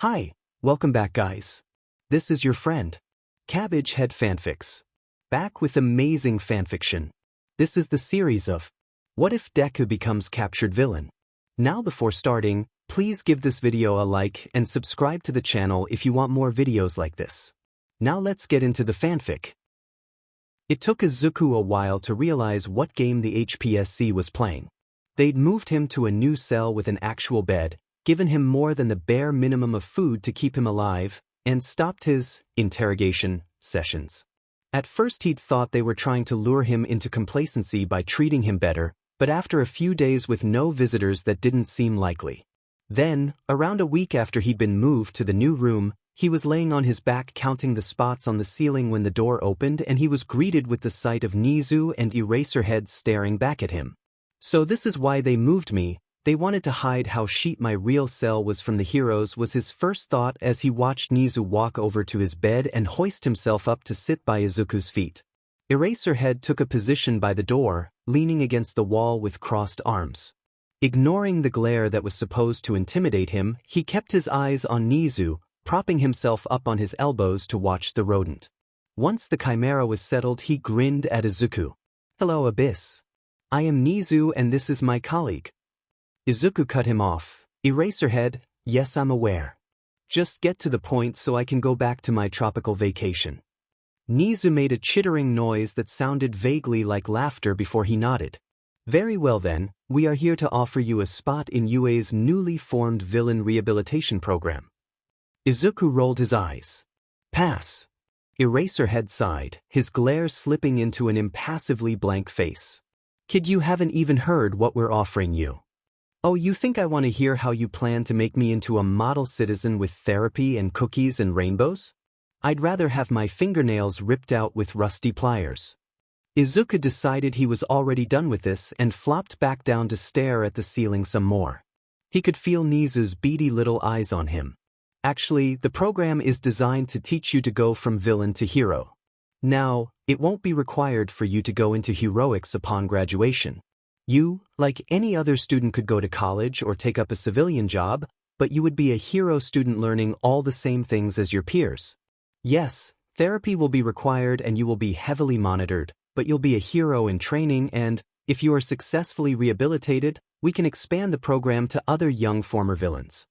Hi, welcome back guys. This is your friend, Cabbage Head Fanfics. Back with amazing fanfiction. This is the series of What If Deku Becomes Captured Villain? Now before starting, please give this video a like and subscribe to the channel if you want more videos like this. Now let's get into the fanfic. It took Izuku a while to realize what game the HPSC was playing. They'd moved him to a new cell with an actual bed, given him more than the bare minimum of food to keep him alive, and stopped his interrogation sessions. At first he'd thought they were trying to lure him into complacency by treating him better, but after a few days with no visitors that didn't seem likely. Then, around a week after he'd been moved to the new room, he was laying on his back counting the spots on the ceiling when the door opened and he was greeted with the sight of Nizu and Eraserhead staring back at him. "So this is why they moved me. They wanted to hide how shit my real cell was from the heroes," was his first thought as he watched Nizu walk over to his bed and hoist himself up to sit by Izuku's feet. Eraserhead took a position by the door, leaning against the wall with crossed arms. Ignoring the glare that was supposed to intimidate him, he kept his eyes on Nizu, propping himself up on his elbows to watch the rodent. Once the chimera was settled, he grinned at Izuku. "Hello, Abyss. I am Nizu and this is my colleague." Izuku cut him off. "Eraserhead, yes, I'm aware. Just get to the point so I can go back to my tropical vacation." Nizu made a chittering noise that sounded vaguely like laughter before he nodded. "Very well then, we are here to offer you a spot in UA's newly formed Villain Rehabilitation Program." Izuku rolled his eyes. "Pass." Eraserhead sighed, his glare slipping into an impassively blank face. "Kid, you haven't even heard what we're offering you. Oh, you think I want to hear how you plan to make me into a model citizen with therapy and cookies and rainbows? I'd rather have my fingernails ripped out with rusty pliers." Izuku decided he was already done with this and flopped back down to stare at the ceiling some more. He could feel Nizu's beady little eyes on him. "Actually, the program is designed to teach you to go from villain to hero. Now, it won't be required for you to go into heroics upon graduation. You, like any other student, could go to college or take up a civilian job, but you would be a hero student learning all the same things as your peers. Yes, therapy will be required and you will be heavily monitored, but you'll be a hero in training and, if you are successfully rehabilitated, we can expand the program to other young former villains."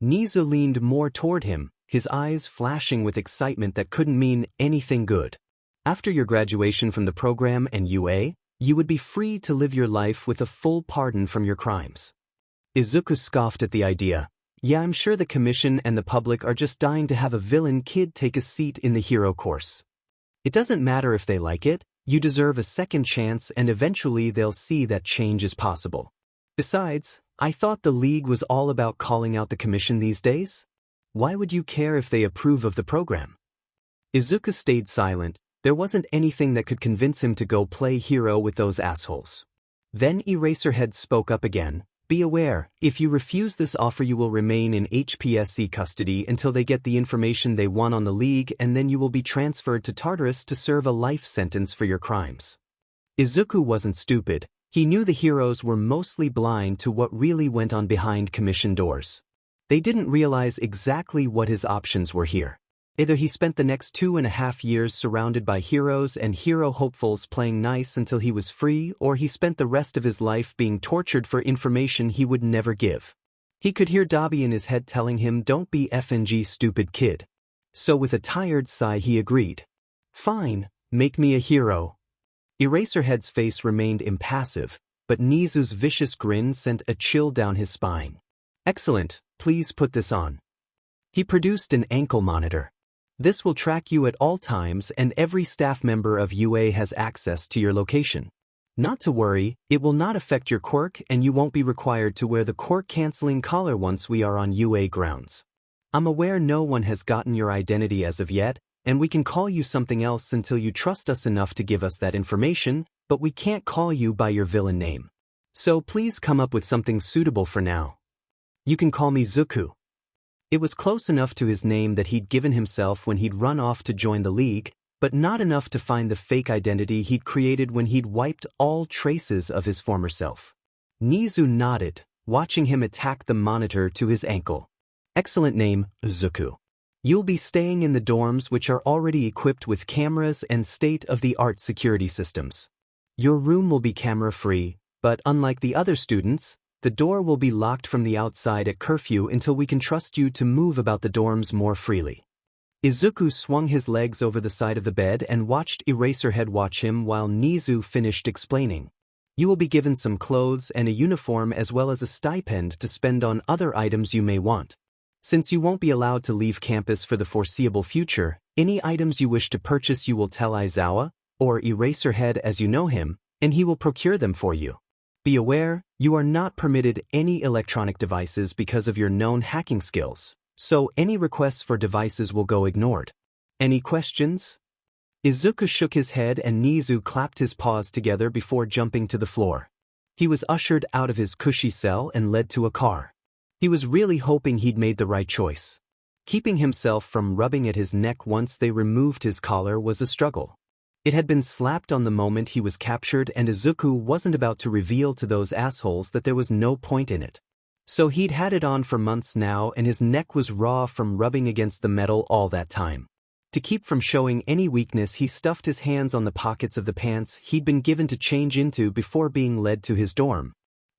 Nizu leaned more toward him, his eyes flashing with excitement that couldn't mean anything good. "After your graduation from the program and UA, you would be free to live your life with a full pardon from your crimes." Izuku scoffed at the idea. "Yeah, I'm sure the commission and the public are just dying to have a villain kid take a seat in the hero course. It doesn't matter if they like it, you deserve a second chance and eventually they'll see that change is possible. Besides, I thought the league was all about calling out the commission these days? Why would you care if they approve of the program?" Izuku stayed silent. There wasn't anything that could convince him to go play hero with those assholes. Then Eraserhead spoke up again. "Be aware, if you refuse this offer you will remain in HPSC custody until they get the information they want on the league and then you will be transferred to Tartarus to serve a life sentence for your crimes." Izuku wasn't stupid. He knew the heroes were mostly blind to what really went on behind commission doors. They didn't realize exactly what his options were here. Either he spent the next 2.5 years surrounded by heroes and hero hopefuls playing nice until he was free, or he spent the rest of his life being tortured for information he would never give. He could hear Dobby in his head telling him, "Don't be FNG stupid kid." So with a tired sigh he agreed. "Fine, make me a hero." Eraserhead's face remained impassive, but Nizu's vicious grin sent a chill down his spine. "Excellent, please put this on." He produced an ankle monitor. "This will track you at all times and every staff member of UA has access to your location. Not to worry, it will not affect your quirk and you won't be required to wear the quirk canceling collar once we are on UA grounds. I'm aware no one has gotten your identity as of yet, and we can call you something else until you trust us enough to give us that information, but we can't call you by your villain name. So please come up with something suitable for now. You can call me Zuku." It was close enough to his name that he'd given himself when he'd run off to join the league, but not enough to find the fake identity he'd created when he'd wiped all traces of his former self. Nizu nodded, watching him attack the monitor to his ankle. Excellent name, Izuku. You'll be staying in the dorms which are already equipped with cameras and state-of-the-art security systems. Your room will be camera-free, but unlike the other students, the door will be locked from the outside at curfew until we can trust you to move about the dorms more freely. Izuku swung his legs over the side of the bed and watched Eraserhead watch him while Nizu finished explaining. You will be given some clothes and a uniform as well as a stipend to spend on other items you may want. Since you won't be allowed to leave campus for the foreseeable future, any items you wish to purchase you will tell Aizawa, or Eraserhead as you know him, and he will procure them for you. Be aware, you are not permitted any electronic devices because of your known hacking skills, so any requests for devices will go ignored. Any questions? Izuku shook his head and Nizu clapped his paws together before jumping to the floor. He was ushered out of his cushy cell and led to a car. He was really hoping he'd made the right choice. Keeping himself from rubbing at his neck once they removed his collar was a struggle. It had been slapped on the moment he was captured and Izuku wasn't about to reveal to those assholes that there was no point in it. So he'd had it on for months now and his neck was raw from rubbing against the metal all that time. To keep from showing any weakness, he stuffed his hands on the pockets of the pants he'd been given to change into before being led to his dorm.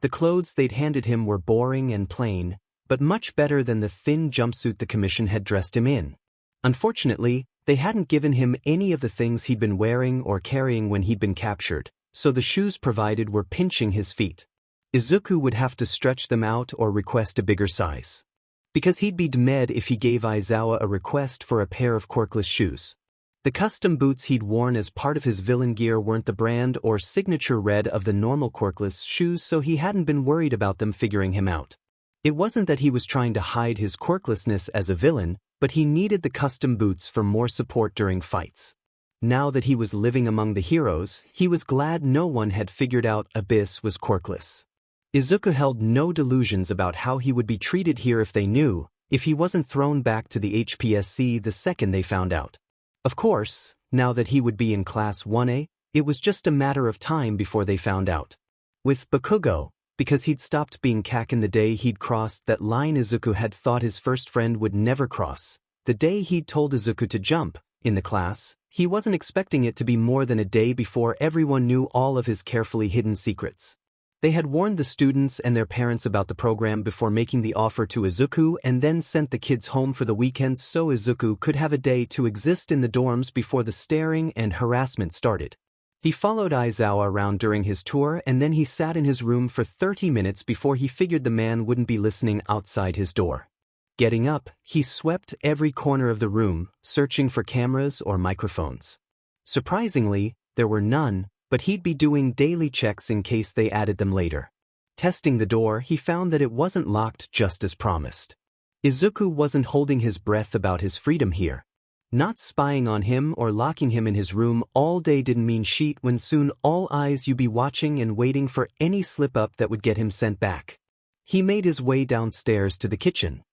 The clothes they'd handed him were boring and plain, but much better than the thin jumpsuit the commission had dressed him in. Unfortunately, they hadn't given him any of the things he'd been wearing or carrying when he'd been captured, so the shoes provided were pinching his feet. Izuku would have to stretch them out or request a bigger size. Because he'd be demed if he gave Aizawa a request for a pair of quirkless shoes. The custom boots he'd worn as part of his villain gear weren't the brand or signature red of the normal quirkless shoes, so he hadn't been worried about them figuring him out. It wasn't that he was trying to hide his quirklessness as a villain, but he needed the custom boots for more support during fights. Now that he was living among the heroes, he was glad no one had figured out Abyss was quirkless. Izuku held no delusions about how he would be treated here if they knew, if he wasn't thrown back to the HPSC the second they found out. Of course, now that he would be in Class 1A, it was just a matter of time before they found out. With Bakugo, because he'd stopped being Kaken the day he'd crossed that line Izuku had thought his first friend would never cross, the day he'd told Izuku to jump, in the class, he wasn't expecting it to be more than a day before everyone knew all of his carefully hidden secrets. They had warned the students and their parents about the program before making the offer to Izuku and then sent the kids home for the weekends so Izuku could have a day to exist in the dorms before the staring and harassment started. He followed Aizawa around during his tour and then he sat in his room for 30 minutes before he figured the man wouldn't be listening outside his door. Getting up, he swept every corner of the room, searching for cameras or microphones. Surprisingly, there were none, but he'd be doing daily checks in case they added them later. Testing the door, he found that it wasn't locked just as promised. Izuku wasn't holding his breath about his freedom here. Not spying on him or locking him in his room all day didn't mean shit when soon all eyes you'd be watching and waiting for any slip-up that would get him sent back. He made his way downstairs to the kitchen.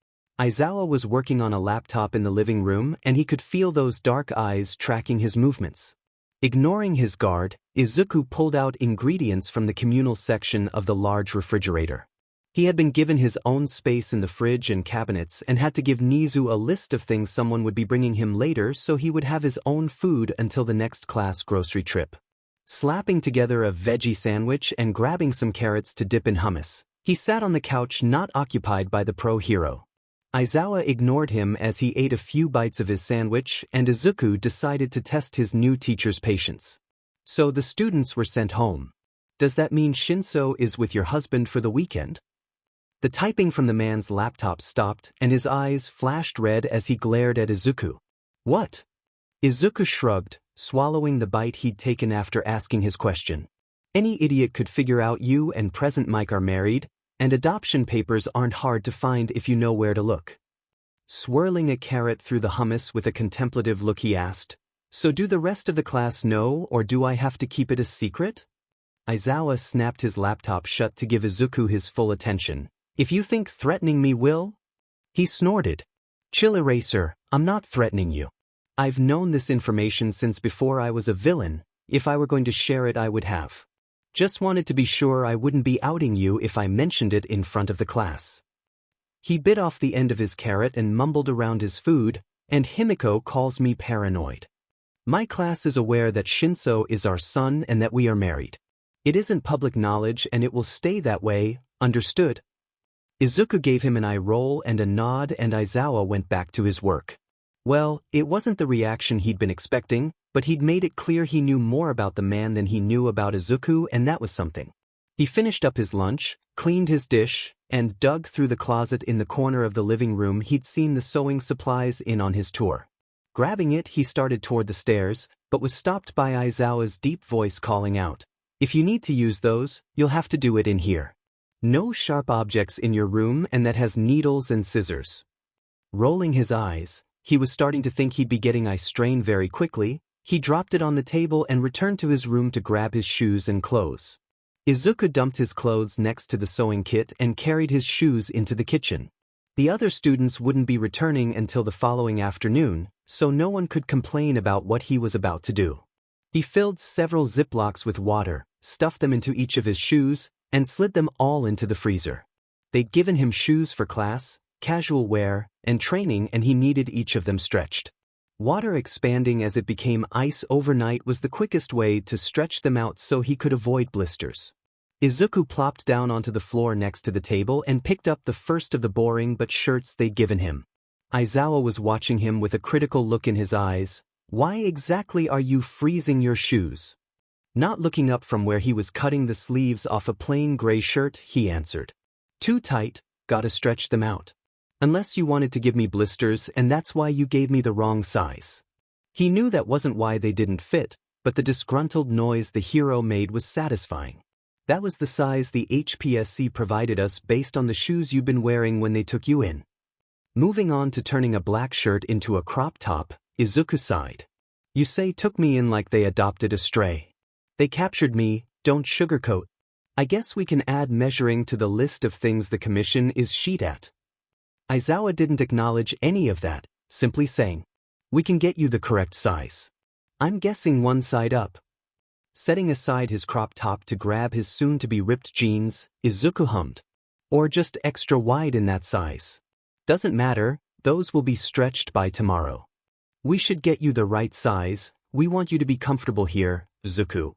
Aizawa was working on a laptop in the living room and he could feel those dark eyes tracking his movements. Ignoring his guard, Izuku pulled out ingredients from the communal section of the large refrigerator. He had been given his own space in the fridge and cabinets and had to give Nizu a list of things someone would be bringing him later so he would have his own food until the next class grocery trip. Slapping together a veggie sandwich and grabbing some carrots to dip in hummus, he sat on the couch not occupied by the pro-hero. Aizawa ignored him as he ate a few bites of his sandwich and Izuku decided to test his new teacher's patience. So the students were sent home. Does that mean Shinsou is with your husband for the weekend? The typing from the man's laptop stopped and his eyes flashed red as he glared at Izuku. What? Izuku shrugged, swallowing the bite he'd taken after asking his question. Any idiot could figure out you and present Mike are married, and adoption papers aren't hard to find if you know where to look. Swirling a carrot through the hummus with a contemplative look he asked, so do the rest of the class know or do I have to keep it a secret? Aizawa snapped his laptop shut to give Izuku his full attention. If you think threatening me will? He snorted. Chill, Eraser, I'm not threatening you. I've known this information since before I was a villain. If I were going to share it I would have. Just wanted to be sure I wouldn't be outing you if I mentioned it in front of the class. He bit off the end of his carrot and mumbled around his food, and Himiko calls me paranoid. My class is aware that Shinsou is our son and that we are married. It isn't public knowledge and it will stay that way, understood? Izuku gave him an eye roll and a nod, and Aizawa went back to his work. Well, it wasn't the reaction he'd been expecting, but he'd made it clear he knew more about the man than he knew about Izuku, and that was something. He finished up his lunch, cleaned his dish, and dug through the closet in the corner of the living room he'd seen the sewing supplies in on his tour. Grabbing it, he started toward the stairs, but was stopped by Aizawa's deep voice calling out, "If you need to use those, you'll have to do it in here. No sharp objects in your room, and that has needles and scissors." Rolling his eyes, he was starting to think he'd be getting eye strain very quickly. He dropped it on the table and returned to his room to grab his shoes and clothes. Izuku dumped his clothes next to the sewing kit and carried his shoes into the kitchen. The other students wouldn't be returning until the following afternoon, so no one could complain about what he was about to do. He filled several Ziplocs with water, stuffed them into each of his shoes, and slid them all into the freezer. They'd given him shoes for class, casual wear, and training, and he needed each of them stretched. Water expanding as it became ice overnight was the quickest way to stretch them out so he could avoid blisters. Izuku plopped down onto the floor next to the table and picked up the first of the boring but shirts they'd given him. Aizawa was watching him with a critical look in his eyes. "Why exactly are you freezing your shoes?" Not looking up from where he was cutting the sleeves off a plain gray shirt, he answered, "Too tight, gotta stretch them out. Unless you wanted to give me blisters, and that's why you gave me the wrong size." He knew that wasn't why they didn't fit, but the disgruntled noise the hero made was satisfying. "That was the size the HPSC provided us based on the shoes you've been wearing when they took you in." Moving on to turning a black shirt into a crop top, Izuku sighed. "You say took me in like they adopted a stray. They captured me, don't sugarcoat. I guess we can add measuring to the list of things the commission is sheet at." Aizawa didn't acknowledge any of that, simply saying, "We can get you the correct size. I'm guessing one side up." Setting aside his crop top to grab his soon-to-be ripped jeans, Izuku hummed, "Or just extra wide in that size. Doesn't matter, those will be stretched by tomorrow. We should get you the right size, we want you to be comfortable here, Izuku."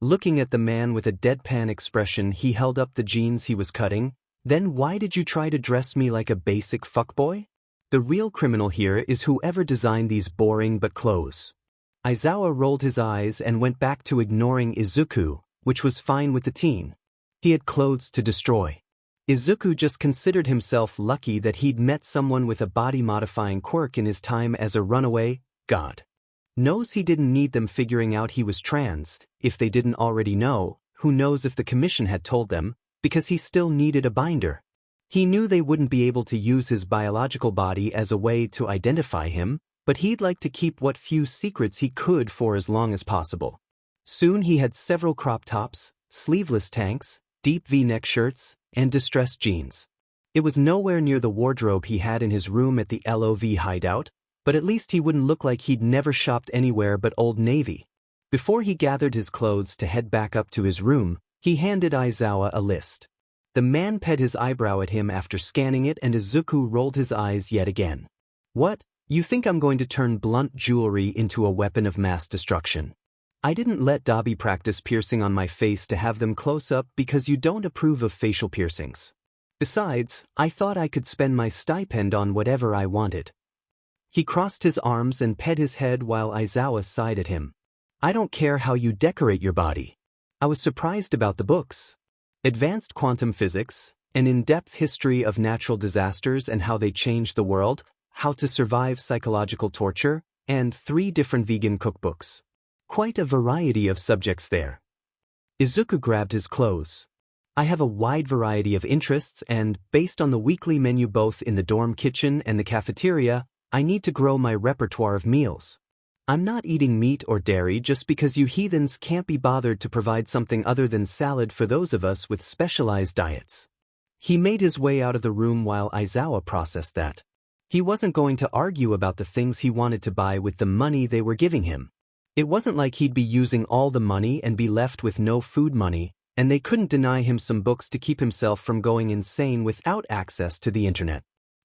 Looking at the man with a deadpan expression, he held up the jeans he was cutting. "Then why did you try to dress me like a basic fuckboy? The real criminal here is whoever designed these boring but clothes." Aizawa rolled his eyes and went back to ignoring Izuku, which was fine with the teen. He had clothes to destroy. Izuku just considered himself lucky that he'd met someone with a body-modifying quirk in his time as a runaway. God knows he didn't need them figuring out he was trans. If they didn't already know, who knows if the commission had told them, because he still needed a binder. He knew they wouldn't be able to use his biological body as a way to identify him, but he'd like to keep what few secrets he could for as long as possible. Soon he had several crop tops, sleeveless tanks, deep V-neck shirts, and distressed jeans. It was nowhere near the wardrobe he had in his room at the LOV hideout, but at least he wouldn't look like he'd never shopped anywhere but Old Navy. Before he gathered his clothes to head back up to his room, he handed Aizawa a list. The man ped his eyebrow at him after scanning it, and Izuku rolled his eyes yet again. "What? You think I'm going to turn blunt jewelry into a weapon of mass destruction? I didn't let Dabi practice piercing on my face to have them close up because you don't approve of facial piercings. Besides, I thought I could spend my stipend on whatever I wanted." He crossed his arms and ped his head while Aizawa sighed at him. "I don't care how you decorate your body. I was surprised about the books. Advanced Quantum Physics, an in-depth history of natural disasters and how they changed the world, how to survive psychological torture, and 3 different vegan cookbooks. Quite a variety of subjects there." Izuku grabbed his clothes. "I have a wide variety of interests and, based on the weekly menu both in the dorm kitchen and the cafeteria, I need to grow my repertoire of meals. I'm not eating meat or dairy just because you heathens can't be bothered to provide something other than salad for those of us with specialized diets." He made his way out of the room while Aizawa processed that. He wasn't going to argue about the things he wanted to buy with the money they were giving him. It wasn't like he'd be using all the money and be left with no food money, and they couldn't deny him some books to keep himself from going insane without access to the internet.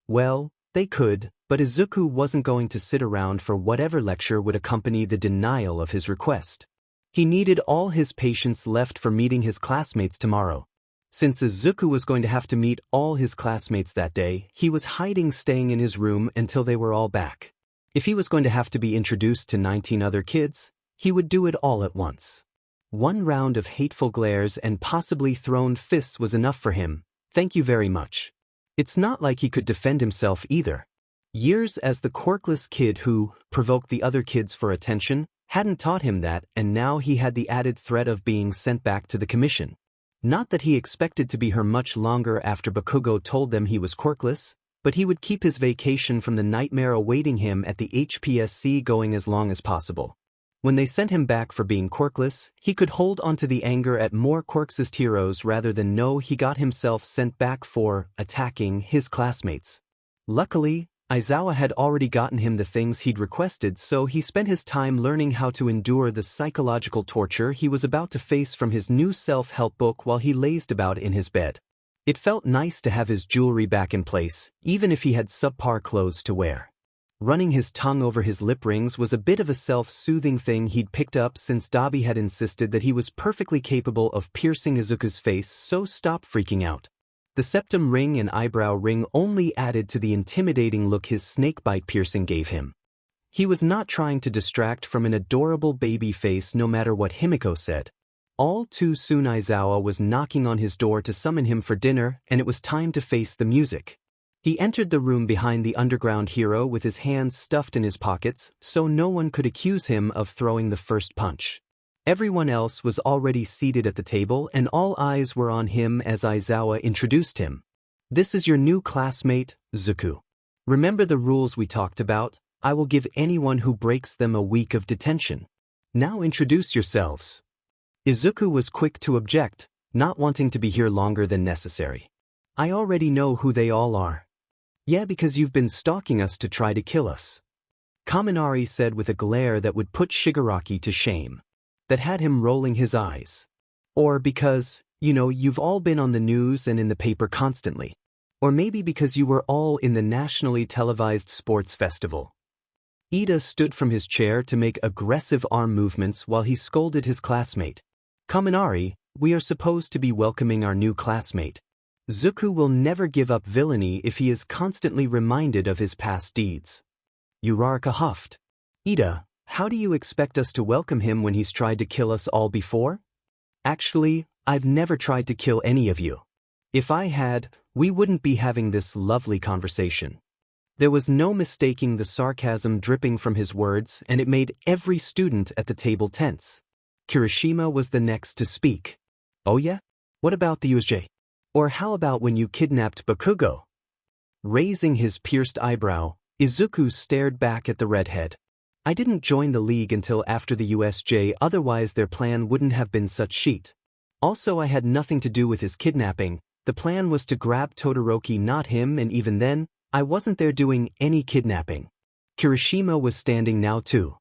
Well, they could, but Izuku wasn't going to sit around for whatever lecture would accompany the denial of his request. He needed all his patience left for meeting his classmates tomorrow. Since Izuku was going to have to meet all his classmates that day, he was staying in his room until they were all back. If he was going to have to be introduced to 19 other kids, he would do it all at once. One round of hateful glares and possibly thrown fists was enough for him. Thank you very much. It's not like he could defend himself either. Years as the quirkless kid who provoked the other kids for attention hadn't taught him that, and now he had the added threat of being sent back to the commission. Not that he expected to be here much longer after Bakugo told them he was quirkless, but he would keep his vacation from the nightmare awaiting him at the HPSC going as long as possible. When they sent him back for being quirkless, he could hold onto the anger at more quirksist heroes rather than know he got himself sent back for attacking his classmates. Luckily, Aizawa had already gotten him the things he'd requested, so he spent his time learning how to endure the psychological torture he was about to face from his new self-help book while he lazed about in his bed. It felt nice to have his jewelry back in place, even if he had subpar clothes to wear. Running his tongue over his lip rings was a bit of a self-soothing thing he'd picked up since Dabi had insisted that he was perfectly capable of piercing Izuku's face, so stop freaking out. The septum ring and eyebrow ring only added to the intimidating look his snakebite piercing gave him. He was not trying to distract from an adorable baby face no matter what Himiko said. All too soon Aizawa was knocking on his door to summon him for dinner, and it was time to face the music. He entered the room behind the underground hero with his hands stuffed in his pockets, so no one could accuse him of throwing the first punch. Everyone else was already seated at the table, and all eyes were on him as Aizawa introduced him. This is your new classmate, Izuku. Remember the rules we talked about? I will give anyone who breaks them a week of detention. Now introduce yourselves. Izuku was quick to object, not wanting to be here longer than necessary. I already know who they all are. Yeah, because you've been stalking us to try to kill us. Kaminari said with a glare that would put Shigaraki to shame. That had him rolling his eyes. Or because, you've all been on the news and in the paper constantly. Or maybe because you were all in the nationally televised sports festival. Ida stood from his chair to make aggressive arm movements while he scolded his classmate. Kaminari, we are supposed to be welcoming our new classmate. Izuku will never give up villainy if he is constantly reminded of his past deeds. Uraraka huffed. Ida, how do you expect us to welcome him when he's tried to kill us all before? Actually, I've never tried to kill any of you. If I had, we wouldn't be having this lovely conversation. There was no mistaking the sarcasm dripping from his words, and it made every student at the table tense. Kirishima was the next to speak. Oh yeah? What about the USJ? Or how about when you kidnapped Bakugo? Raising his pierced eyebrow, Izuku stared back at the redhead. I didn't join the league until after the USJ, otherwise their plan wouldn't have been such shit. Also, I had nothing to do with his kidnapping. The plan was to grab Todoroki, not him, and even then, I wasn't there doing any kidnapping. Kirishima was standing now too.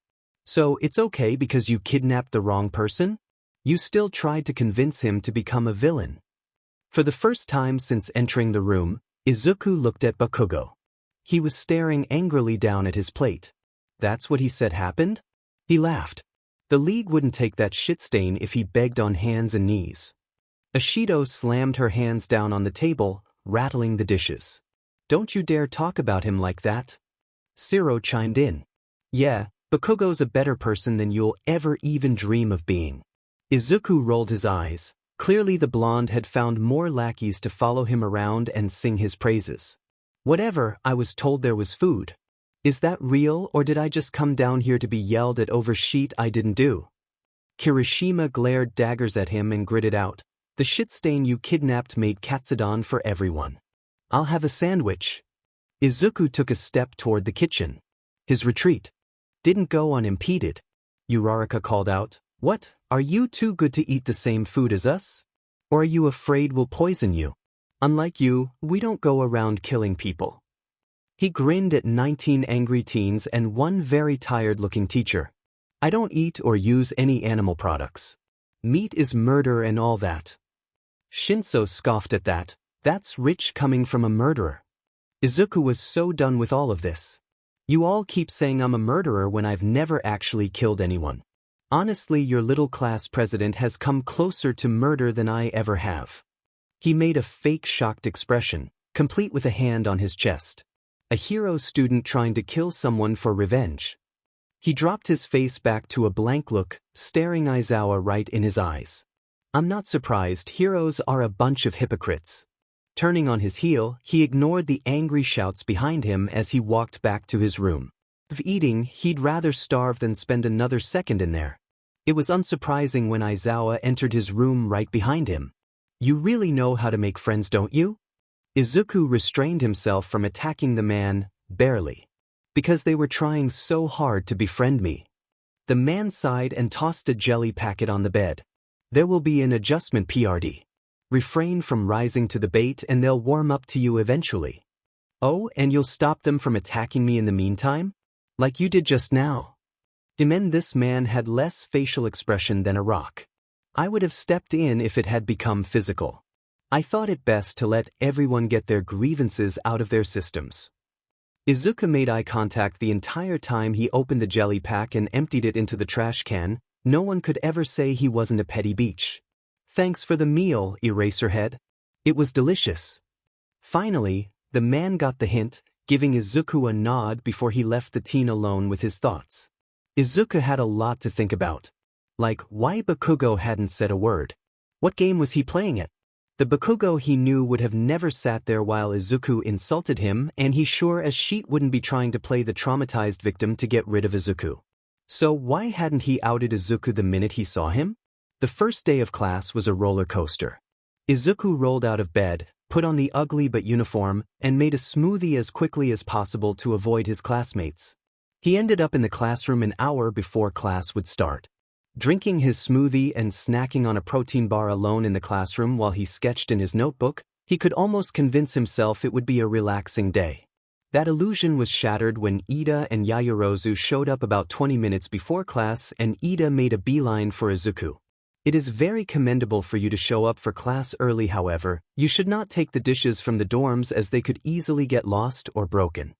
So it's okay because you kidnapped the wrong person? You still tried to convince him to become a villain. For the first time since entering the room, Izuku looked at Bakugo. He was staring angrily down at his plate. That's what he said happened? He laughed. The league wouldn't take that shit stain if he begged on hands and knees. Ashido slammed her hands down on the table, rattling the dishes. Don't you dare talk about him like that. Siro chimed in. Yeah, Bakugo's a better person than you'll ever even dream of being. Izuku rolled his eyes. Clearly the blonde had found more lackeys to follow him around and sing his praises. Whatever, I was told there was food. Is that real, or did I just come down here to be yelled at over shit I didn't do? Kirishima glared daggers at him and gritted out. The shit stain you kidnapped made katsudon for everyone. I'll have a sandwich. Izuku took a step toward the kitchen. His retreat didn't go unimpeded. Uraraka called out, What, are you too good to eat the same food as us? Or are you afraid we'll poison you? Unlike you, we don't go around killing people. He grinned at 19 angry teens and one very tired-looking teacher. I don't eat or use any animal products. Meat is murder and all that. Shinsou scoffed at that. That's rich coming from a murderer. Izuku was so done with all of this. You all keep saying I'm a murderer when I've never actually killed anyone. Honestly, your little class president has come closer to murder than I ever have. He made a fake shocked expression, complete with a hand on his chest. A hero student trying to kill someone for revenge. He dropped his face back to a blank look, staring Aizawa right in his eyes. I'm not surprised, heroes are a bunch of hypocrites. Turning on his heel, he ignored the angry shouts behind him as he walked back to his room. Of eating, he'd rather starve than spend another second in there. It was unsurprising when Aizawa entered his room right behind him. You really know how to make friends, don't you? Izuku restrained himself from attacking the man, barely. Because they were trying so hard to befriend me. The man sighed and tossed a jelly packet on the bed. There will be an adjustment, PRD. Refrain from rising to the bait and they'll warm up to you eventually. Oh, and you'll stop them from attacking me in the meantime? Like you did just now. This man had less facial expression than a rock. I would have stepped in if it had become physical. I thought it best to let everyone get their grievances out of their systems. Izuku made eye contact the entire time he opened the jelly pack and emptied it into the trash can. No one could ever say he wasn't a petty beach. Thanks for the meal, Eraserhead. It was delicious. Finally, the man got the hint, giving Izuku a nod before he left the teen alone with his thoughts. Izuku had a lot to think about. Like, why Bakugo hadn't said a word. What game was he playing at? The Bakugo he knew would have never sat there while Izuku insulted him, and he sure as shit wouldn't be trying to play the traumatized victim to get rid of Izuku. So why hadn't he outed Izuku the minute he saw him? The first day of class was a roller coaster. Izuku rolled out of bed, put on the ugly but uniform, and made a smoothie as quickly as possible to avoid his classmates. He ended up in the classroom an hour before class would start. Drinking his smoothie and snacking on a protein bar alone in the classroom while he sketched in his notebook, he could almost convince himself it would be a relaxing day. That illusion was shattered when Ida and Yaoyorozu showed up about 20 minutes before class and Ida made a beeline for Izuku. It is very commendable for you to show up for class early, however, you should not take the dishes from the dorms as they could easily get lost or broken.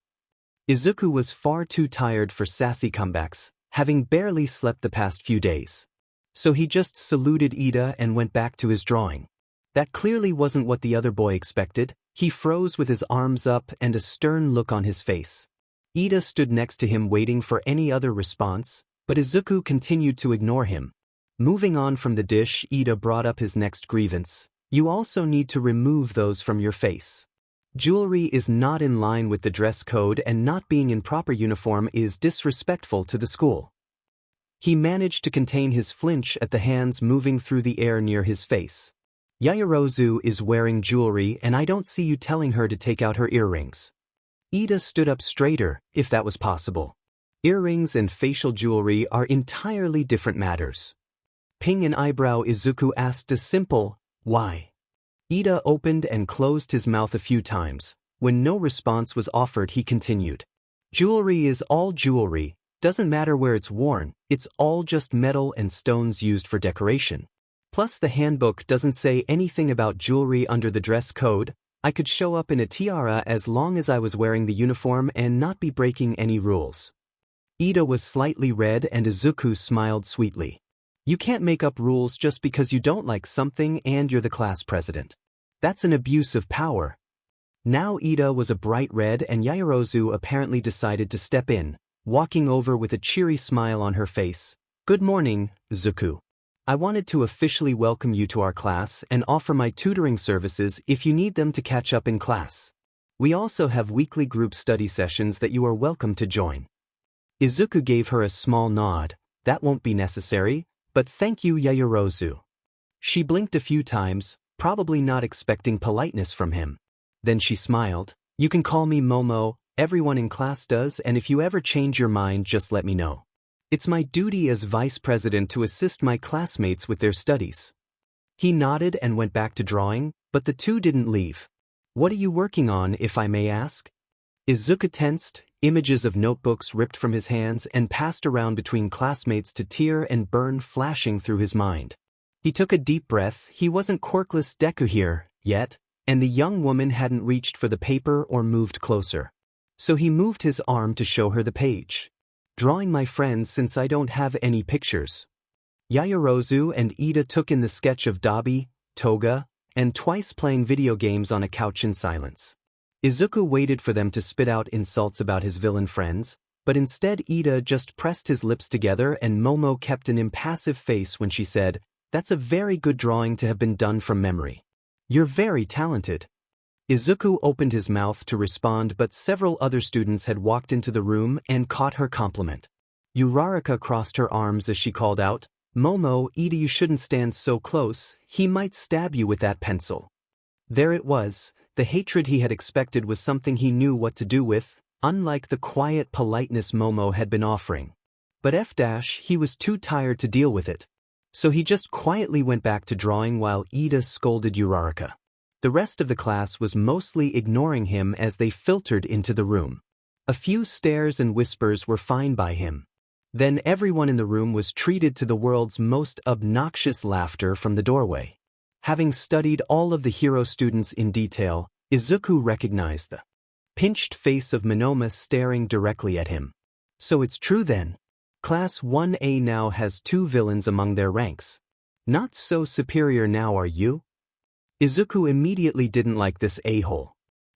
Izuku was far too tired for sassy comebacks, having barely slept the past few days. So he just saluted Ida and went back to his drawing. That clearly wasn't what the other boy expected. He froze with his arms up and a stern look on his face. Ida stood next to him waiting for any other response, but Izuku continued to ignore him. Moving on from the dish, Ida brought up his next grievance. You also need to remove those from your face. Jewelry is not in line with the dress code and not being in proper uniform is disrespectful to the school. He managed to contain his flinch at the hands moving through the air near his face. Yaoyorozu is wearing jewelry and I don't see you telling her to take out her earrings. Ida stood up straighter, if that was possible. Earrings and facial jewelry are entirely different matters. Ping an eyebrow. Izuku asked a simple, why? Ida opened and closed his mouth a few times. When no response was offered, he continued. Jewelry is all jewelry, doesn't matter where it's worn, it's all just metal and stones used for decoration. Plus the handbook doesn't say anything about jewelry under the dress code. I could show up in a tiara as long as I was wearing the uniform and not be breaking any rules. Ida was slightly red and Izuku smiled sweetly. You can't make up rules just because you don't like something and you're the class president. That's an abuse of power. Now Ida was a bright red and Yaoyorozu apparently decided to step in, walking over with a cheery smile on her face. Good morning, Izuku. I wanted to officially welcome you to our class and offer my tutoring services if you need them to catch up in class. We also have weekly group study sessions that you are welcome to join. Izuku gave her a small nod. That won't be necessary. But thank you, Yaoyorozu. She blinked a few times, probably not expecting politeness from him. Then she smiled. You can call me Momo, everyone in class does, and if you ever change your mind, just let me know. It's my duty as vice president to assist my classmates with their studies. He nodded and went back to drawing, but the two didn't leave. What are you working on, if I may ask? Izuku tensed. Images of notebooks ripped from his hands and passed around between classmates to tear and burn flashing through his mind. He took a deep breath. He wasn't quirkless Deku here, yet, and the young woman hadn't reached for the paper or moved closer. So he moved his arm to show her the page. Drawing my friends since I don't have any pictures. Yaoyorozu and Ida took in the sketch of Dabi, Toga, and twice playing video games on a couch in silence. Izuku waited for them to spit out insults about his villain friends, but instead Ida just pressed his lips together and Momo kept an impassive face when she said, "That's a very good drawing to have been done from memory. You're very talented." Izuku opened his mouth to respond, but several other students had walked into the room and caught her compliment. Uraraka crossed her arms as she called out, "Momo, Ida, you shouldn't stand so close, he might stab you with that pencil." There it was, the hatred he had expected was something he knew what to do with, unlike the quiet politeness Momo had been offering. But he was too tired to deal with it. So he just quietly went back to drawing while Ida scolded Uraraka. The rest of the class was mostly ignoring him as they filtered into the room. A few stares and whispers were fine by him. Then everyone in the room was treated to the world's most obnoxious laughter from the doorway. Having studied all of the hero students in detail, Izuku recognized the pinched face of Monoma staring directly at him. So it's true then. Class 1A now has 2 villains among their ranks. Not so superior now, are you? Izuku immediately didn't like this a-hole.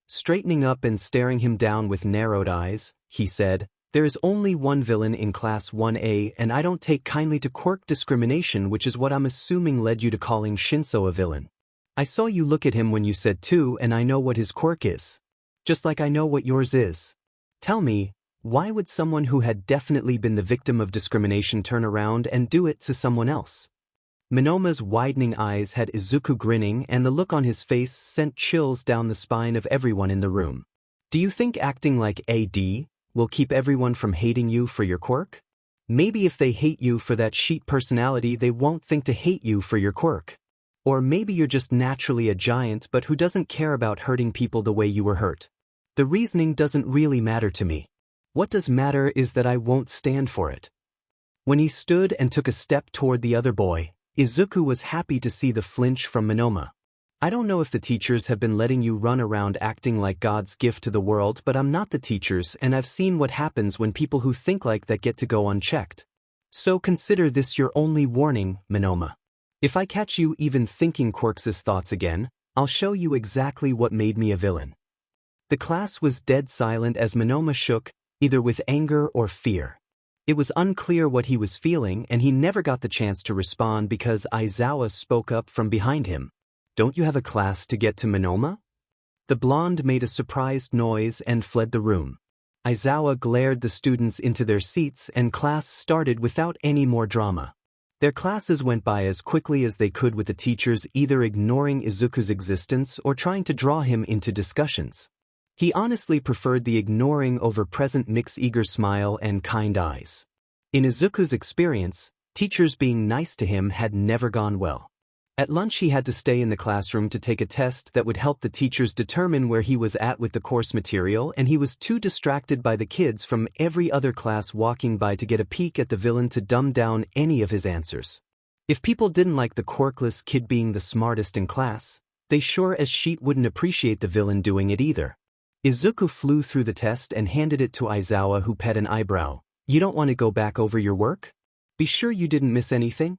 Straightening up and staring him down with narrowed eyes, he said, "There is only one villain in Class 1A and I don't take kindly to quirk discrimination, which is what I'm assuming led you to calling Shinsou a villain. I saw you look at him when you said 2 and I know what his quirk is. Just like I know what yours is. Tell me, why would someone who had definitely been the victim of discrimination turn around and do it to someone else?" Monoma's widening eyes had Izuku grinning and the look on his face sent chills down the spine of everyone in the room. "Do you think acting like AD will keep everyone from hating you for your quirk? Maybe if they hate you for that sheet personality they won't think to hate you for your quirk. Or maybe you're just naturally a giant but who doesn't care about hurting people the way you were hurt. The reasoning doesn't really matter to me. What does matter is that I won't stand for it." When he stood and took a step toward the other boy, Izuku was happy to see the flinch from Monoma. "I don't know if the teachers have been letting you run around acting like God's gift to the world, but I'm not the teachers and I've seen what happens when people who think like that get to go unchecked. So consider this your only warning, Monoma. If I catch you even thinking quirks' thoughts again, I'll show you exactly what made me a villain." The class was dead silent as Monoma shook, either with anger or fear. It was unclear what he was feeling and he never got the chance to respond because Aizawa spoke up from behind him. "Don't you have a class to get to, Monoma?" The blonde made a surprised noise and fled the room. Aizawa glared the students into their seats and class started without any more drama. Their classes went by as quickly as they could with the teachers either ignoring Izuku's existence or trying to draw him into discussions. He honestly preferred the ignoring over present mix eager smile and kind eyes. In Izuku's experience, teachers being nice to him had never gone well. At lunch he had to stay in the classroom to take a test that would help the teachers determine where he was at with the course material, and he was too distracted by the kids from every other class walking by to get a peek at the villain to dumb down any of his answers. If people didn't like the quirkless kid being the smartest in class, they sure as shit wouldn't appreciate the villain doing it either. Izuku flew through the test and handed it to Aizawa, who pet an eyebrow. "You don't want to go back over your work? Be sure you didn't miss anything?"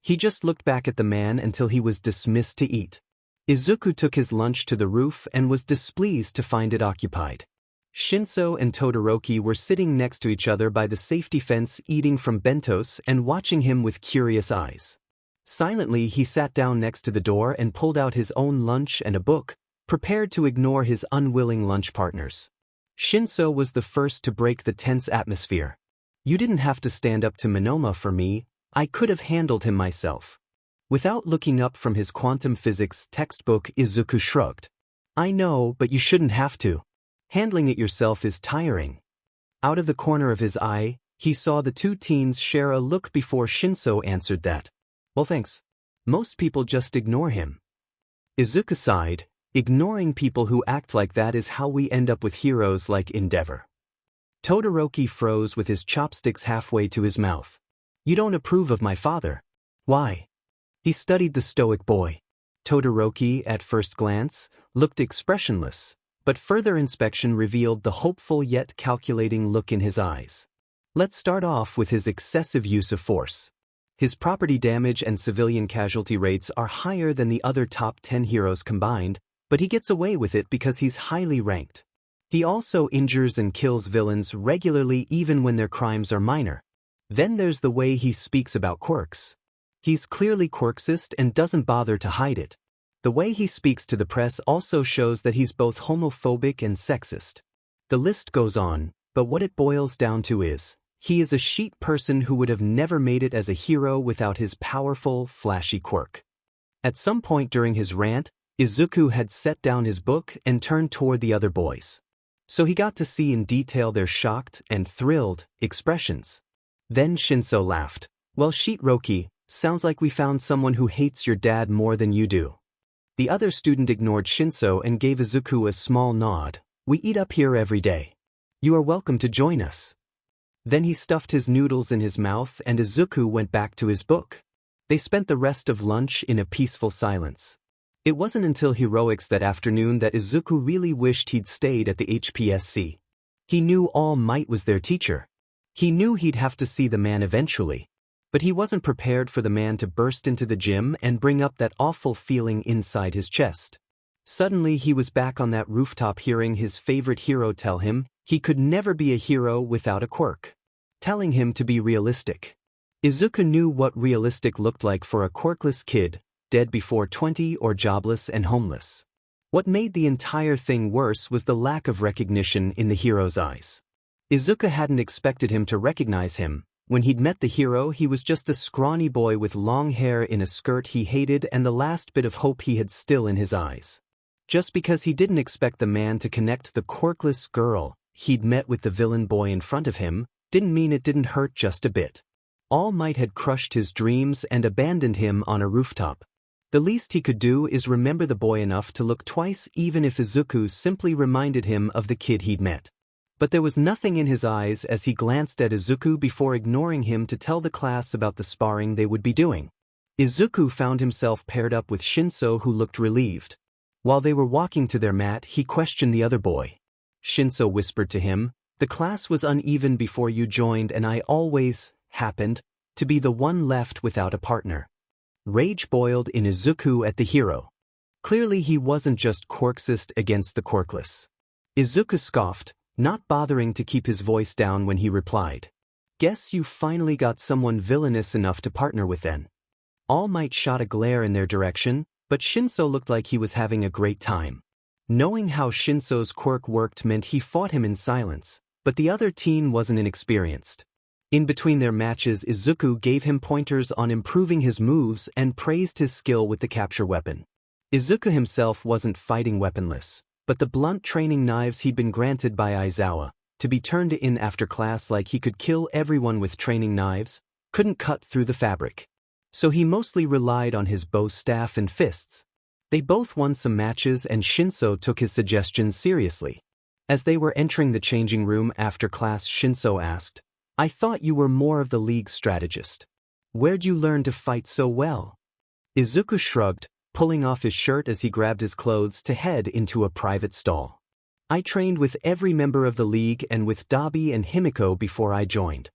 He just looked back at the man until he was dismissed to eat. Izuku took his lunch to the roof and was displeased to find it occupied. Shinsou and Todoroki were sitting next to each other by the safety fence eating from bentos and watching him with curious eyes. Silently he sat down next to the door and pulled out his own lunch and a book, prepared to ignore his unwilling lunch partners. Shinsou was the first to break the tense atmosphere. "You didn't have to stand up to Monoma for me, I could have handled him myself." Without looking up from his quantum physics textbook, Izuku shrugged. "I know, but you shouldn't have to. Handling it yourself is tiring." Out of the corner of his eye, he saw the 2 teens share a look before Shinsou answered that. "Well, thanks. Most people just ignore him." Izuku sighed. "Ignoring people who act like that is how we end up with heroes like Endeavor." Todoroki froze with his chopsticks halfway to his mouth. "You don't approve of my father. Why?" He studied the stoic boy. Todoroki, at first glance, looked expressionless, but further inspection revealed the hopeful yet calculating look in his eyes. Let's start off with his excessive use of force. His property damage and civilian casualty rates are higher than the other top 10 heroes combined, but he gets away with it because he's highly ranked. He also injures and kills villains regularly even when their crimes are minor. Then there's the way he speaks about quirks. He's clearly quirksist and doesn't bother to hide it. The way he speaks to the press also shows that he's both homophobic and sexist. The list goes on, but what it boils down to is, he is a sheet person who would have never made it as a hero without his powerful, flashy quirk. At some point during his rant, Izuku had set down his book and turned toward the other boys. So he got to see in detail their shocked and thrilled expressions. Then Shinsou laughed. Well, Shitroki, sounds like we found someone who hates your dad more than you do. The other student ignored Shinsou and gave Izuku a small nod. We eat up here every day. You are welcome to join us. Then he stuffed his noodles in his mouth and Izuku went back to his book. They spent the rest of lunch in a peaceful silence. It wasn't until heroics that afternoon that Izuku really wished he'd stayed at the HPSC. He knew All Might was their teacher. He knew he'd have to see the man eventually. But he wasn't prepared for the man to burst into the gym and bring up that awful feeling inside his chest. Suddenly he was back on that rooftop hearing his favorite hero tell him he could never be a hero without a quirk. Telling him to be realistic. Izuku knew what realistic looked like for a quirkless kid, dead before 20 or jobless and homeless. What made the entire thing worse was the lack of recognition in the hero's eyes. Izuku hadn't expected him to recognize him. When he'd met the hero, he was just a scrawny boy with long hair in a skirt he hated and the last bit of hope he had still in his eyes. Just because he didn't expect the man to connect the quirkless girl he'd met with the villain boy in front of him, didn't mean it didn't hurt just a bit. All Might had crushed his dreams and abandoned him on a rooftop. The least he could do is remember the boy enough to look twice even if Izuku simply reminded him of the kid he'd met. But there was nothing in his eyes as he glanced at Izuku before ignoring him to tell the class about the sparring they would be doing. Izuku found himself paired up with Shinsou, who looked relieved. While they were walking to their mat, he questioned the other boy. Shinsou whispered to him, "The class was uneven before you joined and I always happened to be the one left without a partner." Rage boiled in Izuku at the hero. Clearly he wasn't just quirksist against the quirkless. Izuku scoffed, not bothering to keep his voice down when he replied, "Guess you finally got someone villainous enough to partner with then." All Might shot a glare in their direction, but Shinsou looked like he was having a great time. Knowing how Shinsou's quirk worked meant he fought him in silence, but the other teen wasn't inexperienced. In between their matches, Izuku gave him pointers on improving his moves and praised his skill with the capture weapon. Izuku himself wasn't fighting weaponless, but the blunt training knives he'd been granted by Aizawa, to be turned in after class like he could kill everyone with training knives, couldn't cut through the fabric. So he mostly relied on his bow staff and fists. They both won some matches and Shinsou took his suggestions seriously. As they were entering the changing room after class, Shinsou asked, "I thought you were more of the league's strategist. Where'd you learn to fight so well?" Izuku shrugged, pulling off his shirt as he grabbed his clothes to head into a private stall. "I trained with every member of the league and with Dabi and Himiko before I joined."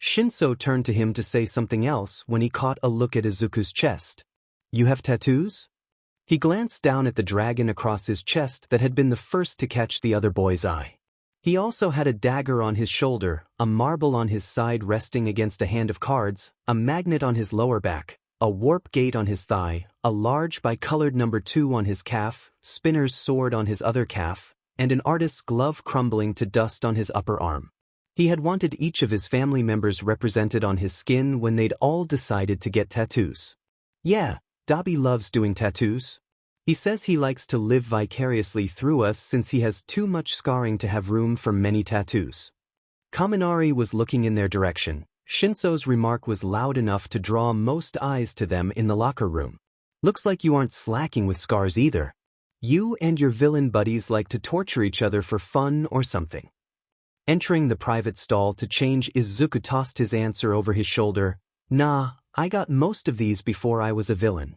Shinsou turned to him to say something else when he caught a look at Izuku's chest. "You have tattoos?" He glanced down at the dragon across his chest that had been the first to catch the other boy's eye. He also had a dagger on his shoulder, a marble on his side resting against a hand of cards, a magnet on his lower back, a warp gate on his thigh, a large bicolored number 2 on his calf, spinner's sword on his other calf, and an artist's glove crumbling to dust on his upper arm. He had wanted each of his family members represented on his skin when they'd all decided to get tattoos. "Yeah, Dabi loves doing tattoos. He says he likes to live vicariously through us since he has too much scarring to have room for many tattoos." Kaminari was looking in their direction. Shinsou's remark was loud enough to draw most eyes to them in the locker room. "Looks like you aren't slacking with scars either. You and your villain buddies like to torture each other for fun or something." Entering the private stall to change, Izuku tossed his answer over his shoulder. "Nah, I got most of these before I was a villain.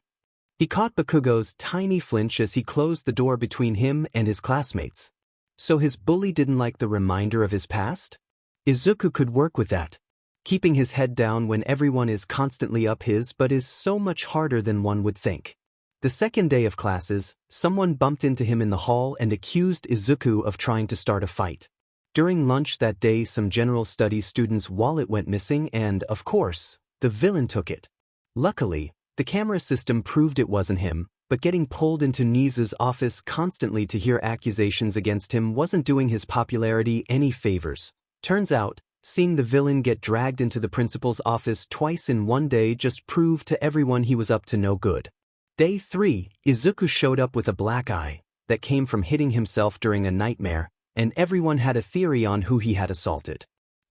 He caught Bakugo's tiny flinch as he closed the door between him and his classmates. So his bully didn't like the reminder of his past? Izuku could work with that. Keeping his head down when everyone is constantly up his butt is so much harder than one would think. The second day of classes, someone bumped into him in the hall and accused Izuku of trying to start a fight. During lunch that day, some general studies student's wallet went missing and, of course, the villain took it. Luckily, the camera system proved it wasn't him, but getting pulled into Nizu's office constantly to hear accusations against him wasn't doing his popularity any favors. Turns out, seeing the villain get dragged into the principal's office twice in one day just proved to everyone he was up to no good. Day 3, Izuku showed up with a black eye that came from hitting himself during a nightmare, and everyone had a theory on who he had assaulted.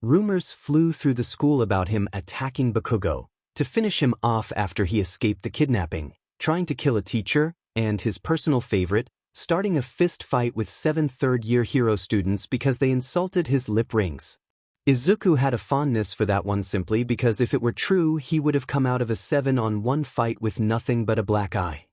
Rumors flew through the school about him attacking Bakugo to finish him off after he escaped the kidnapping, trying to kill a teacher, and his personal favorite, starting a fist fight with 7 third-year hero students because they insulted his lip rings. Izuku had a fondness for that one simply because if it were true he would have come out of a 7-on-1 fight with nothing but a black eye.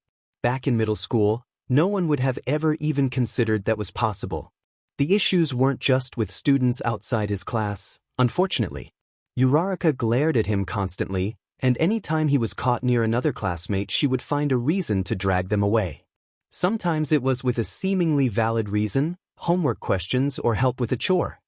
Back in middle school, no one would have ever even considered that was possible. The issues weren't just with students outside his class, unfortunately. Uraraka glared at him constantly, and any time he was caught near another classmate she would find a reason to drag them away. Sometimes it was with a seemingly valid reason, homework questions or help with a chore.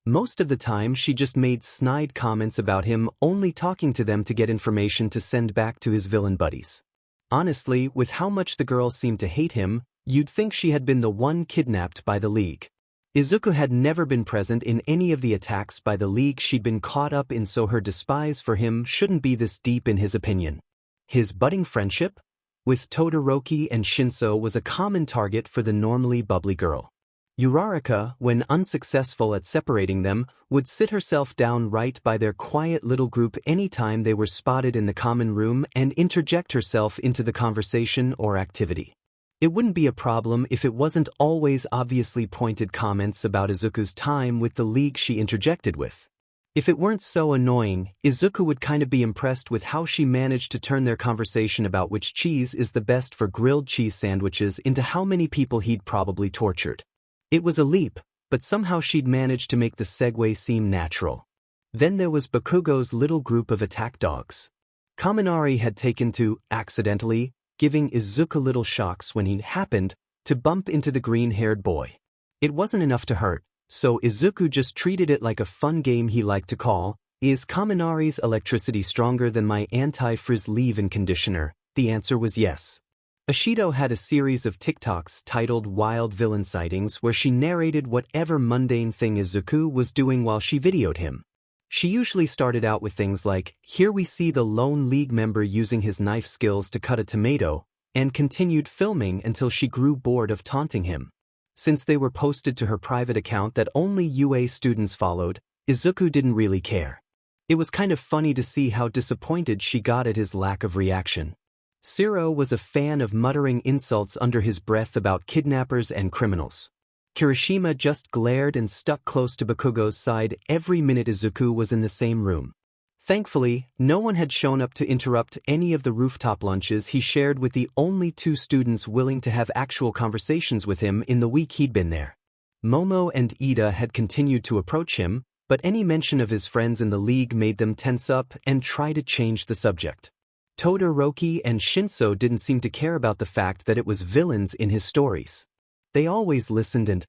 Most of the time she just made snide comments about him, only talking to them to get information to send back to his villain buddies. Honestly, with how much the girl seemed to hate him, you'd think she had been the one kidnapped by the League. Izuku had never been present in any of the attacks by the League she'd been caught up in, so her despise for him shouldn't be this deep in his opinion. His budding friendship with Todoroki and Shinsou was a common target for the normally bubbly girl. Uraraka, when unsuccessful at separating them, would sit herself down right by their quiet little group anytime they were spotted in the common room and interject herself into the conversation or activity. It wouldn't be a problem if it wasn't always obviously pointed comments about Izuku's time with the League she interjected with. If it weren't so annoying, Izuku would kind of be impressed with how she managed to turn their conversation about which cheese is the best for grilled cheese sandwiches into how many people he'd probably tortured. It was a leap, but somehow she'd managed to make the segue seem natural. Then there was Bakugo's little group of attack dogs. Kaminari had taken to, accidentally, giving Izuku little shocks when he happened to bump into the green-haired boy. It wasn't enough to hurt, so Izuku just treated it like a fun game he liked to call, "Is Kaminari's electricity stronger than my anti-frizz leave-in conditioner?" The answer was yes. Ashido had a series of TikToks titled Wild Villain Sightings where she narrated whatever mundane thing Izuku was doing while she videoed him. She usually started out with things like, "Here we see the lone League member using his knife skills to cut a tomato," and continued filming until she grew bored of taunting him. Since they were posted to her private account that only UA students followed, Izuku didn't really care. It was kind of funny to see how disappointed she got at his lack of reaction. Siro was a fan of muttering insults under his breath about kidnappers and criminals. Kirishima just glared and stuck close to Bakugo's side every minute Izuku was in the same room. Thankfully, no one had shown up to interrupt any of the rooftop lunches he shared with the only 2 students willing to have actual conversations with him in the week he'd been there. Momo and Ida had continued to approach him, but any mention of his friends in the League made them tense up and try to change the subject. Todoroki and Shinsou didn't seem to care about the fact that it was villains in his stories. They always listened and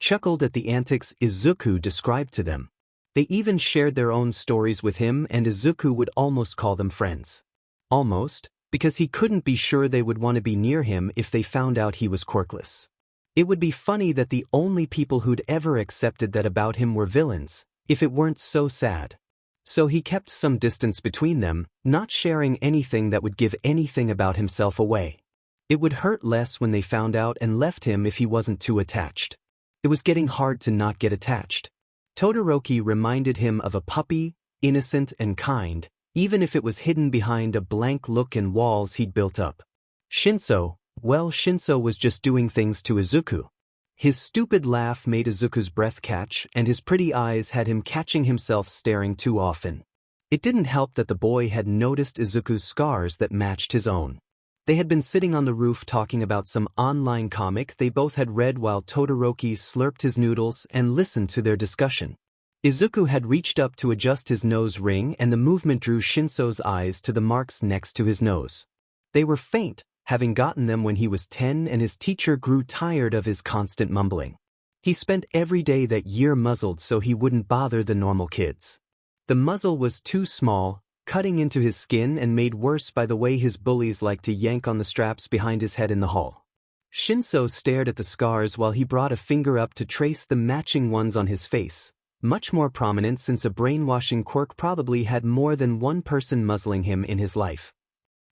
chuckled at the antics Izuku described to them. They even shared their own stories with him, and Izuku would almost call them friends. Almost, because he couldn't be sure they would want to be near him if they found out he was quirkless. It would be funny that the only people who'd ever accepted that about him were villains, if it weren't so sad. So he kept some distance between them, not sharing anything that would give anything about himself away. It would hurt less when they found out and left him if he wasn't too attached. It was getting hard to not get attached. Todoroki reminded him of a puppy, innocent and kind, even if it was hidden behind a blank look and walls he'd built up. Shinsou was just doing things to Izuku. His stupid laugh made Izuku's breath catch, and his pretty eyes had him catching himself staring too often. It didn't help that the boy had noticed Izuku's scars that matched his own. They had been sitting on the roof talking about some online comic they both had read while Todoroki slurped his noodles and listened to their discussion. Izuku had reached up to adjust his nose ring and the movement drew Shinsou's eyes to the marks next to his nose. They were faint, having gotten them when he was 10 and his teacher grew tired of his constant mumbling. He spent every day that year muzzled so he wouldn't bother the normal kids. The muzzle was too small, cutting into his skin and made worse by the way his bullies liked to yank on the straps behind his head in the hall. Shinsou stared at the scars while he brought a finger up to trace the matching ones on his face, much more prominent since a brainwashing quirk probably had more than one person muzzling him in his life.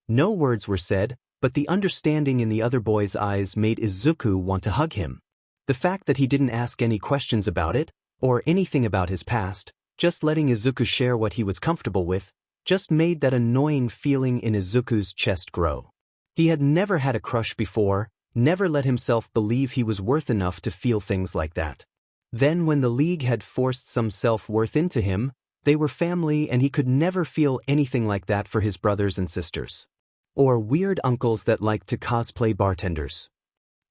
No words were said, but the understanding in the other boy's eyes made Izuku want to hug him. The fact that he didn't ask any questions about it, or anything about his past, just letting Izuku share what he was comfortable with, just made that annoying feeling in Izuku's chest grow. He had never had a crush before, never let himself believe he was worth enough to feel things like that. Then when the league had forced some self-worth into him, they were family and he could never feel anything like that for his brothers and sisters. Or weird uncles that liked to cosplay bartenders.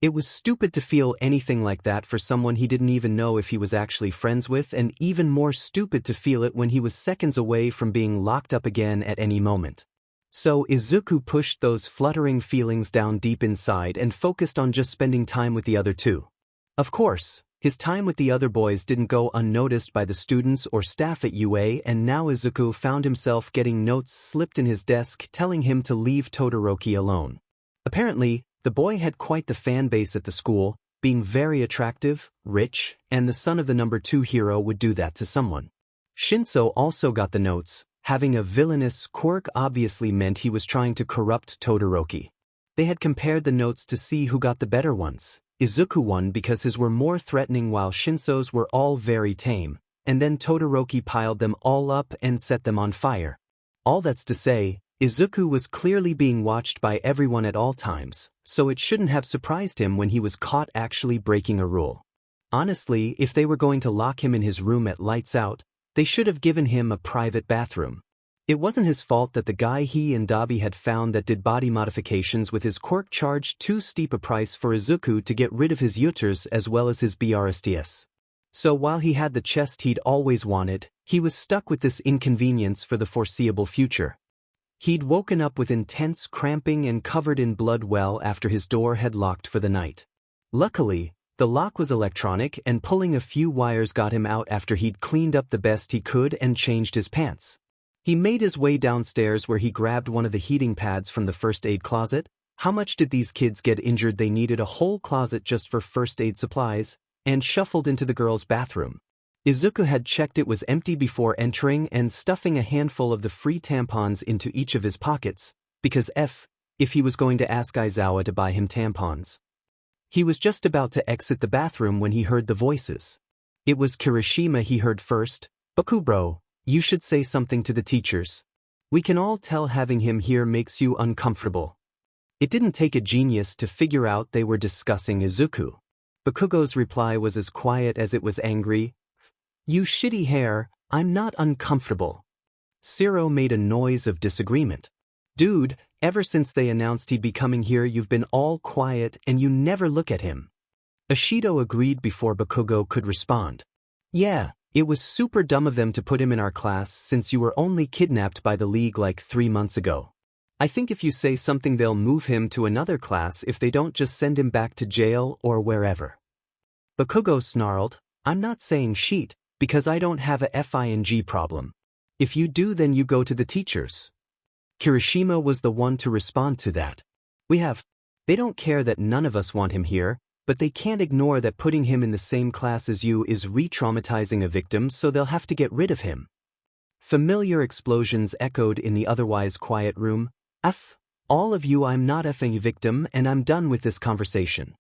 It was stupid to feel anything like that for someone he didn't even know if he was actually friends with, and even more stupid to feel it when he was seconds away from being locked up again at any moment. So Izuku pushed those fluttering feelings down deep inside and focused on just spending time with the other two. Of course, his time with the other boys didn't go unnoticed by the students or staff at UA, and now Izuku found himself getting notes slipped in his desk telling him to leave Todoroki alone. Apparently, the boy had quite the fan base at the school, being very attractive, rich, and the son of the number 2 hero would do that to someone. Shinsou also got the notes. Having a villainous quirk obviously meant he was trying to corrupt Todoroki. They had compared the notes to see who got the better ones. Izuku won because his were more threatening while Shinsou's were all very tame, and then Todoroki piled them all up and set them on fire. All that's to say, Izuku was clearly being watched by everyone at all times, so it shouldn't have surprised him when he was caught actually breaking a rule. Honestly, if they were going to lock him in his room at lights out, they should have given him a private bathroom. It wasn't his fault that the guy he and Dabi had found that did body modifications with his quirk charged too steep a price for Izuku to get rid of his yuters as well as his BRSTS. So while he had the chest he'd always wanted, he was stuck with this inconvenience for the foreseeable future. He'd woken up with intense cramping and covered in blood well after his door had locked for the night. Luckily, the lock was electronic and pulling a few wires got him out after he'd cleaned up the best he could and changed his pants. He made his way downstairs where he grabbed one of the heating pads from the first aid closet. How much did these kids get injured they needed a whole closet just for first aid supplies, and shuffled into the girls' bathroom. Izuku had checked it was empty before entering and stuffing a handful of the free tampons into each of his pockets, because if he was going to ask Aizawa to buy him tampons. He was just about to exit the bathroom when he heard the voices. It was Kirishima he heard first. "Bakubro, you should say something to the teachers. We can all tell having him here makes you uncomfortable." It didn't take a genius to figure out they were discussing Izuku. Bakugo's reply was as quiet as it was angry. "You shitty hair, I'm not uncomfortable." Zero made a noise of disagreement. "Dude, ever since they announced he'd be coming here you've been all quiet and you never look at him." Ashido agreed before Bakugo could respond. "Yeah, it was super dumb of them to put him in our class since you were only kidnapped by the League like 3 months ago. I think if you say something they'll move him to another class if they don't just send him back to jail or wherever." Bakugo snarled, "I'm not saying sheet, because I don't have a FING problem. If you do then you go to the teachers." Kirishima was the one to respond to that. They don't care that none of us want him here, but they can't ignore that putting him in the same class as you is re-traumatizing a victim, so they'll have to get rid of him." Familiar explosions echoed in the otherwise quiet room. All of you, I'm not effing victim and I'm done with this conversation."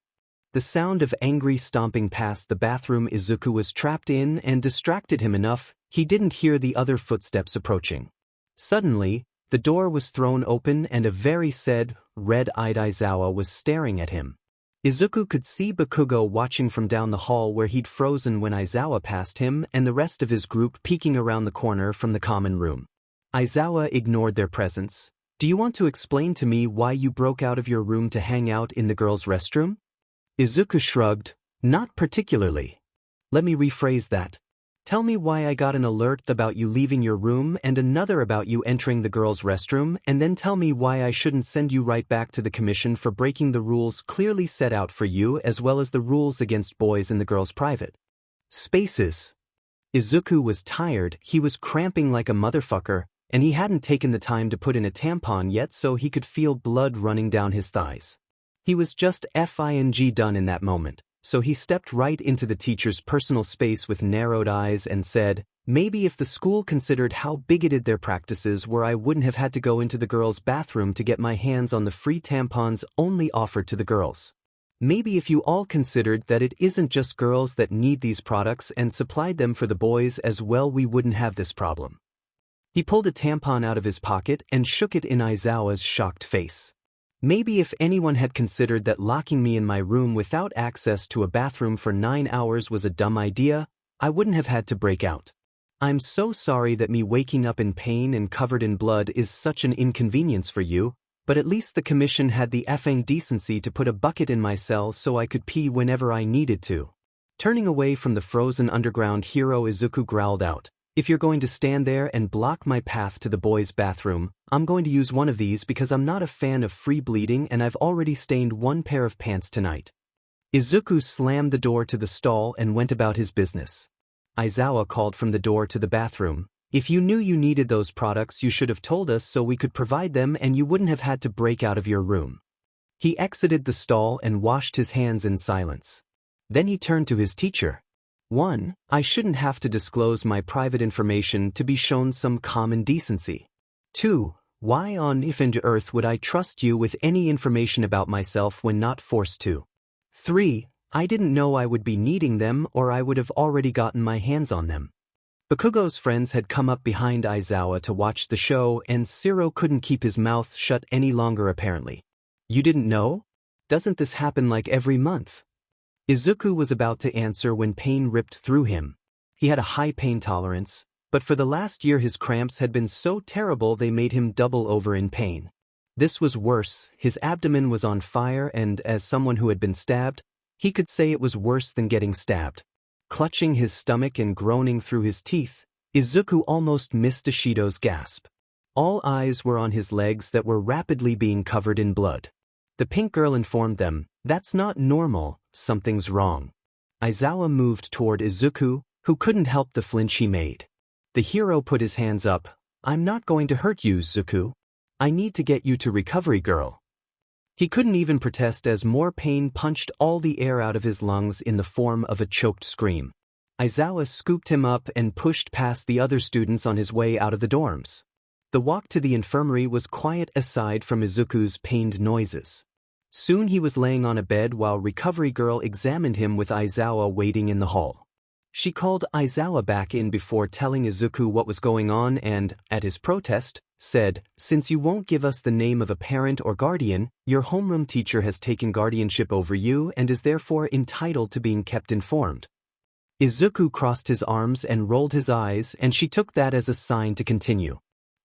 The sound of angry stomping past the bathroom Izuku was trapped in and distracted him enough he didn't hear the other footsteps approaching. Suddenly, the door was thrown open and a very sad, red-eyed Aizawa was staring at him. Izuku could see Bakugo watching from down the hall where he'd frozen when Aizawa passed him and the rest of his group peeking around the corner from the common room. Aizawa ignored their presence. Do you want to explain to me why you broke out of your room to hang out in the girls' restroom? Izuku shrugged. Not particularly. Let me rephrase that. Tell me why I got an alert about you leaving your room and another about you entering the girls' restroom, and then tell me why I shouldn't send you right back to the commission for breaking the rules clearly set out for you as well as the rules against boys in the girls' private spaces. Izuku was tired, he was cramping like a motherfucker, and he hadn't taken the time to put in a tampon yet so he could feel blood running down his thighs. He was just FING done in that moment. So he stepped right into the teacher's personal space with narrowed eyes and said, maybe if the school considered how bigoted their practices were I wouldn't have had to go into the girls' bathroom to get my hands on the free tampons only offered to the girls. Maybe if you all considered that it isn't just girls that need these products and supplied them for the boys as well we wouldn't have this problem. He pulled a tampon out of his pocket and shook it in Aizawa's shocked face. Maybe if anyone had considered that locking me in my room without access to a bathroom for 9 hours was a dumb idea, I wouldn't have had to break out. I'm so sorry that me waking up in pain and covered in blood is such an inconvenience for you, but at least the commission had the effing decency to put a bucket in my cell so I could pee whenever I needed to. Turning away from the frozen underground hero, Izuku growled out, if you're going to stand there and block my path to the boys' bathroom, I'm going to use one of these because I'm not a fan of free bleeding and I've already stained one pair of pants tonight. Izuku slammed the door to the stall and went about his business. Aizawa called from the door to the bathroom, if you knew you needed those products you should have told us so we could provide them and you wouldn't have had to break out of your room. He exited the stall and washed his hands in silence. Then he turned to his teacher. 1. I shouldn't have to disclose my private information to be shown some common decency. 2. Why on earth would I trust you with any information about myself when not forced to? 3. I didn't know I would be needing them or I would have already gotten my hands on them. Bakugo's friends had come up behind Aizawa to watch the show and Zero couldn't keep his mouth shut any longer apparently. You didn't know? Doesn't this happen like every month? Izuku was about to answer when pain ripped through him. He had a high pain tolerance, but for the last year his cramps had been so terrible they made him double over in pain. This was worse, his abdomen was on fire and, as someone who had been stabbed, he could say it was worse than getting stabbed. Clutching his stomach and groaning through his teeth, Izuku almost missed Ishido's gasp. All eyes were on his legs that were rapidly being covered in blood. The pink girl informed them, that's not normal, something's wrong. Aizawa moved toward Izuku, who couldn't help the flinch he made. The hero put his hands up, I'm not going to hurt you, Izuku. I need to get you to recovery, girl. He couldn't even protest as more pain punched all the air out of his lungs in the form of a choked scream. Aizawa scooped him up and pushed past the other students on his way out of the dorms. The walk to the infirmary was quiet aside from Izuku's pained noises. Soon he was laying on a bed while Recovery Girl examined him with Aizawa waiting in the hall. She called Aizawa back in before telling Izuku what was going on and, at his protest, said, since you won't give us the name of a parent or guardian, your homeroom teacher has taken guardianship over you and is therefore entitled to being kept informed. Izuku crossed his arms and rolled his eyes and she took that as a sign to continue.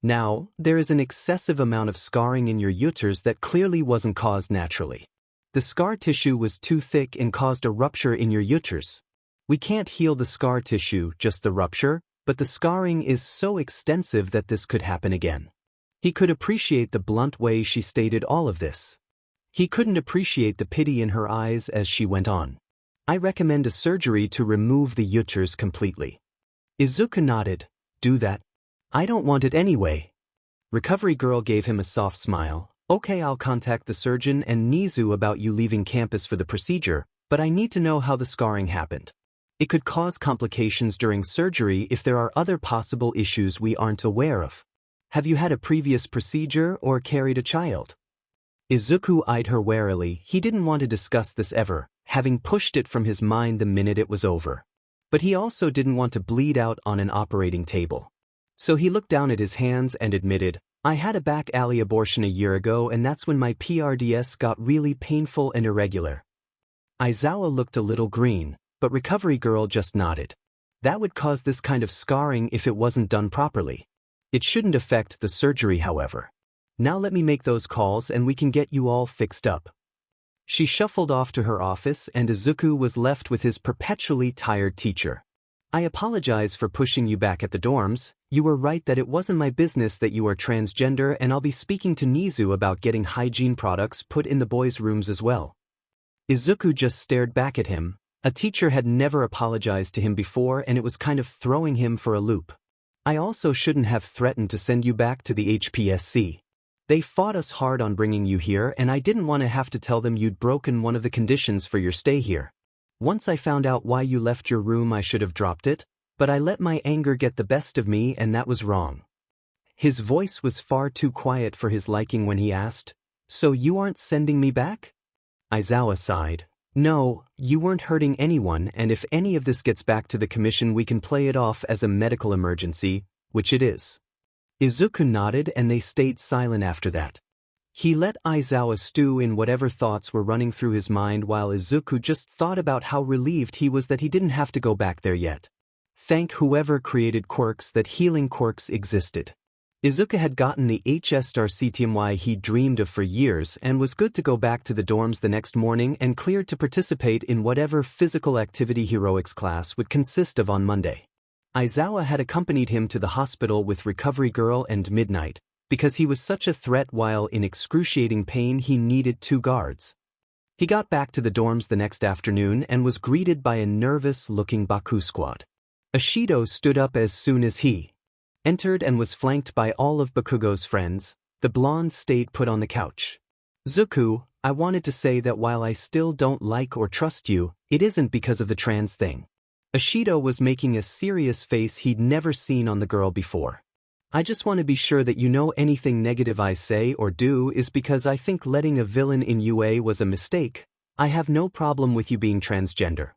Now, there is an excessive amount of scarring in your uterus that clearly wasn't caused naturally. The scar tissue was too thick and caused a rupture in your uterus. We can't heal the scar tissue, just the rupture, but the scarring is so extensive that this could happen again. He could appreciate the blunt way she stated all of this. He couldn't appreciate the pity in her eyes as she went on. I recommend a surgery to remove the uterus completely. Izuku nodded. Do that. I don't want it anyway. Recovery Girl gave him a soft smile. Okay, I'll contact the surgeon and Nizu about you leaving campus for the procedure, but I need to know how the scarring happened. It could cause complications during surgery if there are other possible issues we aren't aware of. Have you had a previous procedure or carried a child? Izuku eyed her warily. He didn't want to discuss this ever, having pushed it from his mind the minute it was over. But he also didn't want to bleed out on an operating table. So he looked down at his hands and admitted, I had a back alley abortion a year ago and that's when my PRDS got really painful and irregular. Aizawa looked a little green, but Recovery Girl just nodded. That would cause this kind of scarring if it wasn't done properly. It shouldn't affect the surgery, however. Now let me make those calls and we can get you all fixed up. She shuffled off to her office and Izuku was left with his perpetually tired teacher. I apologize for pushing you back at the dorms. You were right that it wasn't my business that you are transgender, and I'll be speaking to Nizu about getting hygiene products put in the boys' rooms as well. Izuku just stared back at him. A teacher had never apologized to him before and it was kind of throwing him for a loop. I also shouldn't have threatened to send you back to the HPSC. They fought us hard on bringing you here and I didn't want to have to tell them you'd broken one of the conditions for your stay here. Once I found out why you left your room I should have dropped it, but I let my anger get the best of me and that was wrong. His voice was far too quiet for his liking when he asked, "So you aren't sending me back?" Aizawa sighed. "No, you weren't hurting anyone, and if any of this gets back to the commission we can play it off as a medical emergency, which it is." Izuku nodded and they stayed silent after that. He let Aizawa stew in whatever thoughts were running through his mind while Izuku just thought about how relieved he was that he didn't have to go back there yet. Thank whoever created quirks that healing quirks existed. Izuku had gotten the HSRCTMY he dreamed of for years and was good to go back to the dorms the next morning and cleared to participate in whatever physical activity heroics class would consist of on Monday. Aizawa had accompanied him to the hospital with Recovery Girl and Midnight, because he was such a threat while in excruciating pain he needed 2 guards. He got back to the dorms the next afternoon and was greeted by a nervous-looking Baku squad. Ashido stood up as soon as he entered and was flanked by all of Bakugo's friends. The blonde stayed put on the couch. "Zuku, I wanted to say that while I still don't like or trust you, it isn't because of the trans thing." Ashido was making a serious face he'd never seen on the girl before. "I just want to be sure that you know anything negative I say or do is because I think letting a villain in UA was a mistake. I have no problem with you being transgender."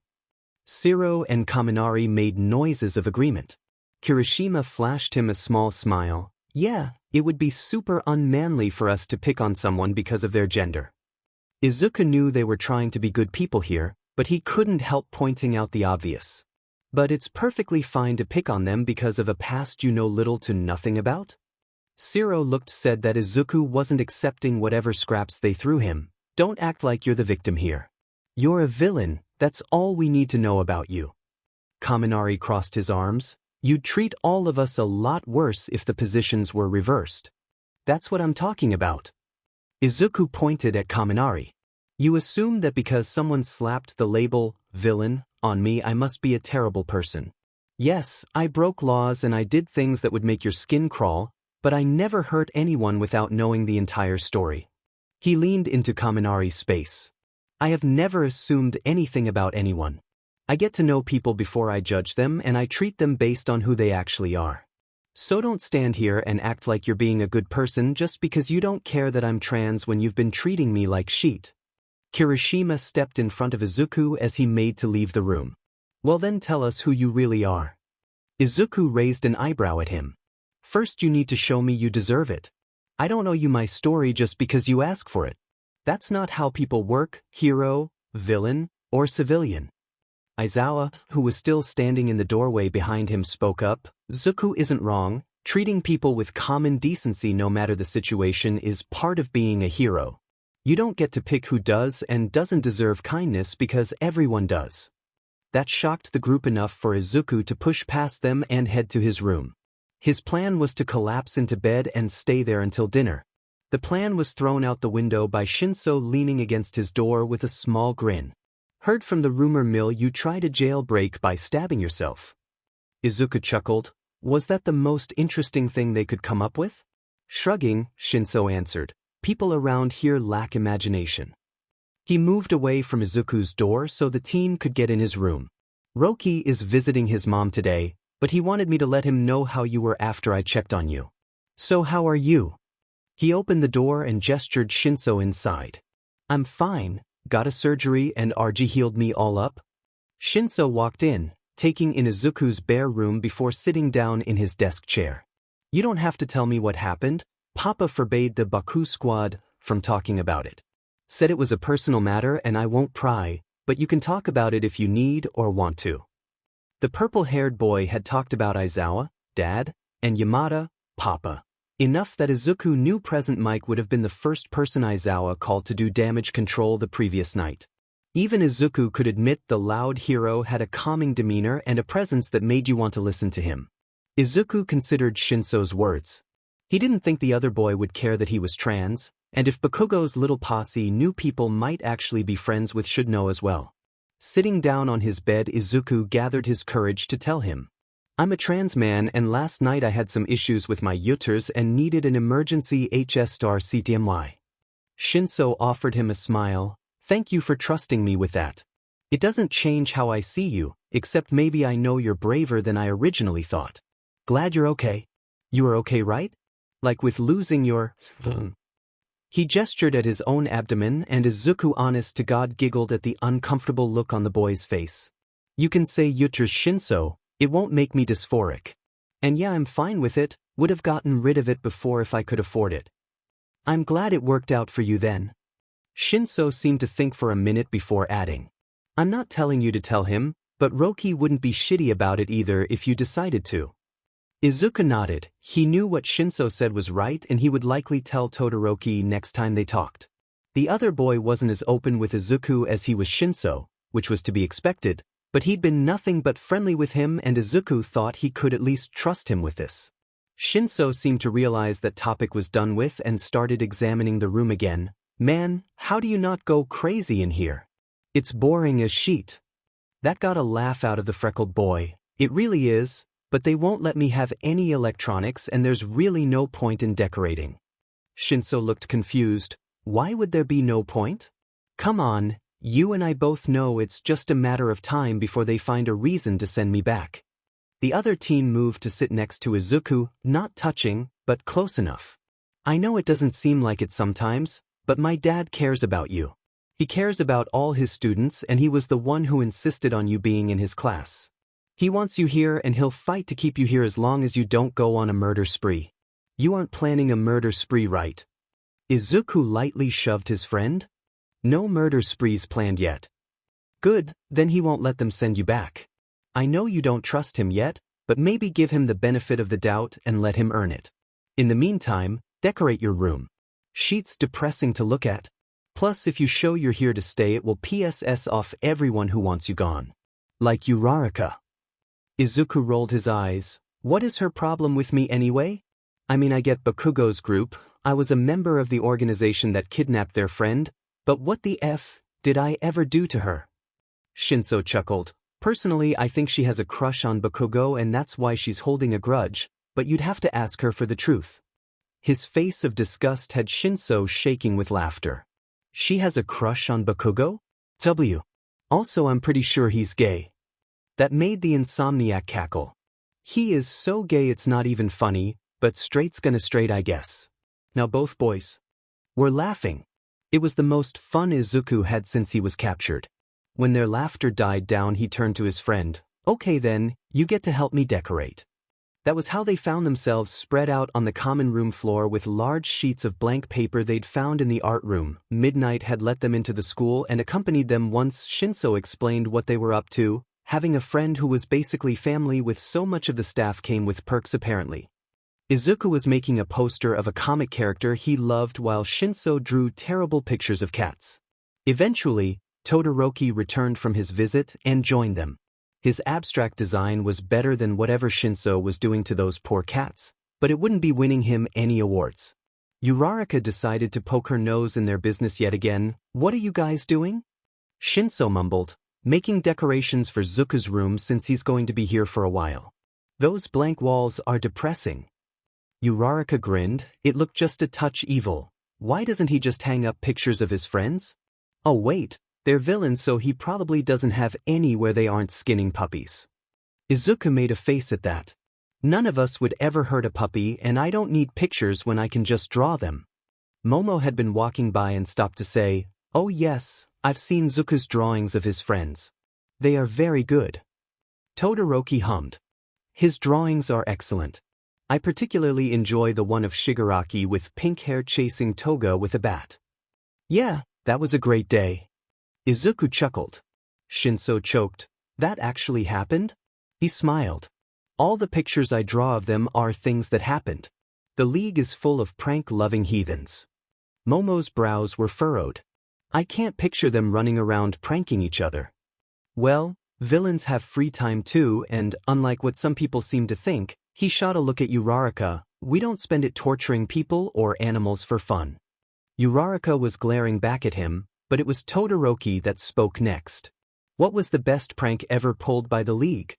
Shiro and Kaminari made noises of agreement. Kirishima flashed him a small smile. "Yeah, it would be super unmanly for us to pick on someone because of their gender." Izuku knew they were trying to be good people here, but he couldn't help pointing out the obvious. "But it's perfectly fine to pick on them because of a past you know little to nothing about?" Shiro said that Izuku wasn't accepting whatever scraps they threw him. "Don't act like you're the victim here. You're a villain, that's all we need to know about you." Kaminari crossed his arms. "You'd treat all of us a lot worse if the positions were reversed." "That's what I'm talking about." Izuku pointed at Kaminari. "You assume that because someone slapped the label, villain, on me I must be a terrible person. Yes, I broke laws and I did things that would make your skin crawl, but I never hurt anyone without knowing the entire story." He leaned into Kaminari's space. "I have never assumed anything about anyone. I get to know people before I judge them and I treat them based on who they actually are. So don't stand here and act like you're being a good person just because you don't care that I'm trans when you've been treating me like shit." Kirishima stepped in front of Izuku as he made to leave the room. "Well then tell us who you really are." Izuku raised an eyebrow at him. "First you need to show me you deserve it. I don't owe you my story just because you ask for it. That's not how people work, hero, villain, or civilian." Aizawa, who was still standing in the doorway behind him, spoke up. "Zuku isn't wrong. Treating people with common decency no matter the situation is part of being a hero. You don't get to pick who does and doesn't deserve kindness because everyone does." That shocked the group enough for Izuku to push past them and head to his room. His plan was to collapse into bed and stay there until dinner. The plan was thrown out the window by Shinsou leaning against his door with a small grin. "Heard from the rumor mill you tried a jailbreak by stabbing yourself." Izuku chuckled. Was that the most interesting thing they could come up with? Shrugging, Shinsou answered. "People around here lack imagination." He moved away from Izuku's door so the teen could get in his room. "Roki is visiting his mom today, but he wanted me to let him know how you were after I checked on you. So how are you?" He opened the door and gestured Shinsou inside. "I'm fine. Got a surgery and RG healed me all up?" Shinsou walked in, taking in Izuku's bare room before sitting down in his desk chair. "You don't have to tell me what happened. Papa forbade the Baku squad from talking about it. Said it was a personal matter and I won't pry, but you can talk about it if you need or want to." The purple-haired boy had talked about Aizawa, Dad, and Yamada, Papa. Enough that Izuku knew Present Mike would have been the first person Aizawa called to do damage control the previous night. Even Izuku could admit the loud hero had a calming demeanor and a presence that made you want to listen to him. Izuku considered Shinsou's words. He didn't think the other boy would care that he was trans, and if Bakugo's little posse knew people might actually be friends with should know as well. Sitting down on his bed, Izuku gathered his courage to tell him. I'm a trans man and last night I had some issues with my uterus and needed an emergency HPSC. Shinsou offered him a smile. Thank you for trusting me with that. It doesn't change how I see you, except maybe I know you're braver than I originally thought. Glad you're okay. You are okay, right? Like with losing your... He gestured at his own abdomen and Izuku honest to God giggled at the uncomfortable look on the boy's face. You can say uterus, Shinsou. It won't make me dysphoric. And yeah, I'm fine with it, would have gotten rid of it before if I could afford it. I'm glad it worked out for you then. Shinsou seemed to think for a minute before adding. I'm not telling you to tell him, but Roki wouldn't be shitty about it either if you decided to. Izuku nodded. He knew what Shinsou said was right and he would likely tell Todoroki next time they talked. The other boy wasn't as open with Izuku as he was Shinsou, which was to be expected, but he'd been nothing but friendly with him and Izuku thought he could at least trust him with this. Shinsou seemed to realize that topic was done with and started examining the room again. Man, how do you not go crazy in here? It's boring as shit. That got a laugh out of the freckled boy. It really is, but they won't let me have any electronics and there's really no point in decorating. Shinsou looked confused. Why would there be no point? Come on. You and I both know it's just a matter of time before they find a reason to send me back. The other teen moved to sit next to Izuku, not touching, but close enough. I know it doesn't seem like it sometimes, but my dad cares about you. He cares about all his students and he was the one who insisted on you being in his class. He wants you here and he'll fight to keep you here as long as you don't go on a murder spree. You aren't planning a murder spree, right? Izuku lightly shoved his friend. No murder sprees planned yet. Good, then he won't let them send you back. I know you don't trust him yet, but maybe give him the benefit of the doubt and let him earn it. In the meantime, decorate your room. Sheets depressing to look at. Plus if you show you're here to stay it will PSS off everyone who wants you gone. Like Uraraka. Izuku rolled his eyes. What is her problem with me anyway? I mean I get Bakugo's group, I was a member of the organization that kidnapped their friend, but what the F did I ever do to her? Shinsou chuckled. Personally, I think she has a crush on Bakugo and that's why she's holding a grudge, but you'd have to ask her for the truth. His face of disgust had Shinsou shaking with laughter. She has a crush on Bakugo? W. Also, I'm pretty sure he's gay. That made the insomniac cackle. He is so gay it's not even funny, but straight's gonna straight, I guess. Now both boys were laughing. It was the most fun Izuku had since he was captured. When their laughter died down, he turned to his friend. Okay then, you get to help me decorate. That was how they found themselves spread out on the common room floor with large sheets of blank paper they'd found in the art room. Midnight had let them into the school and accompanied them once Shinsou explained what they were up to, having a friend who was basically family with so much of the staff came with perks apparently. Izuku was making a poster of a comic character he loved while Shinsou drew terrible pictures of cats. Eventually, Todoroki returned from his visit and joined them. His abstract design was better than whatever Shinsou was doing to those poor cats, but it wouldn't be winning him any awards. Uraraka decided to poke her nose in their business yet again. What are you guys doing? Shinsou mumbled, making decorations for Zuka's room since he's going to be here for a while. Those blank walls are depressing. Uraraka grinned. It looked just a touch evil. Why doesn't he just hang up pictures of his friends? Oh wait, they're villains so he probably doesn't have any where they aren't skinning puppies. Izuku made a face at that. None of us would ever hurt a puppy and I don't need pictures when I can just draw them. Momo had been walking by and stopped to say, oh yes, I've seen Zuka's drawings of his friends. They are very good. Todoroki hummed. His drawings are excellent. I particularly enjoy the one of Shigaraki with pink hair chasing Toga with a bat. Yeah, that was a great day. Izuku chuckled. Shinsou choked. That actually happened? He smiled. All the pictures I draw of them are things that happened. The league is full of prank-loving heathens. Momo's brows were furrowed. I can't picture them running around pranking each other. Well, villains have free time too, and unlike what some people seem to think, he shot a look at Uraraka. We don't spend it torturing people or animals for fun. Uraraka was glaring back at him, but it was Todoroki that spoke next. What was the best prank ever pulled by the league?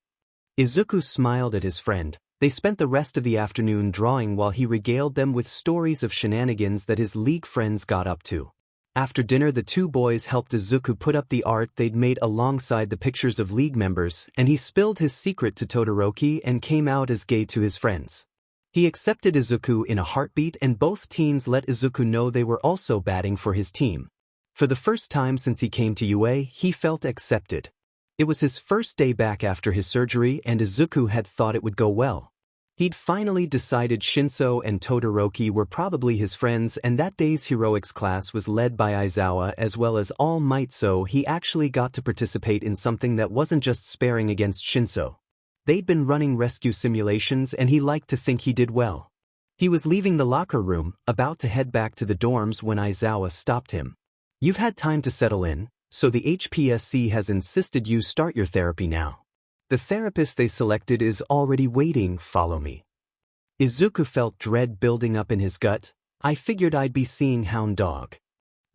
Izuku smiled at his friend. They spent the rest of the afternoon drawing while he regaled them with stories of shenanigans that his league friends got up to. After dinner, the two boys helped Izuku put up the art they'd made alongside the pictures of league members, and he spilled his secret to Todoroki and came out as gay to his friends. He accepted Izuku in a heartbeat, and both teens let Izuku know they were also batting for his team. For the first time since he came to UA, he felt accepted. It was his first day back after his surgery, and Izuku had thought it would go well. He'd finally decided Shinsou and Todoroki were probably his friends, and that day's heroics class was led by Aizawa as well as All Might, so he actually got to participate in something that wasn't just sparring against Shinsou. They'd been running rescue simulations, and he liked to think he did well. He was leaving the locker room, about to head back to the dorms when Aizawa stopped him. You've had time to settle in, so the HPSC has insisted you start your therapy now. The therapist they selected is already waiting, follow me. Izuku felt dread building up in his gut. I figured I'd be seeing Hound Dog.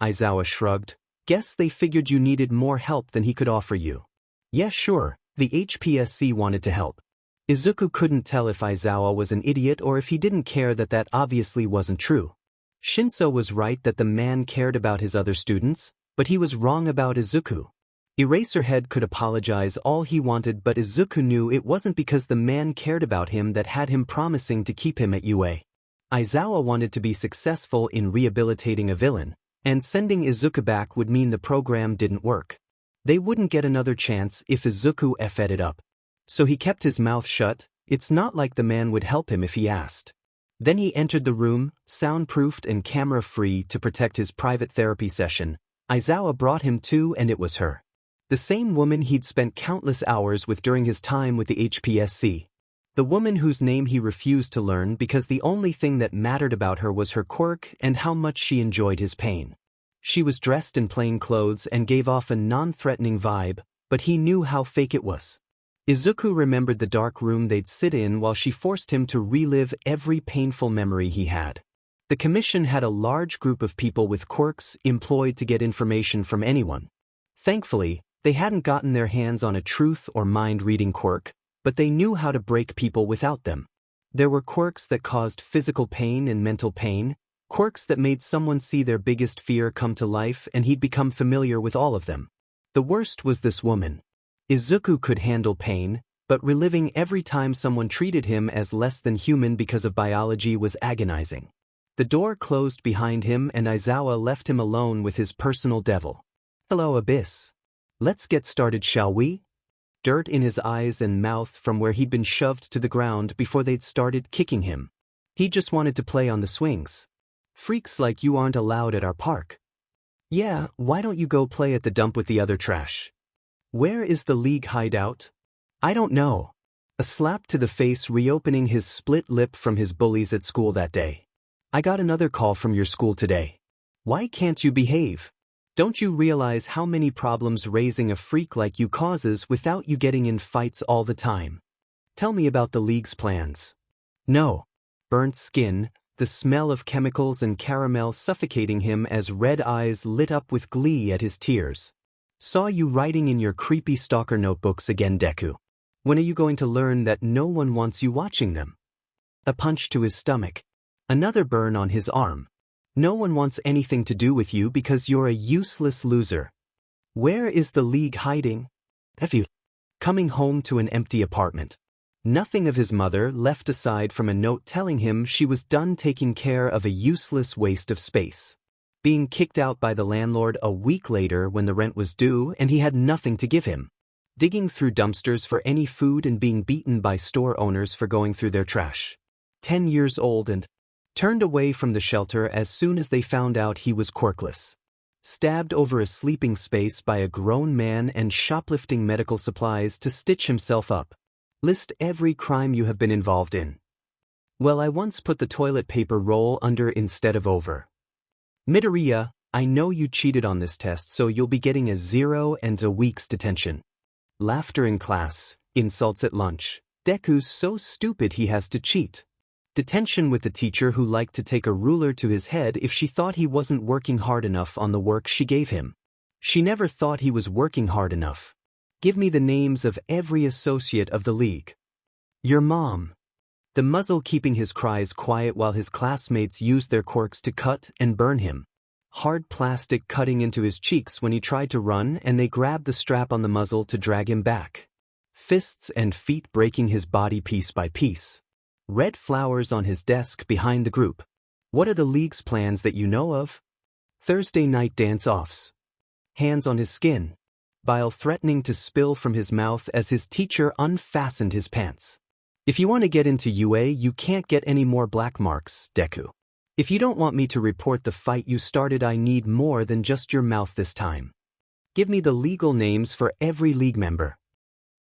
Aizawa shrugged. Guess they figured you needed more help than he could offer you. Yeah, sure, the HPSC wanted to help. Izuku couldn't tell if Aizawa was an idiot or if he didn't care that obviously wasn't true. Shinsou was right that the man cared about his other students, but he was wrong about Izuku. Eraserhead could apologize all he wanted, but Izuku knew it wasn't because the man cared about him that had him promising to keep him at UA. Aizawa wanted to be successful in rehabilitating a villain, and sending Izuku back would mean the program didn't work. They wouldn't get another chance if Izuku effed it up. So he kept his mouth shut. It's not like the man would help him if he asked. Then he entered the room, soundproofed and camera-free to protect his private therapy session. Aizawa brought him to, and it was her. The same woman he'd spent countless hours with during his time with the HPSC. The woman whose name he refused to learn because the only thing that mattered about her was her quirk and how much she enjoyed his pain. She was dressed in plain clothes and gave off a non-threatening vibe, but he knew how fake it was. Izuku remembered the dark room they'd sit in while she forced him to relive every painful memory he had. The commission had a large group of people with quirks employed to get information from anyone. Thankfully, they hadn't gotten their hands on a truth or mind-reading quirk, but they knew how to break people without them. There were quirks that caused physical pain and mental pain, quirks that made someone see their biggest fear come to life, and he'd become familiar with all of them. The worst was this woman. Izuku could handle pain, but reliving every time someone treated him as less than human because of biology was agonizing. The door closed behind him, and Aizawa left him alone with his personal devil. Hello, Abyss. Let's get started, shall we? Dirt in his eyes and mouth from where he'd been shoved to the ground before they'd started kicking him. He just wanted to play on the swings. Freaks like you aren't allowed at our park. Yeah, why don't you go play at the dump with the other trash? Where is the league hideout? I don't know. A slap to the face reopening his split lip from his bullies at school that day. I got another call from your school today. Why can't you behave? Don't you realize how many problems raising a freak like you causes without you getting in fights all the time? Tell me about the league's plans. No. Burnt skin, the smell of chemicals and caramel suffocating him as red eyes lit up with glee at his tears. Saw you writing in your creepy stalker notebooks again, Deku. When are you going to learn that no one wants you watching them? A punch to his stomach. Another burn on his arm. No one wants anything to do with you because you're a useless loser. Where is the league hiding? Have you? Coming home to an empty apartment. Nothing of his mother left aside from a note telling him she was done taking care of a useless waste of space. Being kicked out by the landlord a week later when the rent was due and he had nothing to give him. Digging through dumpsters for any food and being beaten by store owners for going through their trash. 10 years old and turned away from the shelter as soon as they found out he was quirkless. Stabbed over a sleeping space by a grown man and shoplifting medical supplies to stitch himself up. List every crime you have been involved in. Well, I once put the toilet paper roll under instead of over. Midoriya, I know you cheated on this test, so you'll be getting a 0 and a week's detention. Laughter in class, insults at lunch. Deku's so stupid he has to cheat. Detention with the teacher who liked to take a ruler to his head if she thought he wasn't working hard enough on the work she gave him. She never thought he was working hard enough. Give me the names of every associate of the league. Your mom. The muzzle keeping his cries quiet while his classmates used their quirks to cut and burn him. Hard plastic cutting into his cheeks when he tried to run, and they grabbed the strap on the muzzle to drag him back. Fists and feet breaking his body piece by piece. Red flowers on his desk behind the group. What are the league's plans that you know of? Thursday night dance-offs. Hands on his skin. Bile threatening to spill from his mouth as his teacher unfastened his pants. If you want to get into UA, you can't get any more black marks, Deku. If you don't want me to report the fight you started, I need more than just your mouth this time. Give me the legal names for every league member.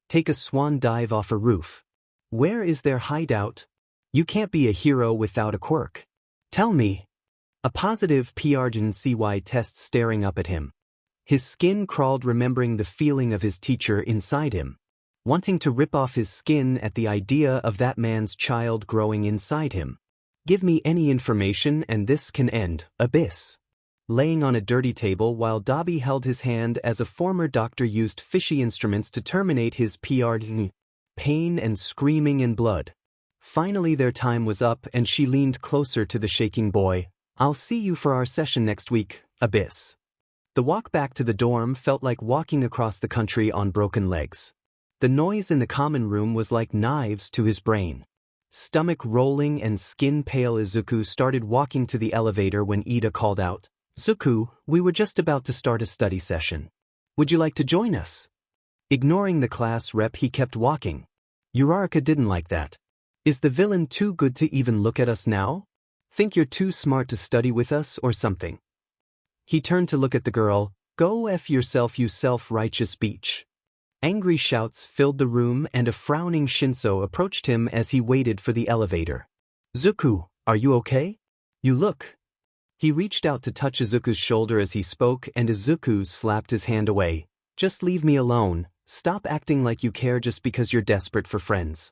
Take a swan dive off a roof. Where is their hideout? You can't be a hero without a quirk. Tell me. A positive PRGN-CY test staring up at him. His skin crawled, remembering the feeling of his teacher inside him. Wanting to rip off his skin at the idea of that man's child growing inside him. Give me any information and this can end. Abyss. Laying on a dirty table while Dabi held his hand as a former doctor used fishy instruments to terminate his PRGN. Pain and screaming and blood. Finally their time was up and she leaned closer to the shaking boy. I'll see you for our session next week, Abyss. The walk back to the dorm felt like walking across the country on broken legs. The noise in the common room was like knives to his brain. Stomach rolling and skin-pale Izuku started walking to the elevator when Ida called out, Zuku, we were just about to start a study session. Would you like to join us? Ignoring the class rep, he kept walking. Uraraka didn't like that. Is the villain too good to even look at us now? Think you're too smart to study with us or something? He turned to look at the girl. Go F yourself, you self-righteous bitch. Angry shouts filled the room and a frowning Shinsou approached him as he waited for the elevator. Zuku, are you okay? You look. He reached out to touch Izuku's shoulder as he spoke, and Izuku slapped his hand away. Just leave me alone. Stop acting like you care just because you're desperate for friends.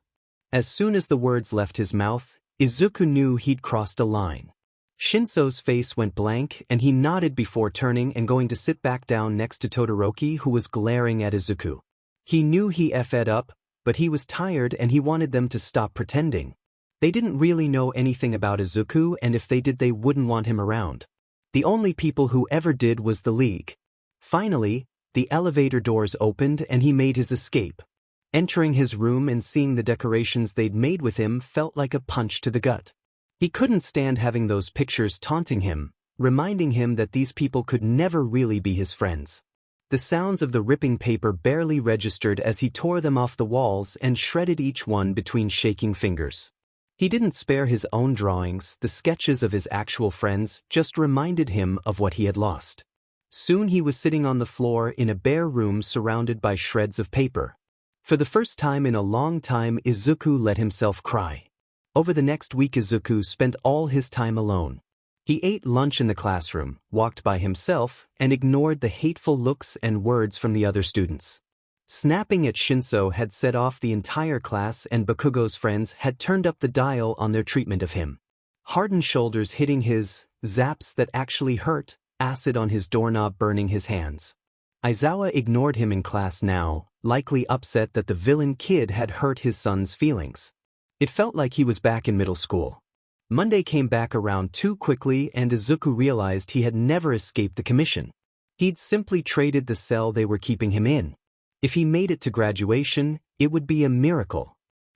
As soon as the words left his mouth, Izuku knew he'd crossed a line. Shinsou's face went blank and he nodded before turning and going to sit back down next to Todoroki, who was glaring at Izuku. He knew he effed up, but he was tired and he wanted them to stop pretending. They didn't really know anything about Izuku, and if they did they wouldn't want him around. The only people who ever did was the league. Finally, the elevator doors opened and he made his escape. Entering his room and seeing the decorations they'd made with him felt like a punch to the gut. He couldn't stand having those pictures taunting him, reminding him that these people could never really be his friends. The sounds of the ripping paper barely registered as he tore them off the walls and shredded each one between shaking fingers. He didn't spare his own drawings. The sketches of his actual friends just reminded him of what he had lost. Soon he was sitting on the floor in a bare room surrounded by shreds of paper. For the first time in a long time, Izuku let himself cry. Over the next week, Izuku spent all his time alone. He ate lunch in the classroom, walked by himself, and ignored the hateful looks and words from the other students. Snapping at Shinsou had set off the entire class, and Bakugo's friends had turned up the dial on their treatment of him. Hardened shoulders hitting his, zaps that actually hurt, acid on his doorknob burning his hands. Aizawa ignored him in class now, likely upset that the villain kid had hurt his son's feelings. It felt like he was back in middle school. Monday came back around too quickly and Izuku realized he had never escaped the commission. He'd simply traded the cell they were keeping him in. If he made it to graduation, it would be a miracle.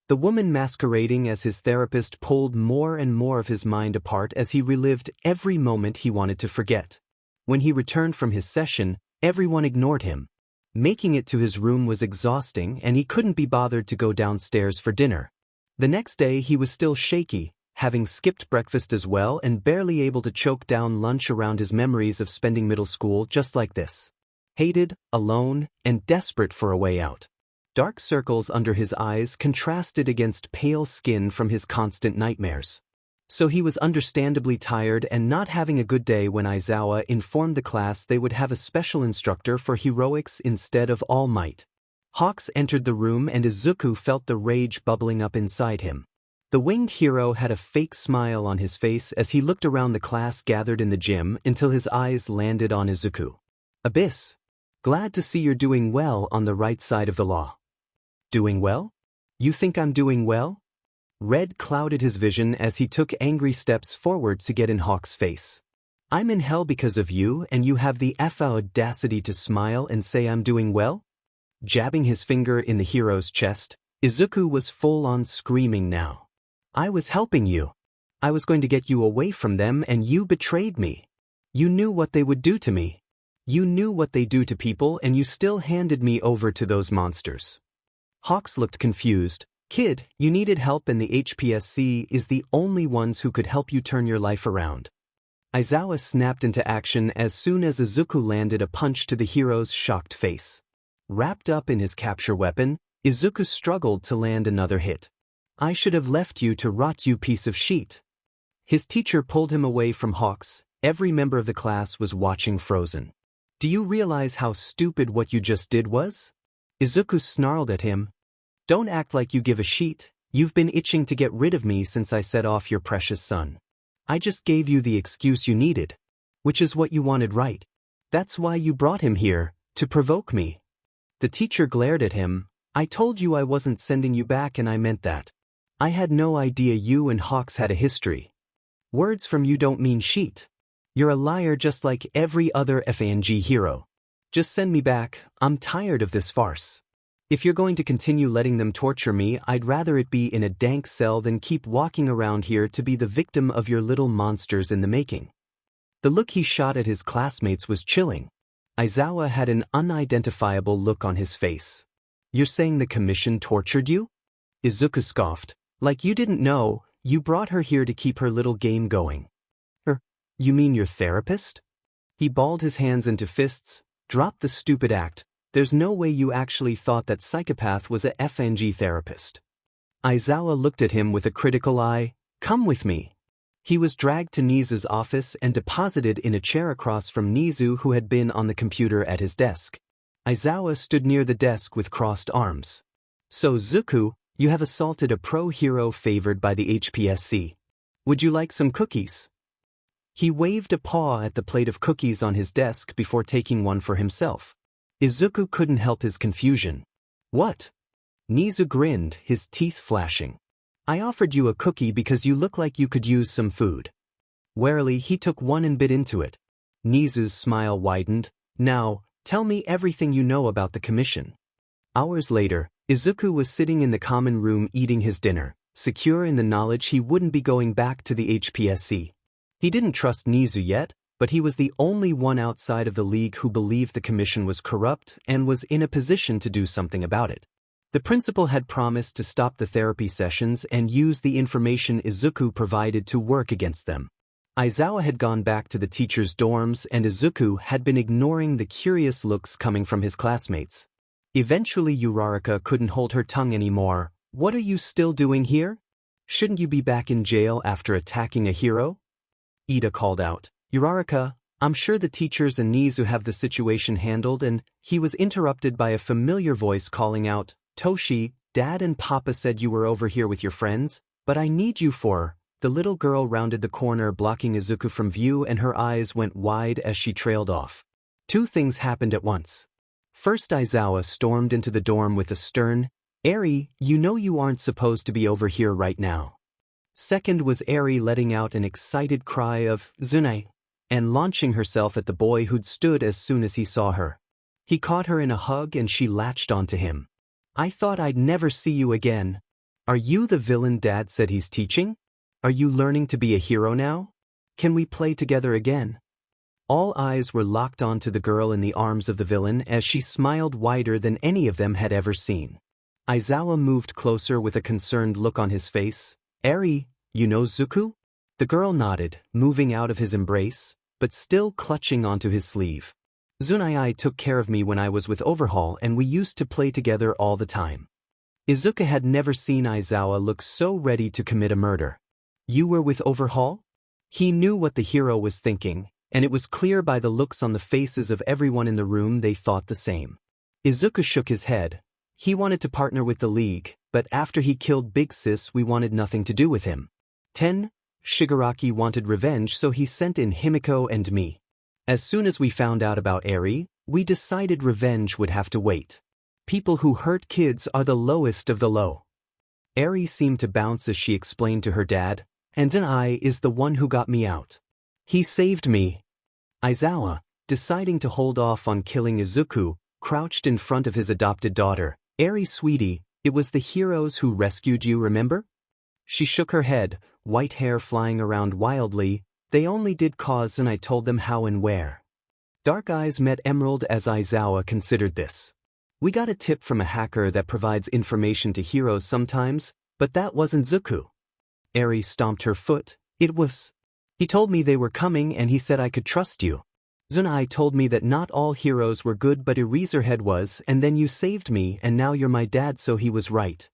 The woman masquerading as his therapist pulled more and more of his mind apart as he relived every moment he wanted to forget. When he returned from his session, everyone ignored him. Making it to his room was exhausting and he couldn't be bothered to go downstairs for dinner. The next day he was still shaky, having skipped breakfast as well and barely able to choke down lunch around his memories of spending middle school just like this. Hated, alone, and desperate for a way out. Dark circles under his eyes contrasted against pale skin from his constant nightmares. So he was understandably tired and not having a good day when Aizawa informed the class they would have a special instructor for heroics instead of All Might. Hawks entered the room and Izuku felt the rage bubbling up inside him. The winged hero had a fake smile on his face as he looked around the class gathered in the gym until his eyes landed on Izuku. Abyss. Glad to see you're doing well on the right side of the law. Doing well? You think I'm doing well? Red clouded his vision as he took angry steps forward to get in Hawk's face. I'm in hell because of you and you have the audacity to smile and say I'm doing well? Jabbing his finger in the hero's chest, Izuku was full on screaming now. I was helping you. I was going to get you away from them and you betrayed me. You knew what they would do to me. You knew what they do to people and you still handed me over to those monsters. Hawks looked confused. Kid, you needed help and the HPSC is the only ones who could help you turn your life around. Aizawa snapped into action as soon as Izuku landed a punch to the hero's shocked face. Wrapped up in his capture weapon, Izuku struggled to land another hit. I should have left you to rot, you piece of shit. His teacher pulled him away from Hawks. Every member of the class was watching frozen. Do you realize how stupid what you just did was? Izuku snarled at him. Don't act like you give a shit. You've been itching to get rid of me since I set off your precious son. I just gave you the excuse you needed. Which is what you wanted, right? That's why you brought him here, to provoke me. The teacher glared at him. I told you I wasn't sending you back and I meant that. I had no idea you and Hawks had a history. Words from you don't mean shit. You're a liar just like every other FANG hero. Just send me back, I'm tired of this farce. If you're going to continue letting them torture me, I'd rather it be in a dank cell than keep walking around here to be the victim of your little monsters in the making. The look he shot at his classmates was chilling. Aizawa had an unidentifiable look on his face. You're saying the commission tortured you? Izuku scoffed. Like you didn't know, you brought her here to keep her little game going. You mean your therapist? He balled his hands into fists. Drop the stupid act. There's no way you actually thought that psychopath was a FNG therapist. Aizawa looked at him with a critical eye. Come with me. He was dragged to Nizu's office and deposited in a chair across from Nizu, who had been on the computer at his desk. Aizawa stood near the desk with crossed arms. So Izuku, you have assaulted a pro-hero favored by the HPSC. Would you like some cookies? He waved a paw at the plate of cookies on his desk before taking one for himself. Izuku couldn't help his confusion. What? Nizu grinned, his teeth flashing. I offered you a cookie because you look like you could use some food. Warily, he took one and bit into it. Nizu's smile widened. Now, tell me everything you know about the commission. Hours later, Izuku was sitting in the common room eating his dinner, secure in the knowledge he wouldn't be going back to the HPSC. He didn't trust Nizu yet, but he was the only one outside of the league who believed the commission was corrupt and was in a position to do something about it. The principal had promised to stop the therapy sessions and use the information Izuku provided to work against them. Aizawa had gone back to the teachers' dorms and Izuku had been ignoring the curious looks coming from his classmates. Eventually Uraraka couldn't hold her tongue anymore. What are you still doing here? Shouldn't you be back in jail after attacking a hero? Ida called out. Uraraka, I'm sure the teachers and Nizu have the situation handled, and he was interrupted by a familiar voice calling out, Toshi, Dad and Papa said you were over here with your friends, but I need you for... The little girl rounded the corner blocking Izuku from view and her eyes went wide as she trailed off. Two things happened at once. First, Aizawa stormed into the dorm with a stern, Eri, you know you aren't supposed to be over here right now. Second was Eri letting out an excited cry of, Zunai, and launching herself at the boy who'd stood as soon as he saw her. He caught her in a hug and she latched onto him. I thought I'd never see you again. Are you the villain Dad said he's teaching? Are you learning to be a hero now? Can we play together again? All eyes were locked onto the girl in the arms of the villain as she smiled wider than any of them had ever seen. Aizawa moved closer with a concerned look on his face. Eri, you know Zuku? The girl nodded, moving out of his embrace, but still clutching onto his sleeve. Zunai took care of me when I was with Overhaul and we used to play together all the time. Izuku had never seen Aizawa look so ready to commit a murder. You were with Overhaul? He knew what the hero was thinking, and it was clear by the looks on the faces of everyone in the room they thought the same. Izuku shook his head. He wanted to partner with the League, but after he killed Big Sis we wanted nothing to do with him. 10. Shigaraki wanted revenge so he sent in Himiko and me. As soon as we found out about Eri, we decided revenge would have to wait. People who hurt kids are the lowest of the low. Eri seemed to bounce as she explained to her dad, and I is the one who got me out. He saved me. Aizawa, deciding to hold off on killing Izuku, crouched in front of his adopted daughter. Eri sweetie, it was the heroes who rescued you, remember? She shook her head, white hair flying around wildly. They only did cause and I told them how and where. Dark Eyes met Emerald as Aizawa considered this. We got a tip from a hacker that provides information to heroes sometimes, but that wasn't Zuku. Eri stomped her foot. It was. He told me they were coming and he said I could trust you. Zunai told me that not all heroes were good but Eraserhead was, and then you saved me and now you're my dad, so he was right.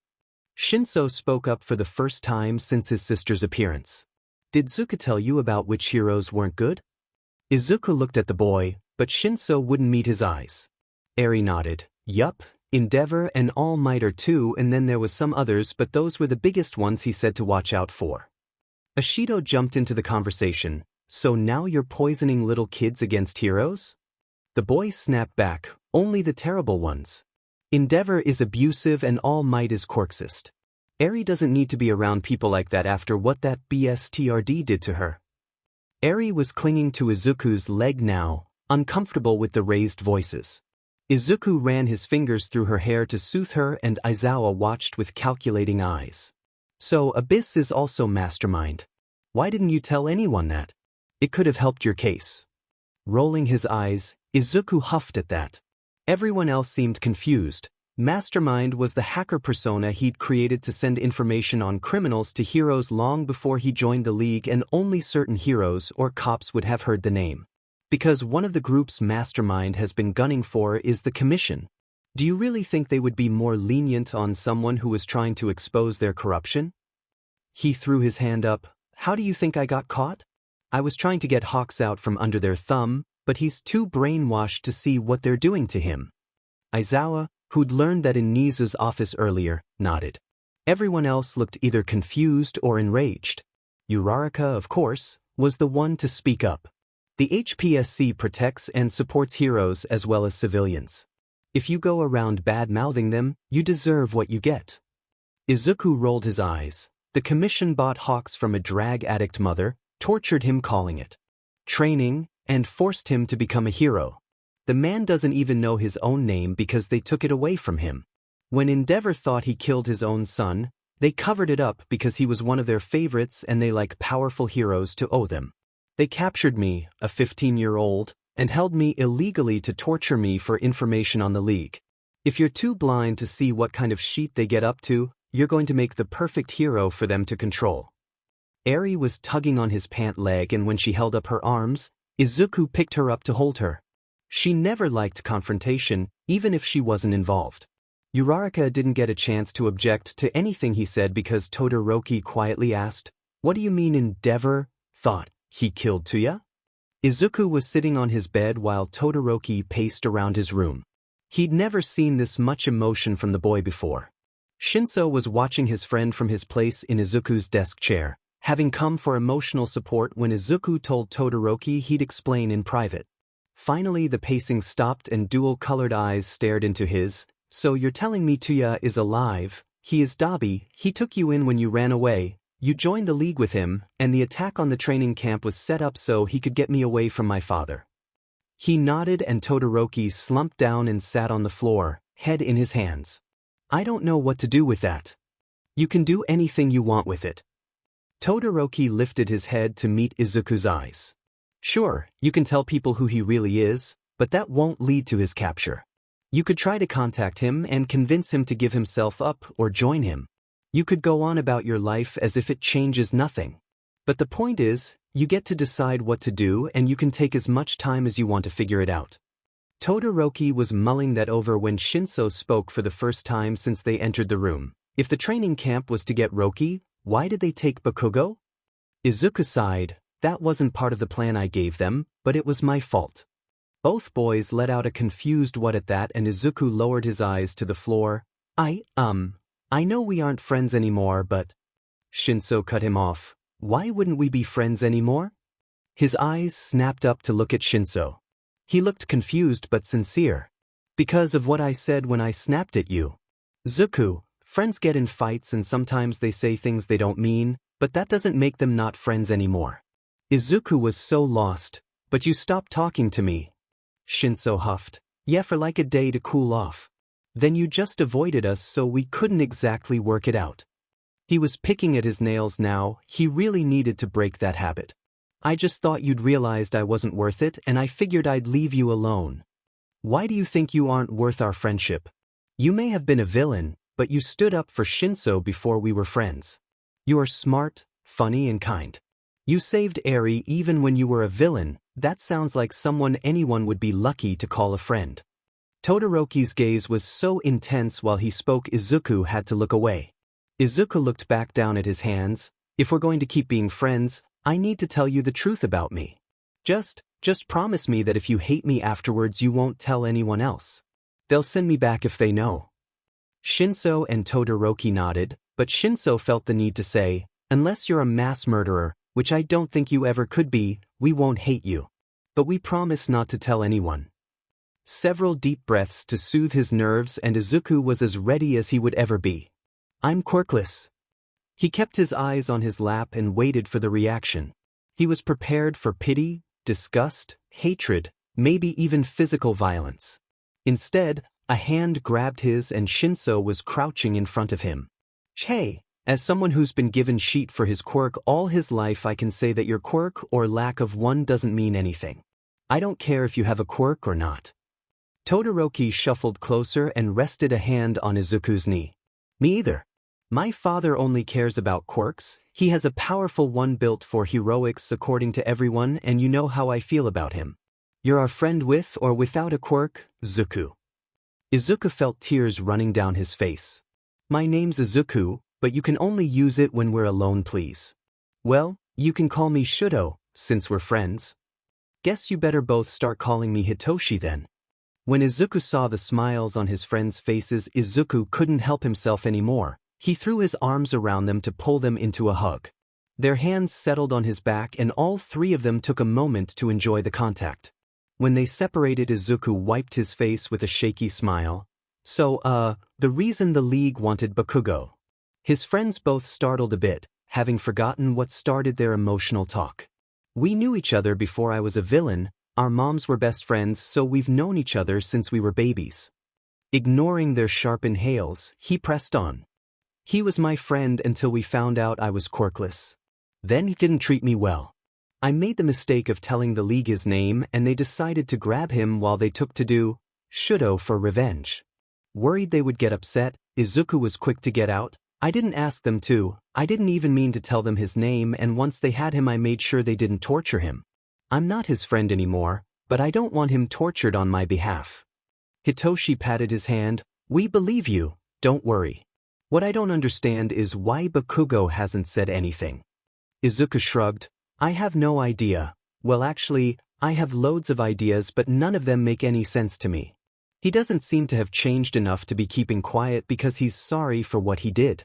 Shinsou spoke up for the first time since his sister's appearance. Did Zuka tell you about which heroes weren't good? Izuku looked at the boy, but Shinsou wouldn't meet his eyes. Eri nodded. Yup, Endeavor and All Might are two, and then there was some others, but those were the biggest ones he said to watch out for. Ashido jumped into the conversation. So now you're poisoning little kids against heroes? The boy snapped back. Only the terrible ones. Endeavor is abusive and All Might is quirkist. Eri doesn't need to be around people like that after what that BSTRD did to her. Eri was clinging to Izuku's leg now, uncomfortable with the raised voices. Izuku ran his fingers through her hair to soothe her and Aizawa watched with calculating eyes. So Abyss is also mastermind. Why didn't you tell anyone that? It could have helped your case. Rolling his eyes, Izuku huffed at that. Everyone else seemed confused. Mastermind was the hacker persona he'd created to send information on criminals to heroes long before he joined the League, and only certain heroes or cops would have heard the name. Because one of the groups Mastermind has been gunning for is the Commission. Do you really think they would be more lenient on someone who was trying to expose their corruption? He threw his hand up. How do you think I got caught? I was trying to get Hawks out from under their thumb, but he's too brainwashed to see what they're doing to him. Aizawa, who'd learned that in Nizu's office earlier, nodded. Everyone else looked either confused or enraged. Uraraka, of course, was the one to speak up. The HPSC protects and supports heroes as well as civilians. If you go around bad-mouthing them, you deserve what you get. Izuku rolled his eyes. The Commission bought Hawks from a drag addict mother, tortured him calling it training, and forced him to become a hero. The man doesn't even know his own name because they took it away from him. When Endeavor thought he killed his own son, they covered it up because he was one of their favorites and they like powerful heroes to owe them. They captured me, a 15-year-old, and held me illegally to torture me for information on the League. If you're too blind to see what kind of shit they get up to, you're going to make the perfect hero for them to control. Eri was tugging on his pant leg, and when she held up her arms, Izuku picked her up to hold her. She never liked confrontation, even if she wasn't involved. Uraraka didn't get a chance to object to anything he said because Todoroki quietly asked, "What do you mean Endeavor thought he killed Tuya?" Izuku was sitting on his bed while Todoroki paced around his room. He'd never seen this much emotion from the boy before. Shinsou was watching his friend from his place in Izuku's desk chair, having come for emotional support when Izuku told Todoroki he'd explain in private. Finally the pacing stopped and dual-colored eyes stared into his. "So you're telling me Tuya is alive? He is Dabi, he took you in when you ran away. You joined the League with him, and the attack on the training camp was set up so he could get me away from my father." He nodded and Todoroki slumped down and sat on the floor, head in his hands. "I don't know what to do with that." "You can do anything you want with it." Todoroki lifted his head to meet Izuku's eyes. "Sure, you can tell people who he really is, but that won't lead to his capture. You could try to contact him and convince him to give himself up or join him. You could go on about your life as if it changes nothing. But the point is, you get to decide what to do and you can take as much time as you want to figure it out." Todoroki was mulling that over when Shinsou spoke for the first time since they entered the room. If the training camp was to get Roki, why did they take Bakugo? Izuku sighed. That wasn't part of the plan I gave them, but it was my fault. Both boys let out a confused what at that, and Izuku lowered his eyes to the floor. I know we aren't friends anymore, but… Shinsou cut him off. Why wouldn't we be friends anymore? His eyes snapped up to look at Shinsou. He looked confused but sincere. Because of what I said when I snapped at you. Izuku, friends get in fights and sometimes they say things they don't mean, but that doesn't make them not friends anymore. Izuku was so lost. But you stopped talking to me. Shinsou huffed. Yeah, for like a day to cool off. Then you just avoided us so we couldn't exactly work it out. He was picking at his nails now. He really needed to break that habit. I just thought you'd realized I wasn't worth it and I figured I'd leave you alone. Why do you think you aren't worth our friendship? You may have been a villain, but you stood up for Shinsou before we were friends. You are smart, funny and kind. You saved Eri even when you were a villain. That sounds like someone anyone would be lucky to call a friend. Todoroki's gaze was so intense while he spoke Izuku had to look away. Izuku looked back down at his hands. If we're going to keep being friends, I need to tell you the truth about me. Just promise me that if you hate me afterwards you won't tell anyone else. They'll send me back if they know. Shinsou and Todoroki nodded, but Shinsou felt the need to say, unless you're a mass murderer, which I don't think you ever could be, we won't hate you. But we promise not to tell anyone. Several deep breaths to soothe his nerves and Izuku was as ready as he would ever be. I'm quirkless. He kept his eyes on his lap and waited for the reaction. He was prepared for pity, disgust, hatred, maybe even physical violence. Instead, a hand grabbed his and Shinsou was crouching in front of him. Hey, as someone who's been given shit for his quirk all his life, I can say that your quirk or lack of one doesn't mean anything. I don't care if you have a quirk or not. Todoroki shuffled closer and rested a hand on Izuku's knee. Me either. My father only cares about quirks. He has a powerful one built for heroics according to everyone, and you know how I feel about him. You're our friend with or without a quirk, Izuku. Izuku felt tears running down his face. My name's Izuku, but you can only use it when we're alone, please. Well, you can call me Shudo, since we're friends. Guess you better both start calling me Hitoshi then. When Izuku saw the smiles on his friends' faces, Izuku couldn't help himself anymore. He threw his arms around them to pull them into a hug. Their hands settled on his back and all three of them took a moment to enjoy the contact. When they separated, Izuku wiped his face with a shaky smile. So, the reason the League wanted Bakugo. His friends both startled a bit, having forgotten what started their emotional talk. We knew each other before I was a villain, our moms were best friends, so we've known each other since we were babies. Ignoring their sharp inhales, he pressed on. He was my friend until we found out I was quirkless. Then he didn't treat me well. I made the mistake of telling the League his name and they decided to grab him while they took to do Shudo for revenge. Worried they would get upset, Izuku was quick to get out. I didn't ask them to, I didn't even mean to tell them his name, and once they had him I made sure they didn't torture him. I'm not his friend anymore, but I don't want him tortured on my behalf. Hitoshi patted his hand. We believe you, don't worry. What I don't understand is why Bakugo hasn't said anything. Izuku shrugged. I have no idea. Well, actually, I have loads of ideas but none of them make any sense to me. He doesn't seem to have changed enough to be keeping quiet because he's sorry for what he did.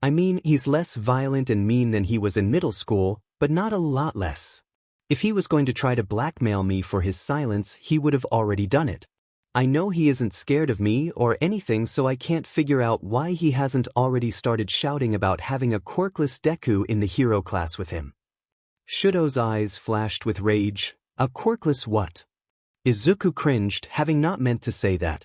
I mean, he's less violent and mean than he was in middle school, but not a lot less. If he was going to try to blackmail me for his silence, he would have already done it. I know he isn't scared of me or anything, so I can't figure out why he hasn't already started shouting about having a quirkless Deku in the hero class with him. Shudo's eyes flashed with rage. A quirkless what? Izuku cringed, having not meant to say that.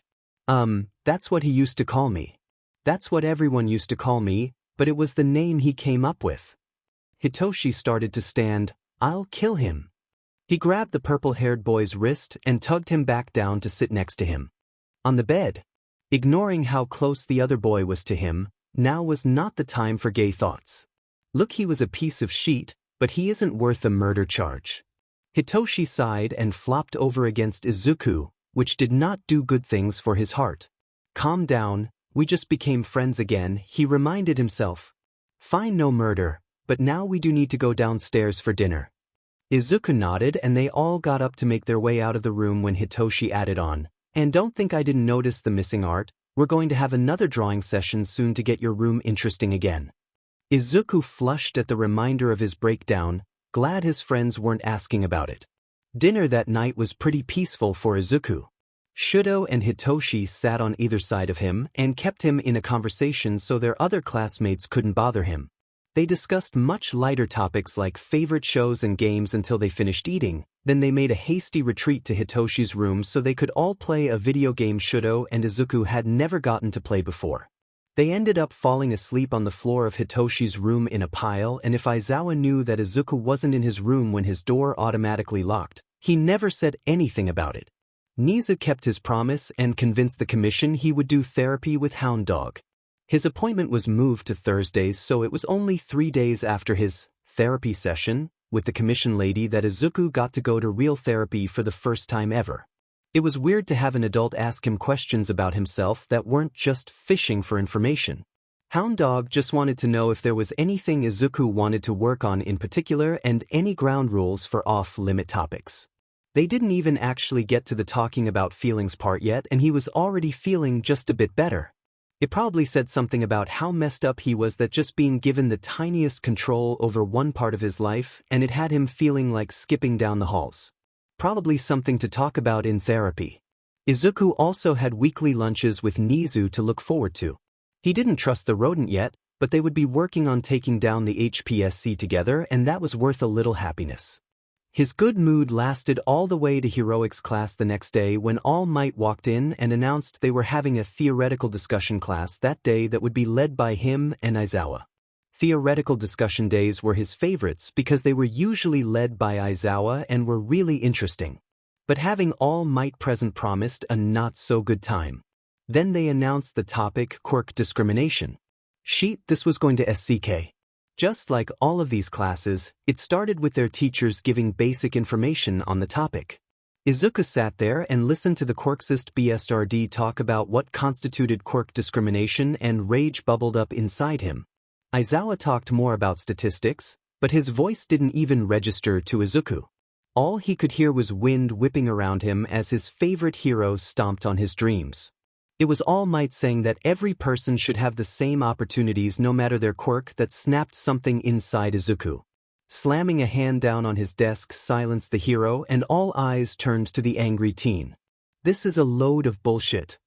That's what he used to call me. That's what everyone used to call me, but it was the name he came up with. Hitoshi started to stand. I'll kill him. He grabbed the purple-haired boy's wrist and tugged him back down to sit next to him. On the bed. Ignoring how close the other boy was to him, now was not the time for gay thoughts. Look, he was a piece of shit, but he isn't worth a murder charge. Hitoshi sighed and flopped over against Izuku. which did not do good things for his heart. Calm down, we just became friends again, he reminded himself. Fine, no murder, but now we do need to go downstairs for dinner. Izuku nodded and they all got up to make their way out of the room when Hitoshi added on. And don't think I didn't notice the missing art, we're going to have another drawing session soon to get your room interesting again. Izuku flushed at the reminder of his breakdown, glad his friends weren't asking about it. Dinner that night was pretty peaceful for Izuku. Shudo and Hitoshi sat on either side of him and kept him in a conversation so their other classmates couldn't bother him. They discussed much lighter topics like favorite shows and games until they finished eating, then they made a hasty retreat to Hitoshi's room so they could all play a video game Shudo and Izuku had never gotten to play before. They ended up falling asleep on the floor of Hitoshi's room in a pile, and if Aizawa knew that Izuku wasn't in his room when his door automatically locked, he never said anything about it. Nizu kept his promise and convinced the commission he would do therapy with Hound Dog. His appointment was moved to Thursdays, so it was only 3 days after his therapy session with the commission lady that Izuku got to go to real therapy for the first time ever. It was weird to have an adult ask him questions about himself that weren't just fishing for information. Hound Dog just wanted to know if there was anything Izuku wanted to work on in particular and any ground rules for off-limit topics. They didn't even actually get to the talking about feelings part yet, and he was already feeling just a bit better. It probably said something about how messed up he was that just being given the tiniest control over one part of his life, and it had him feeling like skipping down the halls. Probably something to talk about in therapy. Izuku also had weekly lunches with Nizu to look forward to. He didn't trust the rodent yet, but they would be working on taking down the HPSC together, and that was worth a little happiness. His good mood lasted all the way to heroics class the next day when All Might walked in and announced they were having a theoretical discussion class that day that would be led by him and Aizawa. Theoretical discussion days were his favorites because they were usually led by Aizawa and were really interesting. But having All Might present promised a not-so-good time. Then they announced the topic quirk discrimination. This was going to SCK. Just like all of these classes, it started with their teachers giving basic information on the topic. Izuku sat there and listened to the quirkist BSRD talk about what constituted quirk discrimination, and rage bubbled up inside him. Aizawa talked more about statistics, but his voice didn't even register to Izuku. All he could hear was wind whipping around him as his favorite hero stomped on his dreams. It was All Might saying that every person should have the same opportunities no matter their quirk that snapped something inside Izuku. Slamming a hand down on his desk silenced the hero, and all eyes turned to the angry teen. This is a load of bullshit.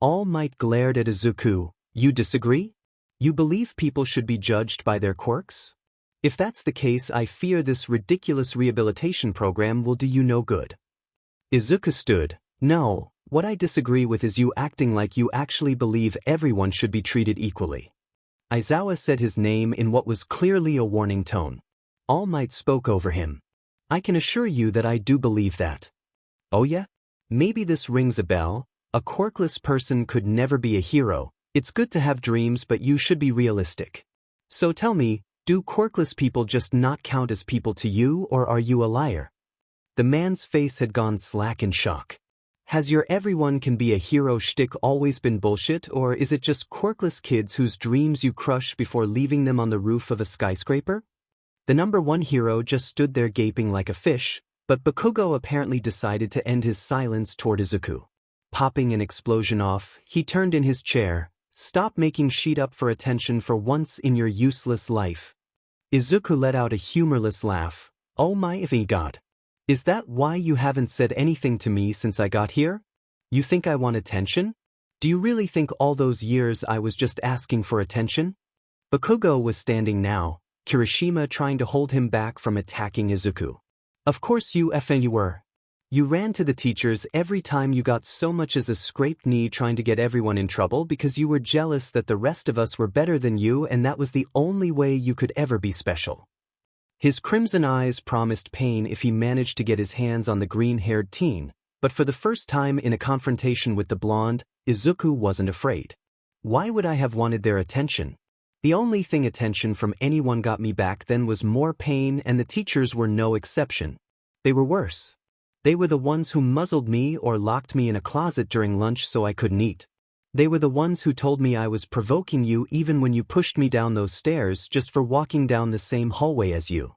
All Might glared at Izuku. You disagree? You believe people should be judged by their quirks? If that's the case, I fear this ridiculous rehabilitation program will do you no good. Izuku stood. No. What I disagree with is you acting like you actually believe everyone should be treated equally. Aizawa said his name in what was clearly a warning tone. All Might spoke over him. I can assure you that I do believe that. Oh yeah? Maybe this rings a bell. A quirkless person could never be a hero. It's good to have dreams, but you should be realistic. So tell me, do quirkless people just not count as people to you, or are you a liar? The man's face had gone slack in shock. Has your everyone can be a hero shtick always been bullshit, or is it just quirkless kids whose dreams you crush before leaving them on the roof of a skyscraper? The number one hero just stood there gaping like a fish, but Bakugo apparently decided to end his silence toward Izuku. Popping an explosion off, he turned in his chair. Stop making shit up for attention for once in your useless life. Izuku let out a humorless laugh. Oh my god. Is that why you haven't said anything to me since I got here? You think I want attention? Do you really think all those years I was just asking for attention? Bakugo was standing now, Kirishima trying to hold him back from attacking Izuku. Of course you were. You ran to the teachers every time you got so much as a scraped knee trying to get everyone in trouble because you were jealous that the rest of us were better than you, and that was the only way you could ever be special. His crimson eyes promised pain if he managed to get his hands on the green-haired teen, but for the first time in a confrontation with the blonde, Izuku wasn't afraid. Why would I have wanted their attention? The only thing attention from anyone got me back then was more pain, and the teachers were no exception. They were worse. They were the ones who muzzled me or locked me in a closet during lunch so I couldn't eat. They were the ones who told me I was provoking you even when you pushed me down those stairs just for walking down the same hallway as you.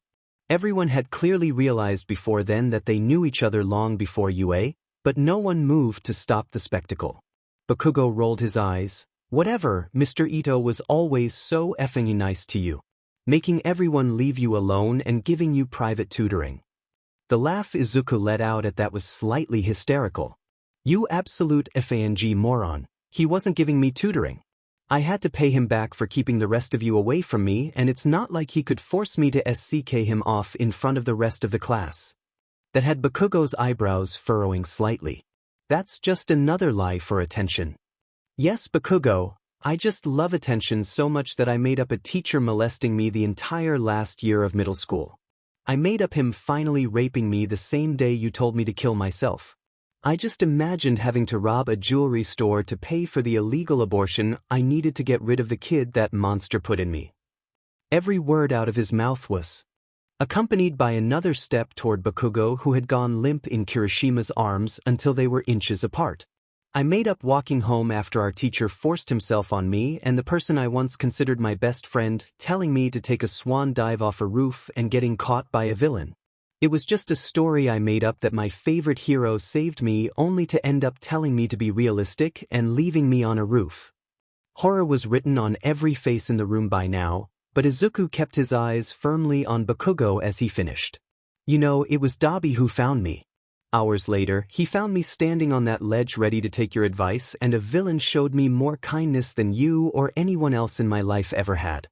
Everyone had clearly realized before then that they knew each other long before UA, but no one moved to stop the spectacle. Bakugo rolled his eyes. Whatever, Mr. Ito was always so effing nice to you. Making everyone leave you alone and giving you private tutoring. The laugh Izuku let out at that was slightly hysterical. You absolute FANG moron, he wasn't giving me tutoring. I had to pay him back for keeping the rest of you away from me, and it's not like he could force me to SCK him off in front of the rest of the class. That had Bakugo's eyebrows furrowing slightly. That's just another lie for attention. Yes, Bakugo, I just love attention so much that I made up a teacher molesting me the entire last year of middle school. I made up him finally raping me the same day you told me to kill myself. I just imagined having to rob a jewelry store to pay for the illegal abortion I needed to get rid of the kid that monster put in me. Every word out of his mouth was accompanied by another step toward Bakugo, who had gone limp in Kirishima's arms until they were inches apart. I made up walking home after our teacher forced himself on me and the person I once considered my best friend telling me to take a swan dive off a roof and getting caught by a villain. It was just a story I made up that my favorite hero saved me only to end up telling me to be realistic and leaving me on a roof. Horror was written on every face in the room by now, but Izuku kept his eyes firmly on Bakugo as he finished. You know, it was Dabi who found me. Hours later, he found me standing on that ledge ready to take your advice, and a villain showed me more kindness than you or anyone else in my life ever had.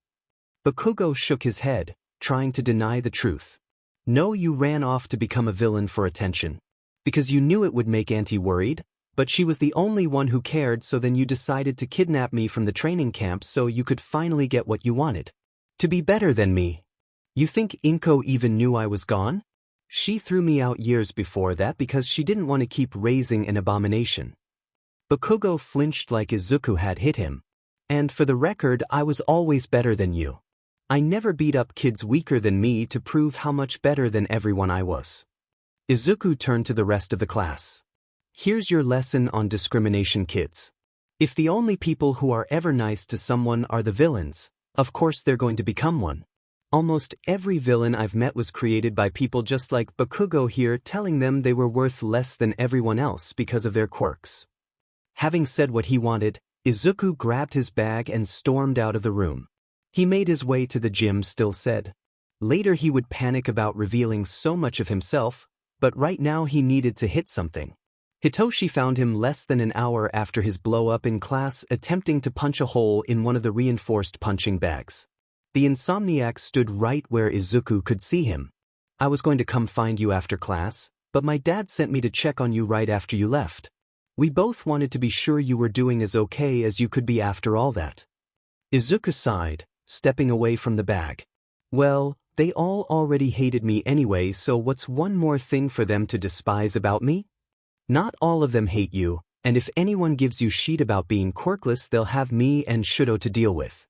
Bakugo shook his head, trying to deny the truth. No, you ran off to become a villain for attention. Because you knew it would make Auntie worried, but she was the only one who cared, so then you decided to kidnap me from the training camp so you could finally get what you wanted. To be better than me. You think Inko even knew I was gone? She threw me out years before that because she didn't want to keep raising an abomination. Bakugo flinched like Izuku had hit him. And for the record, I was always better than you. I never beat up kids weaker than me to prove how much better than everyone I was. Izuku turned to the rest of the class. Here's your lesson on discrimination, kids. If the only people who are ever nice to someone are the villains, of course they're going to become one. Almost every villain I've met was created by people just like Bakugo here, telling them they were worth less than everyone else because of their quirks. Having said what he wanted, Izuku grabbed his bag and stormed out of the room. He made his way to the gym, still said. Later he would panic about revealing so much of himself, but right now he needed to hit something. Hitoshi found him less than an hour after his blow-up in class, attempting to punch a hole in one of the reinforced punching bags. The insomniac stood right where Izuku could see him. I was going to come find you after class, but my dad sent me to check on you right after you left. We both wanted to be sure you were doing as okay as you could be after all that. Izuku sighed, stepping away from the bag. Well, they all already hated me anyway, so what's one more thing for them to despise about me? Not all of them hate you, and if anyone gives you shit about being quirkless, they'll have me and Shudo to deal with.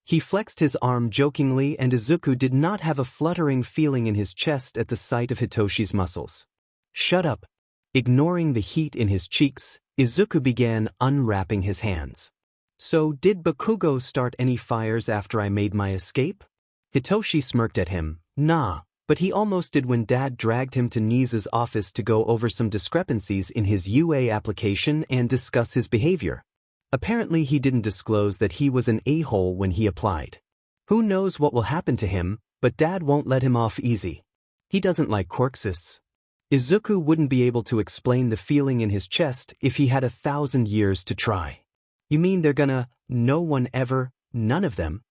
He flexed his arm jokingly, and Izuku did not have a fluttering feeling in his chest at the sight of Hitoshi's muscles. Shut up. Ignoring the heat in his cheeks, Izuku began unwrapping his hands. So did Bakugo start any fires after I made my escape? Hitoshi smirked at him. Nah, but he almost did when Dad dragged him to Nizu's office to go over some discrepancies in his UA application and discuss his behavior. Apparently he didn't disclose that he was an a-hole when he applied. Who knows what will happen to him, but Dad won't let him off easy. He doesn't like quirksists. Izuku wouldn't be able to explain the feeling in his chest if he had 1,000 years to try. You mean they're gonna, no one ever, none of them?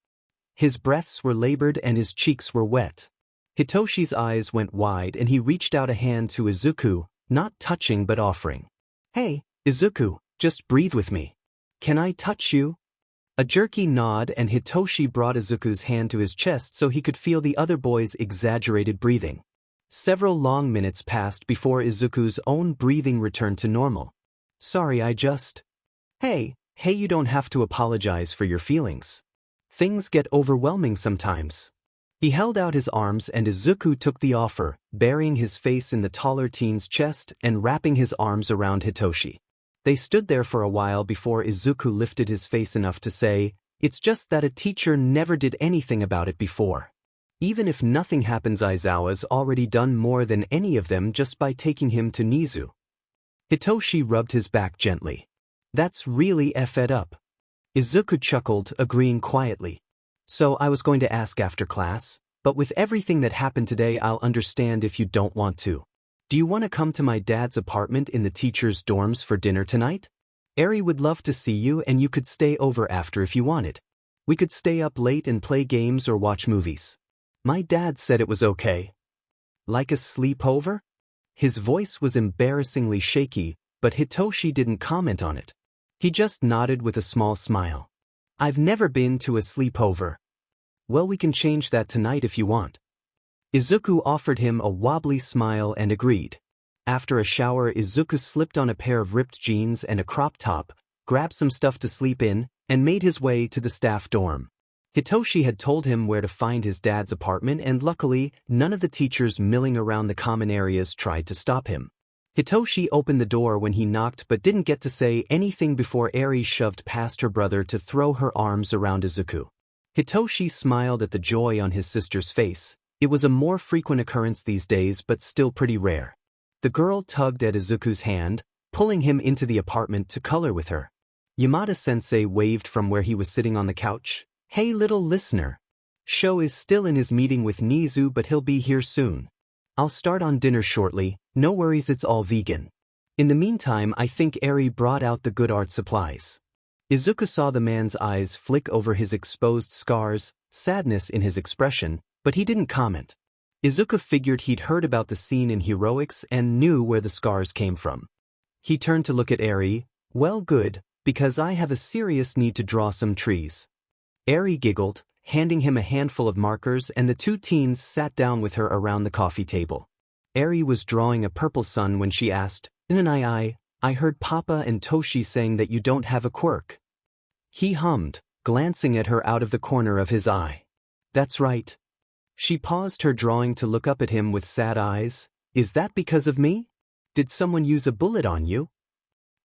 His breaths were labored and his cheeks were wet. Hitoshi's eyes went wide and he reached out a hand to Izuku, not touching but offering. Hey, Izuku, just breathe with me. Can I touch you? A jerky nod and Hitoshi brought Izuku's hand to his chest so he could feel the other boy's exaggerated breathing. Several long minutes passed before Izuku's own breathing returned to normal. Sorry, I just... Hey, you don't have to apologize for your feelings. Things get overwhelming sometimes. He held out his arms and Izuku took the offer, burying his face in the taller teen's chest and wrapping his arms around Hitoshi. They stood there for a while before Izuku lifted his face enough to say, "It's just that a teacher never did anything about it before. Even if nothing happens, Aizawa's already done more than any of them just by taking him to Nizu." Hitoshi rubbed his back gently. "That's really effed up." Izuku chuckled, agreeing quietly. "So I was going to ask after class, but with everything that happened today I'll understand if you don't want to. Do you want to come to my dad's apartment in the teacher's dorms for dinner tonight? Eri would love to see you and you could stay over after if you wanted. We could stay up late and play games or watch movies. My dad said it was okay." "Like a sleepover?" His voice was embarrassingly shaky, but Hitoshi didn't comment on it. He just nodded with a small smile. "I've never been to a sleepover." "Well, we can change that tonight if you want." Izuku offered him a wobbly smile and agreed. After a shower, Izuku slipped on a pair of ripped jeans and a crop top, grabbed some stuff to sleep in, and made his way to the staff dorm. Hitoshi had told him where to find his dad's apartment and luckily, none of the teachers milling around the common areas tried to stop him. Hitoshi opened the door when he knocked but didn't get to say anything before Eri shoved past her brother to throw her arms around Izuku. Hitoshi smiled at the joy on his sister's face. It was a more frequent occurrence these days but still pretty rare. The girl tugged at Izuku's hand, pulling him into the apartment to color with her. Yamada-sensei waved from where he was sitting on the couch. "Hey little listener. Sho is still in his meeting with Nizu but he'll be here soon. I'll start on dinner shortly, no worries, it's all vegan. In the meantime I think Eri brought out the good art supplies." Izuku saw the man's eyes flick over his exposed scars, sadness in his expression, but he didn't comment. Izuku figured he'd heard about the scene in Heroics and knew where the scars came from. He turned to look at Eri. "Well, good, because I have a serious need to draw some trees." Eri giggled, handing him a handful of markers, and the two teens sat down with her around the coffee table. Eri was drawing a purple sun when she asked, I heard Papa and Toshi saying that you don't have a quirk." He hummed, glancing at her out of the corner of his eye. "That's right." She paused her drawing to look up at him with sad eyes. "Is that because of me? Did someone use a bullet on you?"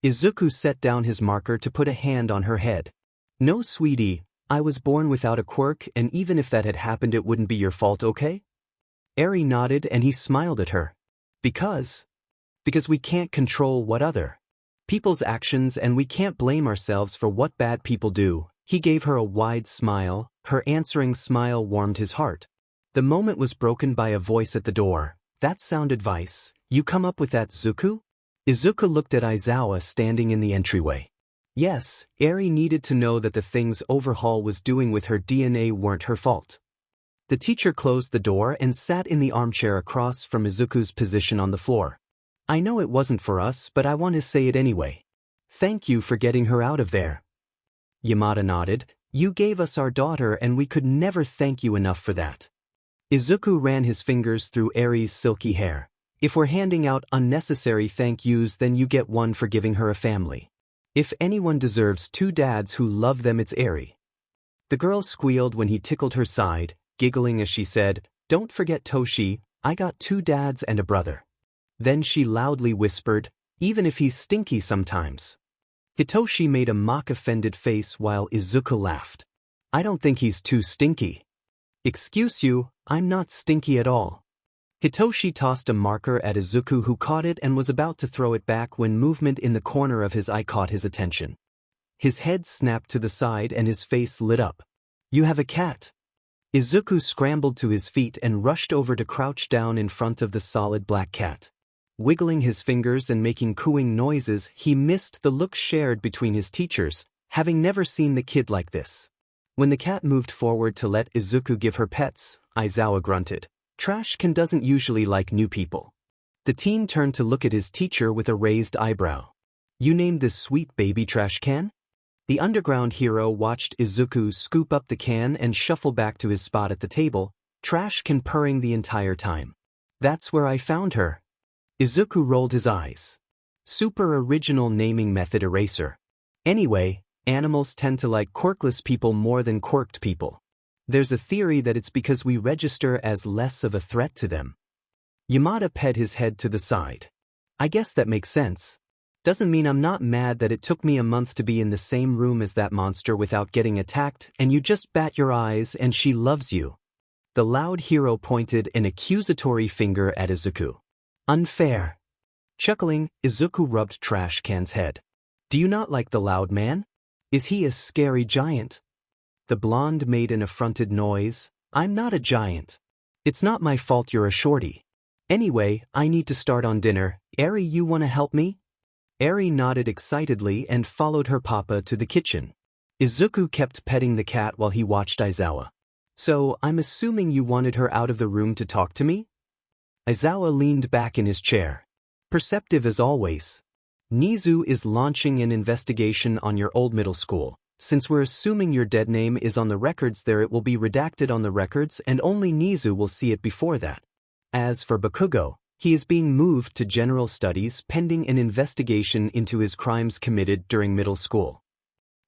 Izuku set down his marker to put a hand on her head. "No, sweetie. I was born without a quirk, and even if that had happened it wouldn't be your fault, okay?" Eri nodded and he smiled at her. Because we can't control what other people's actions and we can't blame ourselves for what bad people do." He gave her a wide smile. Her answering smile warmed his heart. The moment was broken by a voice at the door. "That sound advice. You come up with that, Zuku?" Izuku looked at Aizawa standing in the entryway. Yes, Eri needed to know that the things Overhaul was doing with her DNA weren't her fault. The teacher closed the door and sat in the armchair across from Izuku's position on the floor. "I know it wasn't for us, but I want to say it anyway. Thank you for getting her out of there." Yamada nodded. "You gave us our daughter and we could never thank you enough for that." Izuku ran his fingers through Eri's silky hair. "If we're handing out unnecessary thank yous, then you get one for giving her a family. If anyone deserves two dads who love them, it's Eri." The girl squealed when he tickled her side, giggling as she said, "Don't forget Toshi, I got two dads and a brother." Then she loudly whispered, "Even if he's stinky sometimes." Hitoshi made a mock-offended face while Izuku laughed. "I don't think he's too stinky." "Excuse you, I'm not stinky at all." Hitoshi tossed a marker at Izuku, who caught it and was about to throw it back when movement in the corner of his eye caught his attention. His head snapped to the side and his face lit up. "You have a cat." Izuku scrambled to his feet and rushed over to crouch down in front of the solid black cat. Wiggling his fingers and making cooing noises, he missed the look shared between his teachers, having never seen the kid like this. When the cat moved forward to let Izuku give her pets, Aizawa grunted. "Trashcan doesn't usually like new people." The teen turned to look at his teacher with a raised eyebrow. "You named this sweet baby Trashcan?" The underground hero watched Izuku scoop up the can and shuffle back to his spot at the table, Trashcan purring the entire time. "That's where I found her." Izuku rolled his eyes. Super original naming method, eraser. Anyway, animals tend to like quirkless people more than quirked people. There's a theory that it's because we register as less of a threat to them. Yamada pet his head to the side. I guess that makes sense. Doesn't mean I'm not mad that it took me a month to be in the same room as that monster without getting attacked and you just bat your eyes and she loves you. The loud hero pointed an accusatory finger at Izuku. Unfair. Chuckling, Izuku rubbed Trash Can's head. Do you not like the loud man? Is he a scary giant? The blonde made an affronted noise. I'm not a giant. It's not my fault you're a shorty. Anyway, I need to start on dinner. Eri, you wanna help me? Eri nodded excitedly and followed her papa to the kitchen. Izuku kept petting the cat while he watched Aizawa. So, I'm assuming you wanted her out of the room to talk to me? Aizawa leaned back in his chair. Perceptive as always. Nizu is launching an investigation on your old middle school. Since we're assuming your dead name is on the records there, it will be redacted on the records and only Nizu will see it before that. As for Bakugo, he is being moved to general studies pending an investigation into his crimes committed during middle school.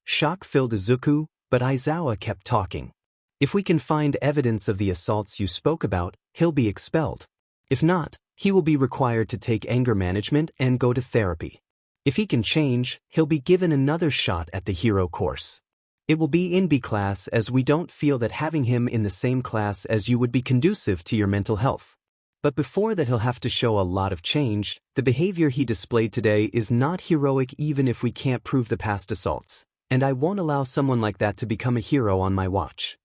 Shock filled Izuku, but Aizawa kept talking. If we can find evidence of the assaults you spoke about, he'll be expelled. If not, he will be required to take anger management and go to therapy. If he can change, he'll be given another shot at the hero course. It will be in B class as we don't feel that having him in the same class as you would be conducive to your mental health. But before that he'll have to show a lot of change. The behavior he displayed today is not heroic even if we can't prove the past assaults, and I won't allow someone like that to become a hero on my watch.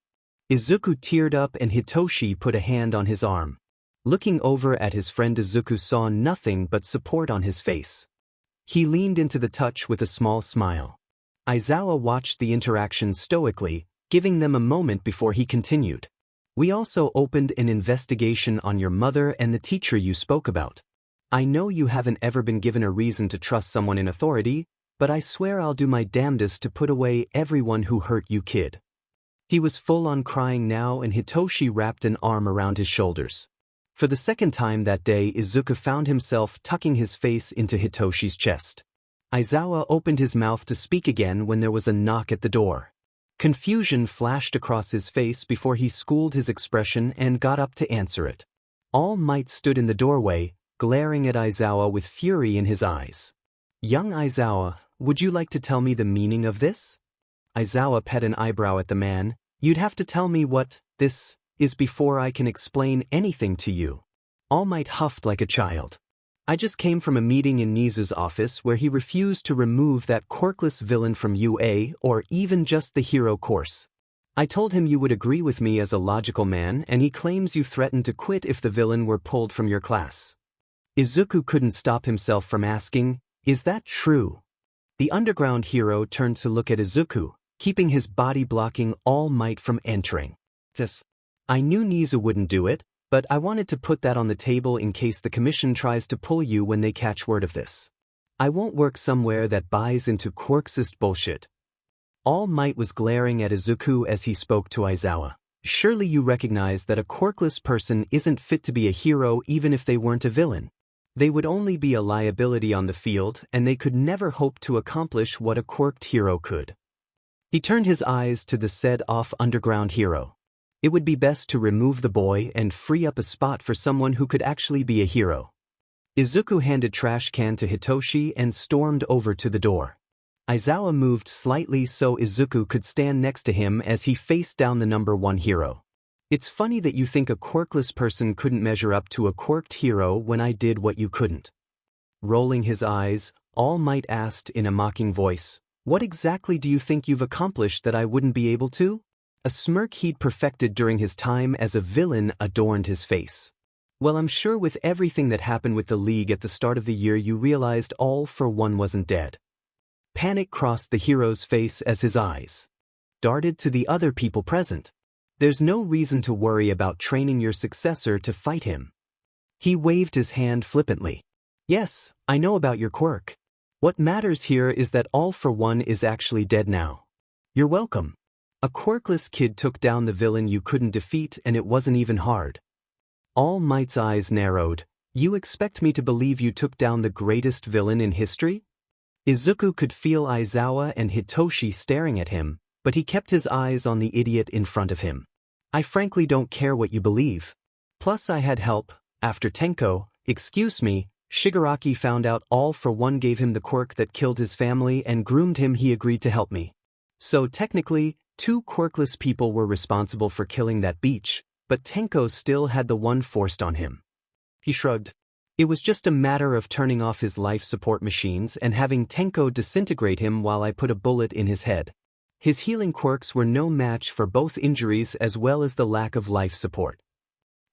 Izuku teared up and Hitoshi put a hand on his arm. Looking over at his friend, Izuku saw nothing but support on his face. He leaned into the touch with a small smile. Aizawa watched the interaction stoically, giving them a moment before he continued. We also opened an investigation on your mother and the teacher you spoke about. I know you haven't ever been given a reason to trust someone in authority, but I swear I'll do my damnedest to put away everyone who hurt you, kid. He was full on crying now and Hitoshi wrapped an arm around his shoulders. For the second time that day, Izuku found himself tucking his face into Hitoshi's chest. Aizawa opened his mouth to speak again when there was a knock at the door. Confusion flashed across his face before he schooled his expression and got up to answer it. All Might stood in the doorway, glaring at Aizawa with fury in his eyes. Young Aizawa, would you like to tell me the meaning of this? Aizawa pet an eyebrow at the man. You'd have to tell me what this is before I can explain anything to you. All Might huffed like a child. I just came from a meeting in Nizu's office where he refused to remove that quirkless villain from UA or even just the hero course. I told him you would agree with me as a logical man and he claims you threatened to quit if the villain were pulled from your class. Izuku couldn't stop himself from asking, is that true? The underground hero turned to look at Izuku, keeping his body blocking All Might from entering. I knew Nizu wouldn't do it, but I wanted to put that on the table in case the commission tries to pull you when they catch word of this. I won't work somewhere that buys into quirksist bullshit. All Might was glaring at Izuku as he spoke to Aizawa. Surely you recognize that a quirkless person isn't fit to be a hero even if they weren't a villain. They would only be a liability on the field and they could never hope to accomplish what a quirked hero could. He turned his eyes to the said-off underground hero. It would be best to remove the boy and free up a spot for someone who could actually be a hero. Izuku handed Trash Can to Hitoshi and stormed over to the door. Aizawa moved slightly so Izuku could stand next to him as he faced down the number 1 hero. It's funny that you think a quirkless person couldn't measure up to a quirked hero when I did what you couldn't. Rolling his eyes, All Might asked in a mocking voice, what exactly do you think you've accomplished that I wouldn't be able to? A smirk he'd perfected during his time as a villain adorned his face. Well, I'm sure with everything that happened with the League at the start of the year you realized All for One wasn't dead. Panic crossed the hero's face as his eyes darted to the other people present. There's no reason to worry about training your successor to fight him. He waved his hand flippantly. Yes, I know about your quirk. What matters here is that All for One is actually dead now. You're welcome. A quirkless kid took down the villain you couldn't defeat and it wasn't even hard. All Might's eyes narrowed. You expect me to believe you took down the greatest villain in history? Izuku could feel Aizawa and Hitoshi staring at him, but he kept his eyes on the idiot in front of him. I frankly don't care what you believe. Plus I had help. After Tenko, excuse me, Shigaraki found out all for one gave him the quirk that killed his family and groomed him. He agreed to help me. So technically, 2 quirkless people were responsible for killing that beach, but Tenko still had the one forced on him. He shrugged. It was just a matter of turning off his life support machines and having Tenko disintegrate him while I put a bullet in his head. His healing quirks were no match for both injuries as well as the lack of life support.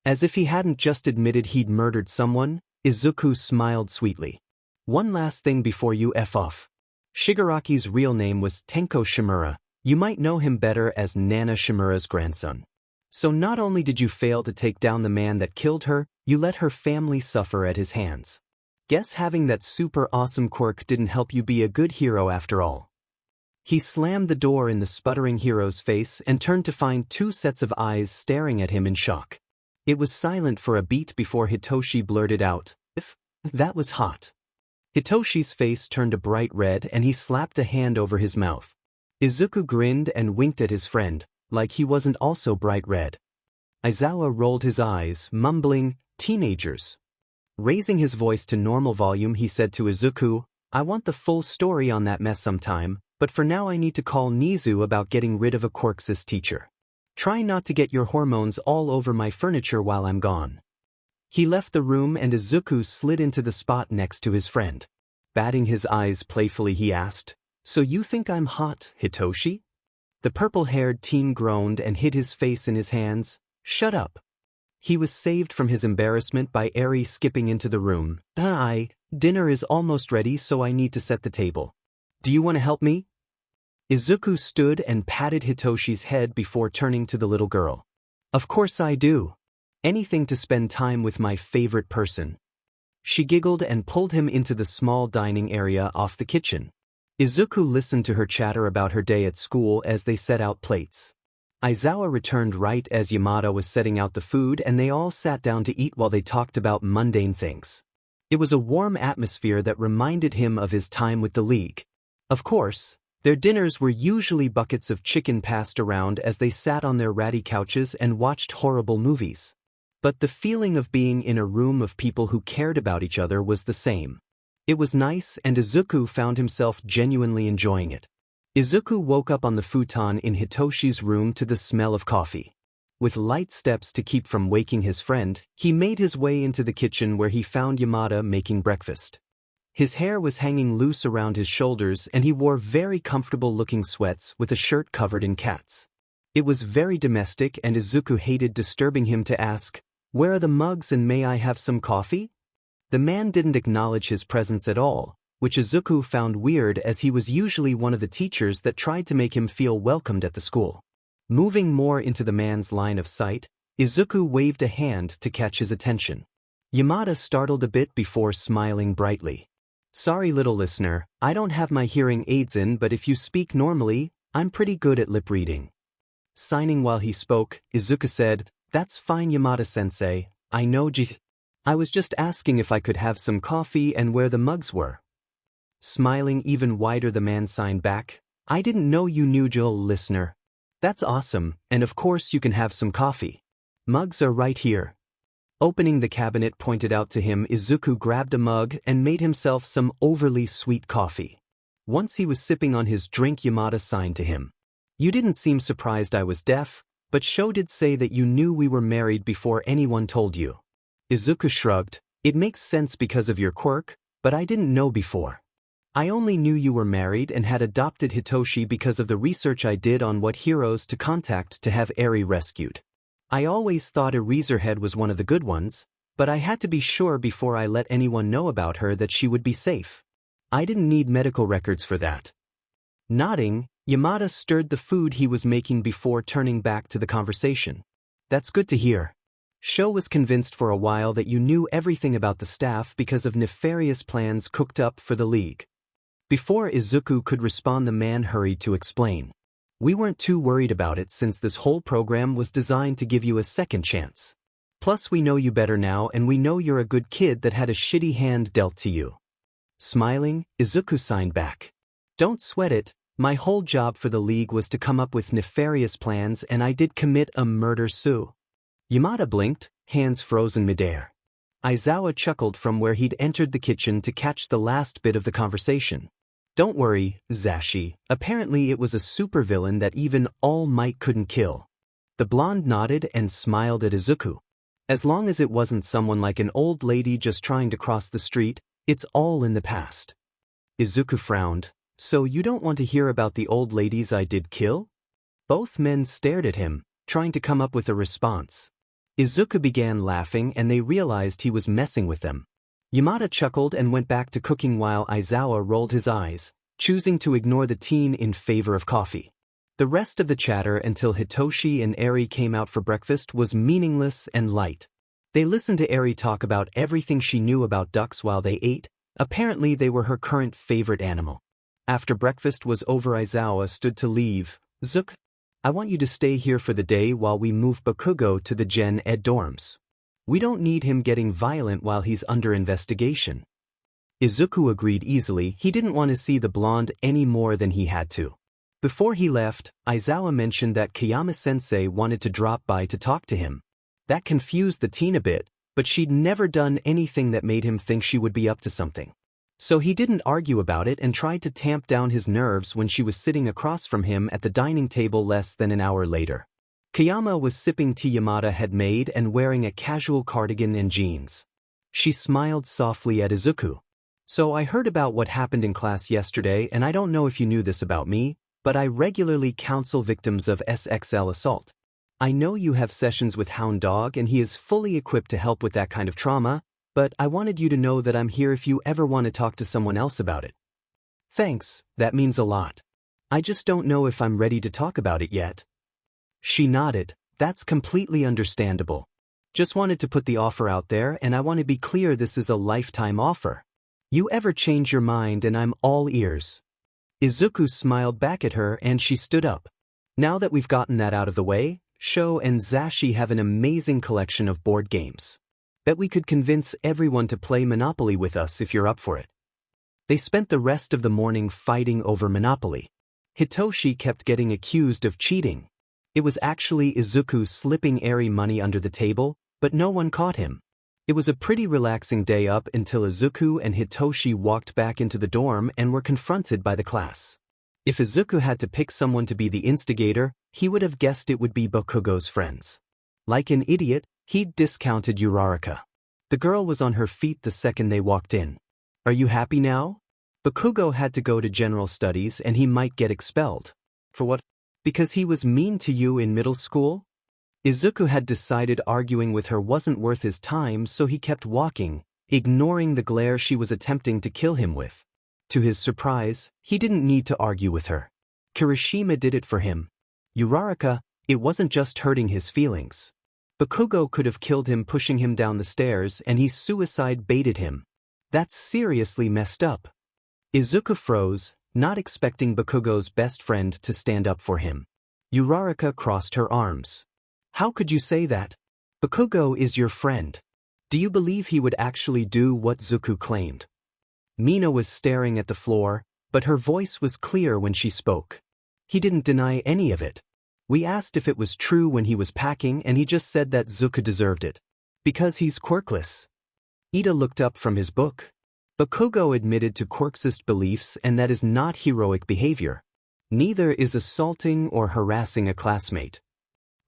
As if he hadn't just admitted he'd murdered someone, Izuku smiled sweetly. One last thing before you F off. Shigaraki's real name was Tenko Shimura. You might know him better as Nana Shimura's grandson. So not only did you fail to take down the man that killed her, you let her family suffer at his hands. Guess having that super awesome quirk didn't help you be a good hero after all. He slammed the door in the sputtering hero's face and turned to find 2 sets of eyes staring at him in shock. It was silent for a beat before Hitoshi blurted out, "If that was hot." Hitoshi's face turned a bright red and he slapped a hand over his mouth. Izuku grinned and winked at his friend, like he wasn't also bright red. Aizawa rolled his eyes, mumbling, "Teenagers." Raising his voice to normal volume he said to Izuku, "I want the full story on that mess sometime, but for now I need to call Nizu about getting rid of a quirksys teacher. Try not to get your hormones all over my furniture while I'm gone." He left the room and Izuku slid into the spot next to his friend. Batting his eyes playfully he asked, "So you think I'm hot, Hitoshi?" The purple-haired teen groaned and hid his face in his hands. "Shut up." He was saved from his embarrassment by Eri skipping into the room. Dinner is almost ready so I need to set the table. Do you want to help me?" Izuku stood and patted Hitoshi's head before turning to the little girl. "Of course I do. Anything to spend time with my favorite person." She giggled and pulled him into the small dining area off the kitchen. Izuku listened to her chatter about her day at school as they set out plates. Aizawa returned right as Yamada was setting out the food and they all sat down to eat while they talked about mundane things. It was a warm atmosphere that reminded him of his time with the League. Of course, their dinners were usually buckets of chicken passed around as they sat on their ratty couches and watched horrible movies. But the feeling of being in a room of people who cared about each other was the same. It was nice and Izuku found himself genuinely enjoying it. Izuku woke up on the futon in Hitoshi's room to the smell of coffee. With light steps to keep from waking his friend, he made his way into the kitchen where he found Yamada making breakfast. His hair was hanging loose around his shoulders and he wore very comfortable-looking sweats with a shirt covered in cats. It was very domestic and Izuku hated disturbing him to ask, "Where are the mugs and may I have some coffee?" The man didn't acknowledge his presence at all, which Izuku found weird as he was usually one of the teachers that tried to make him feel welcomed at the school. Moving more into the man's line of sight, Izuku waved a hand to catch his attention. Yamada startled a bit before smiling brightly. "Sorry little listener, I don't have my hearing aids in but if you speak normally, I'm pretty good at lip reading." Signing while he spoke, Izuku said, "That's fine Yamada-sensei, I know I was just asking if I could have some coffee and where the mugs were." Smiling even wider the man signed back, "I didn't know you knew Joel listener. That's awesome, and of course you can have some coffee. Mugs are right here." Opening the cabinet pointed out to him, Izuku grabbed a mug and made himself some overly sweet coffee. Once he was sipping on his drink, Yamada signed to him. "You didn't seem surprised I was deaf, but Sho did say that you knew we were married before anyone told you." Izuku shrugged. "It makes sense because of your quirk, but I didn't know before. I only knew you were married and had adopted Hitoshi because of the research I did on what heroes to contact to have Eri rescued. I always thought Eraserhead was one of the good ones, but I had to be sure before I let anyone know about her that she would be safe. I didn't need medical records for that." Nodding, Yamada stirred the food he was making before turning back to the conversation. "That's good to hear. Sho was convinced for a while that you knew everything about the staff because of nefarious plans cooked up for the League." Before Izuku could respond, the man hurried to explain. "We weren't too worried about it since this whole program was designed to give you a second chance. Plus we know you better now and we know you're a good kid that had a shitty hand dealt to you." Smiling, Izuku signed back. "Don't sweat it, My whole job for the league was to come up with nefarious plans, and I did commit a murder sue. Yamada blinked, hands frozen midair. Aizawa chuckled from where he'd entered the kitchen to catch the last bit of the conversation. Don't worry, Zashi, apparently it was a supervillain that even All Might couldn't kill. The blonde nodded and smiled at Izuku. As long as it wasn't someone like an old lady just trying to cross the street, it's all in the past. Izuku frowned. So you don't want to hear about the old ladies I did kill? Both men stared at him, trying to come up with a response. Izuku began laughing and they realized he was messing with them. Yamada chuckled and went back to cooking while Aizawa rolled his eyes, choosing to ignore the teen in favor of coffee. The rest of the chatter until Hitoshi and Eri came out for breakfast was meaningless and light. They listened to Eri talk about everything she knew about ducks while they ate. Apparently they were her current favorite animal. After breakfast was over, Aizawa stood to leave. Zook, I want you to stay here for the day while we move Bakugo to the Gen Ed dorms. We don't need him getting violent while he's under investigation. Izuku agreed easily. He didn't want to see the blonde any more than he had to. Before he left, Aizawa mentioned that Kayama-sensei wanted to drop by to talk to him. That confused the teen a bit, but she'd never done anything that made him think she would be up to something. So he didn't argue about it and tried to tamp down his nerves when she was sitting across from him at the dining table less than an hour later. Kayama was sipping tea Yamada had made and wearing a casual cardigan and jeans. She smiled softly at Izuku. So I heard about what happened in class yesterday, and I don't know if you knew this about me, but I regularly counsel victims of SXL assault. I know you have sessions with Hound Dog and he is fully equipped to help with that kind of trauma, but I wanted you to know that I'm here if you ever want to talk to someone else about it. Thanks, that means a lot. I just don't know if I'm ready to talk about it yet. She nodded. That's completely understandable. Just wanted to put the offer out there, and I want to be clear this is a lifetime offer. You ever change your mind and I'm all ears. Izuku smiled back at her and she stood up. Now that we've gotten that out of the way, Sho and Zashi have an amazing collection of board games. Bet we could convince everyone to play Monopoly with us if you're up for it. They spent the rest of the morning fighting over Monopoly. Hitoshi kept getting accused of cheating. It was actually Izuku slipping Eri money under the table, but no one caught him. It was a pretty relaxing day up until Izuku and Hitoshi walked back into the dorm and were confronted by the class. If Izuku had to pick someone to be the instigator, he would have guessed it would be Bakugo's friends. Like an idiot, he'd discounted Uraraka. The girl was on her feet the second they walked in. Are you happy now? Bakugo had to go to general studies and he might get expelled. For what? Because he was mean to you in middle school? Izuku had decided arguing with her wasn't worth his time, so he kept walking, ignoring the glare she was attempting to kill him with. To his surprise, he didn't need to argue with her. Kirishima did it for him. Uraraka, it wasn't just hurting his feelings. Bakugo could have killed him pushing him down the stairs and he suicide baited him. That's seriously messed up. Izuku froze, not expecting Bakugo's best friend to stand up for him. Uraraka crossed her arms. How could you say that? Bakugo is your friend. Do you believe he would actually do what Zuku claimed? Mina was staring at the floor, but her voice was clear when she spoke. He didn't deny any of it. We asked if it was true when he was packing and he just said that Zuku deserved it. Because he's quirkless. Ida looked up from his book. Bakugo admitted to quirksist beliefs and that is not heroic behavior. Neither is assaulting or harassing a classmate.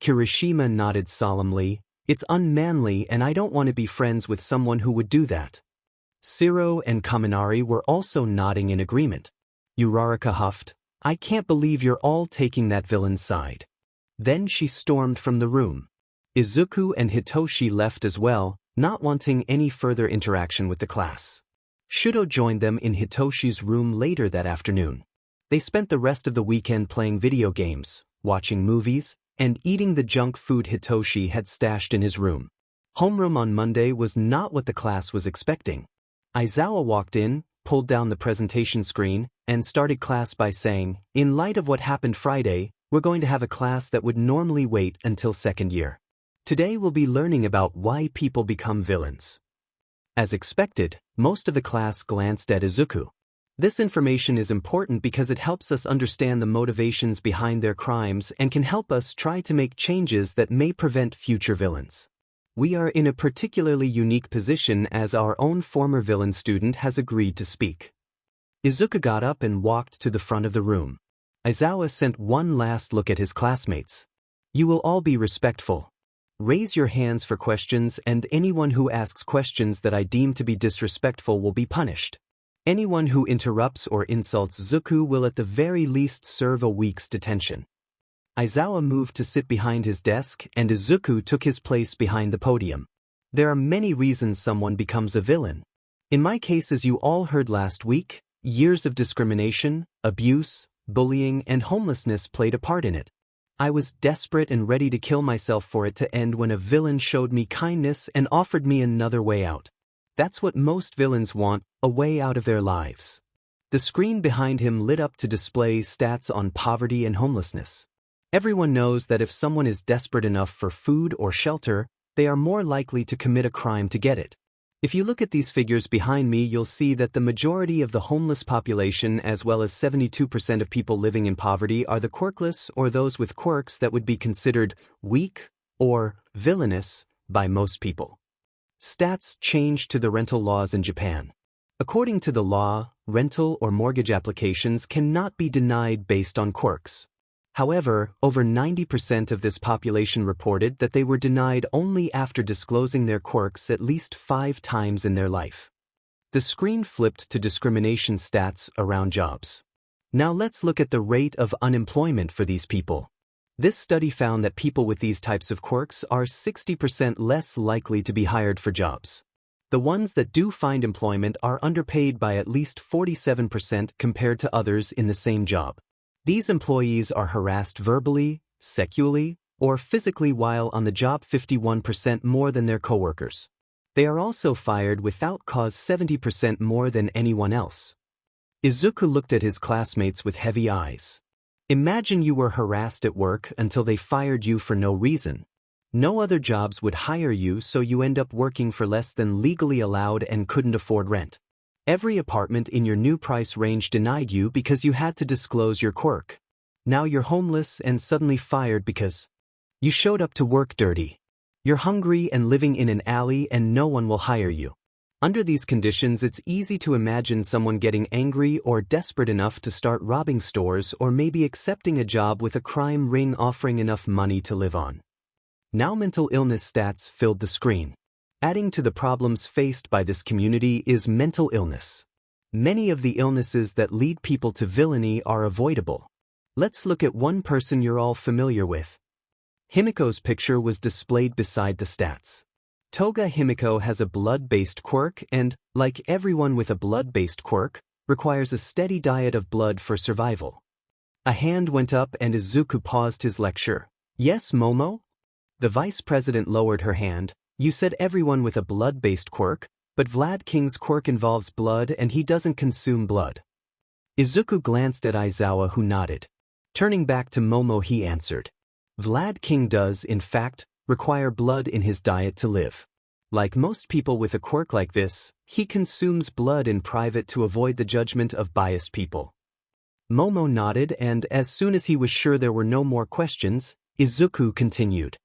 Kirishima nodded solemnly. It's unmanly and I don't want to be friends with someone who would do that. Siro and Kaminari were also nodding in agreement. Uraraka huffed. I can't believe you're all taking that villain's side. Then she stormed from the room. Izuku and Hitoshi left as well, not wanting any further interaction with the class. Shudo joined them in Hitoshi's room later that afternoon. They spent the rest of the weekend playing video games, watching movies, and eating the junk food Hitoshi had stashed in his room. Homeroom on Monday was not what the class was expecting. Aizawa walked in, pulled down the presentation screen, and started class by saying, in light of what happened Friday, we're going to have a class that would normally wait until second year. Today we'll be learning about why people become villains. As expected, most of the class glanced at Izuku. This information is important because it helps us understand the motivations behind their crimes and can help us try to make changes that may prevent future villains. We are in a particularly unique position as our own former villain student has agreed to speak. Izuku got up and walked to the front of the room. Aizawa sent one last look at his classmates. You will all be respectful. Raise your hands for questions, and anyone who asks questions that I deem to be disrespectful will be punished. Anyone who interrupts or insults Izuku will at the very least serve a week's detention. Aizawa moved to sit behind his desk, and Izuku took his place behind the podium. There are many reasons someone becomes a villain. In my case, as you all heard last week, years of discrimination, abuse, bullying, and homelessness played a part in it. I was desperate and ready to kill myself for it to end when a villain showed me kindness and offered me another way out. That's what most villains want, a way out of their lives. The screen behind him lit up to display stats on poverty and homelessness. Everyone knows that if someone is desperate enough for food or shelter, they are more likely to commit a crime to get it. If you look at these figures behind me, you'll see that the majority of the homeless population, as well as 72% of people living in poverty, are the quirkless or those with quirks that would be considered weak or villainous by most people. Stats change to the rental laws in Japan. According to the law, rental or mortgage applications cannot be denied based on quirks. However, over 90% of this population reported that they were denied only after disclosing their quirks at least 5 times in their life. The screen flipped to discrimination stats around jobs. Now let's look at the rate of unemployment for these people. This study found that people with these types of quirks are 60% less likely to be hired for jobs. The ones that do find employment are underpaid by at least 47% compared to others in the same job. These employees are harassed verbally, sexually, or physically while on the job 51% more than their coworkers. They are also fired without cause 70% more than anyone else. Izuku looked at his classmates with heavy eyes. Imagine you were harassed at work until they fired you for no reason. No other jobs would hire you, so you end up working for less than legally allowed and couldn't afford rent. Every apartment in your new price range denied you because you had to disclose your quirk. Now you're homeless and suddenly fired because you showed up to work dirty. You're hungry and living in an alley and no one will hire you. Under these conditions, it's easy to imagine someone getting angry or desperate enough to start robbing stores or maybe accepting a job with a crime ring offering enough money to live on. Now mental illness stats filled the screen. Adding to the problems faced by this community is mental illness. Many of the illnesses that lead people to villainy are avoidable. Let's look at one person you're all familiar with. Himiko's picture was displayed beside the stats. Toga Himiko has a blood-based quirk and, like everyone with a blood-based quirk, requires a steady diet of blood for survival. A hand went up and Izuku paused his lecture. Yes, Momo? The vice president lowered her hand. You said everyone with a blood-based quirk, but Vlad King's quirk involves blood and he doesn't consume blood. Izuku glanced at Aizawa, who nodded. Turning back to Momo, he answered. Vlad King does, in fact, require blood in his diet to live. Like most people with a quirk like this, he consumes blood in private to avoid the judgment of biased people. Momo nodded, and as soon as he was sure there were no more questions, Izuku continued.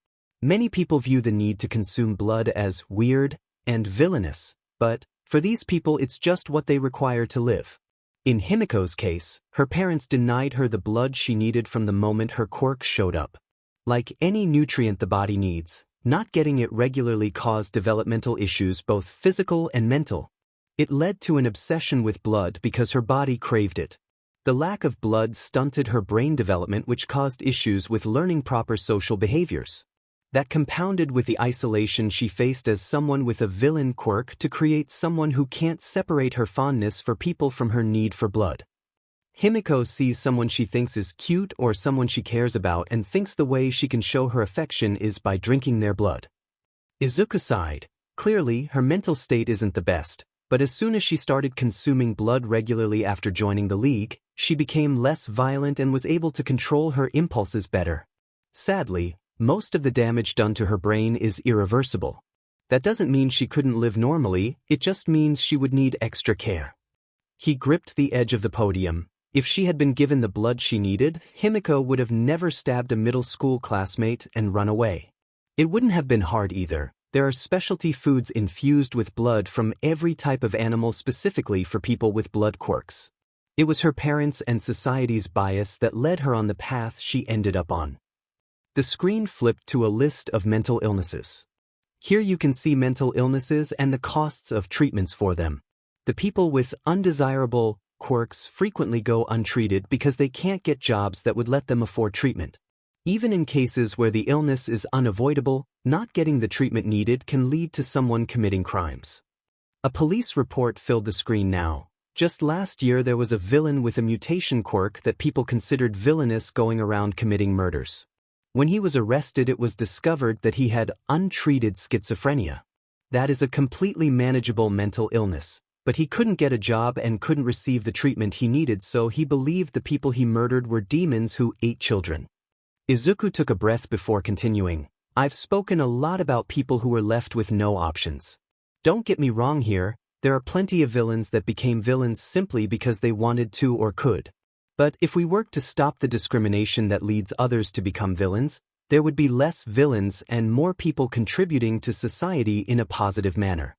Many people view the need to consume blood as weird and villainous, but for these people it's just what they require to live. In Himiko's case, her parents denied her the blood she needed from the moment her quirk showed up. Like any nutrient the body needs, not getting it regularly caused developmental issues, both physical and mental. It led to an obsession with blood because her body craved it. The lack of blood stunted her brain development, which caused issues with learning proper social behaviors. That compounded with the isolation she faced as someone with a villain quirk to create someone who can't separate her fondness for people from her need for blood. Himiko sees someone she thinks is cute or someone she cares about and thinks the way she can show her affection is by drinking their blood. Izuku sighed. Clearly, her mental state isn't the best, but as soon as she started consuming blood regularly after joining the league, she became less violent and was able to control her impulses better. Sadly, most of the damage done to her brain is irreversible. That doesn't mean she couldn't live normally, it just means she would need extra care. He gripped the edge of the podium. If she had been given the blood she needed, Himiko would have never stabbed a middle school classmate and run away. It wouldn't have been hard either. There are specialty foods infused with blood from every type of animal specifically for people with blood quirks. It was her parents' and society's bias that led her on the path she ended up on. The screen flipped to a list of mental illnesses. Here you can see mental illnesses and the costs of treatments for them. The people with undesirable quirks frequently go untreated because they can't get jobs that would let them afford treatment. Even in cases where the illness is unavoidable, not getting the treatment needed can lead to someone committing crimes. A police report filled the screen now. Just last year there was a villain with a mutation quirk that people considered villainous going around committing murders. When he was arrested, it was discovered that he had untreated schizophrenia. That is a completely manageable mental illness, but he couldn't get a job and couldn't receive the treatment he needed, so he believed the people he murdered were demons who ate children. Izuku took a breath before continuing. I've spoken a lot about people who were left with no options. Don't get me wrong here, there are plenty of villains that became villains simply because they wanted to or could. But if we work to stop the discrimination that leads others to become villains, there would be less villains and more people contributing to society in a positive manner.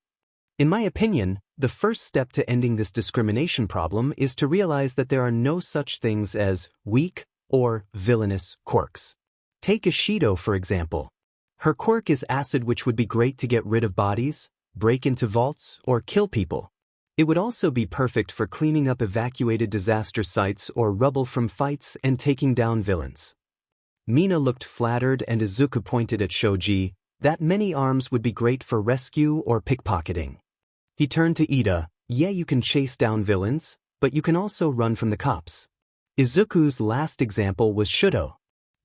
In my opinion, the first step to ending this discrimination problem is to realize that there are no such things as weak or villainous quirks. Take Ishido for example. Her quirk is acid, which would be great to get rid of bodies, break into vaults, or kill people. It would also be perfect for cleaning up evacuated disaster sites or rubble from fights and taking down villains. Mina looked flattered and Izuku pointed at Shoji. That many arms would be great for rescue or pickpocketing. He turned to Ida. Yeah, you can chase down villains, but you can also run from the cops. Izuku's last example was Shudo.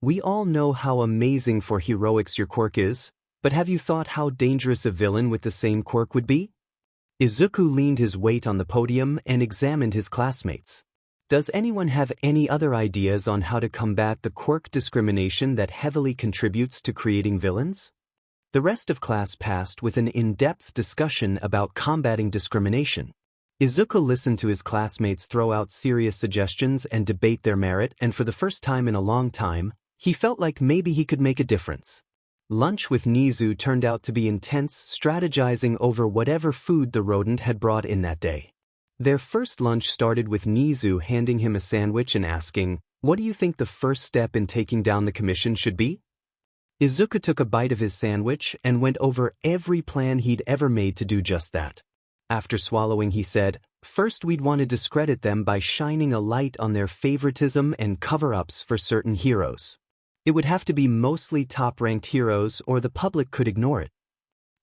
We all know how amazing for heroics your quirk is, but have you thought how dangerous a villain with the same quirk would be? Izuku leaned his weight on the podium and examined his classmates. Does anyone have any other ideas on how to combat the quirk discrimination that heavily contributes to creating villains? The rest of class passed with an in-depth discussion about combating discrimination. Izuku listened to his classmates throw out serious suggestions and debate their merit, and for the first time in a long time, he felt like maybe he could make a difference. Lunch with Nizu turned out to be intense, strategizing over whatever food the rodent had brought in that day. Their first lunch started with Nizu handing him a sandwich and asking, "What do you think the first step in taking down the commission should be?" Izuku took a bite of his sandwich and went over every plan he'd ever made to do just that. After swallowing, he said, "First we'd want to discredit them by shining a light on their favoritism and cover-ups for certain heroes. It would have to be mostly top-ranked heroes or the public could ignore it."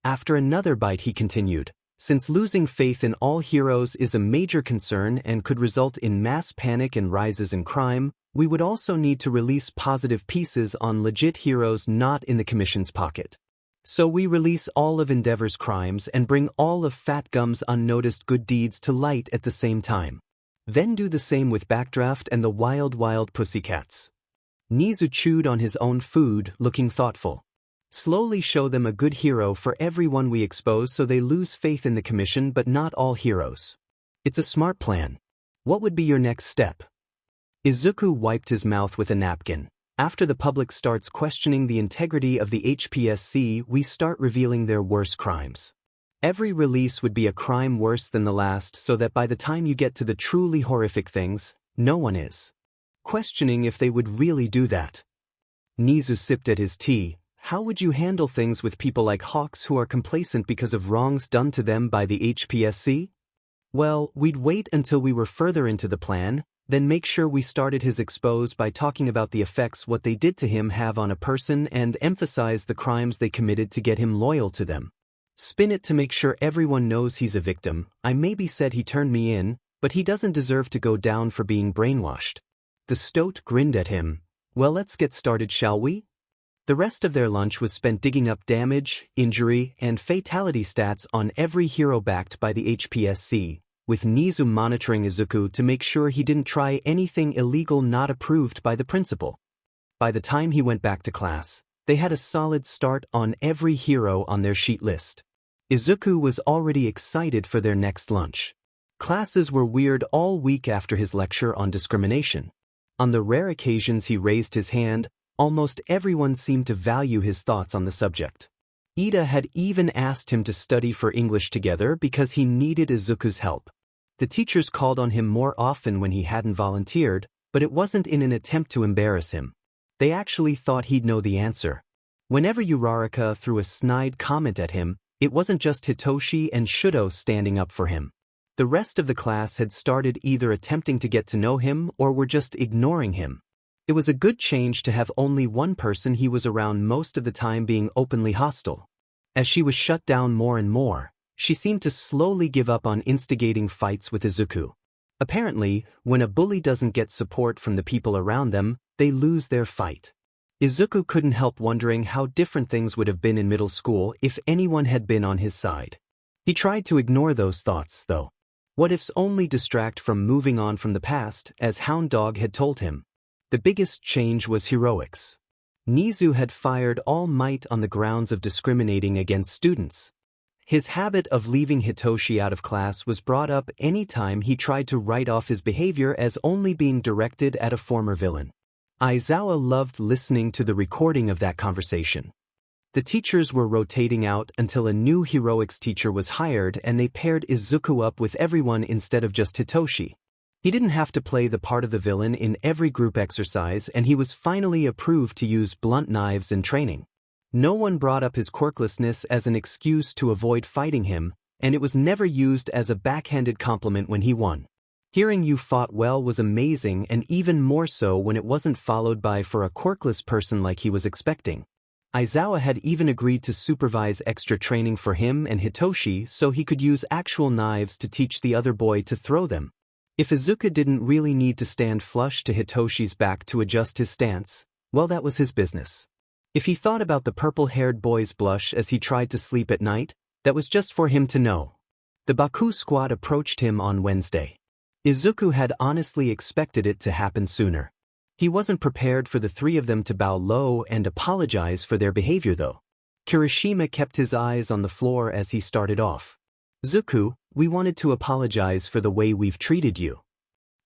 After another bite he continued, "Since losing faith in all heroes is a major concern and could result in mass panic and rises in crime, we would also need to release positive pieces on legit heroes not in the Commission's pocket. So we release all of Endeavor's crimes and bring all of Fat Gum's unnoticed good deeds to light at the same time. Then do the same with Backdraft and the Wild Pussycats." Nizu chewed on his own food, looking thoughtful. "Slowly show them a good hero for everyone we expose so they lose faith in the Commission, but not all heroes. It's a smart plan. What would be your next step?" Izuku wiped his mouth with a napkin. "After the public starts questioning the integrity of the HPSC, we start revealing their worst crimes. Every release would be a crime worse than the last, so that by the time you get to the truly horrific things, no one is questioning if they would really do that." Nizu sipped at his tea. "How would you handle things with people like Hawks who are complacent because of wrongs done to them by the HPSC? Well, we'd wait until we were further into the plan, then make sure we started his expose by talking about the effects what they did to him have on a person and emphasize the crimes they committed to get him loyal to them. Spin it to make sure everyone knows he's a victim. I maybe said he turned me in, but he doesn't deserve to go down for being brainwashed." The stoat grinned at him. "Well, let's get started, shall we?" The rest of their lunch was spent digging up damage, injury, and fatality stats on every hero backed by the HPSC, with Nizu monitoring Izuku to make sure he didn't try anything illegal not approved by the principal. By the time he went back to class, they had a solid start on every hero on their sheet list. Izuku was already excited for their next lunch. Classes were weird all week after his lecture on discrimination. On the rare occasions he raised his hand, almost everyone seemed to value his thoughts on the subject. Ida had even asked him to study for English together because he needed Izuku's help. The teachers called on him more often when he hadn't volunteered, but it wasn't in an attempt to embarrass him. They actually thought he'd know the answer. Whenever Uraraka threw a snide comment at him, it wasn't just Hitoshi and Shudo standing up for him. The rest of the class had started either attempting to get to know him or were just ignoring him. It was a good change to have only one person he was around most of the time being openly hostile. As she was shut down more and more, she seemed to slowly give up on instigating fights with Izuku. Apparently, when a bully doesn't get support from the people around them, they lose their fight. Izuku couldn't help wondering how different things would have been in middle school if anyone had been on his side. He tried to ignore those thoughts, though. What-ifs only distract from moving on from the past, as Hound Dog had told him. The biggest change was heroics. Nizu had fired all might on the grounds of discriminating against students. His habit of leaving Hitoshi out of class was brought up any time he tried to write off his behavior as only being directed at a former villain. Aizawa loved listening to the recording of that conversation. The teachers were rotating out until a new heroics teacher was hired and they paired Izuku up with everyone instead of just Hitoshi. He didn't have to play the part of the villain in every group exercise and he was finally approved to use blunt knives in training. No one brought up his quirklessness as an excuse to avoid fighting him, and it was never used as a backhanded compliment when he won. Hearing you fought well was amazing and even more so when it wasn't followed by for a quirkless person like he was expecting. Aizawa had even agreed to supervise extra training for him and Hitoshi so he could use actual knives to teach the other boy to throw them. If Izuku didn't really need to stand flush to Hitoshi's back to adjust his stance, well, that was his business. If he thought about the purple-haired boy's blush as he tried to sleep at night, that was just for him to know. The Baku squad approached him on Wednesday. Izuku had honestly expected it to happen sooner. He wasn't prepared for the three of them to bow low and apologize for their behavior though. Kirishima kept his eyes on the floor as he started off. Izuku, we wanted to apologize for the way we've treated you.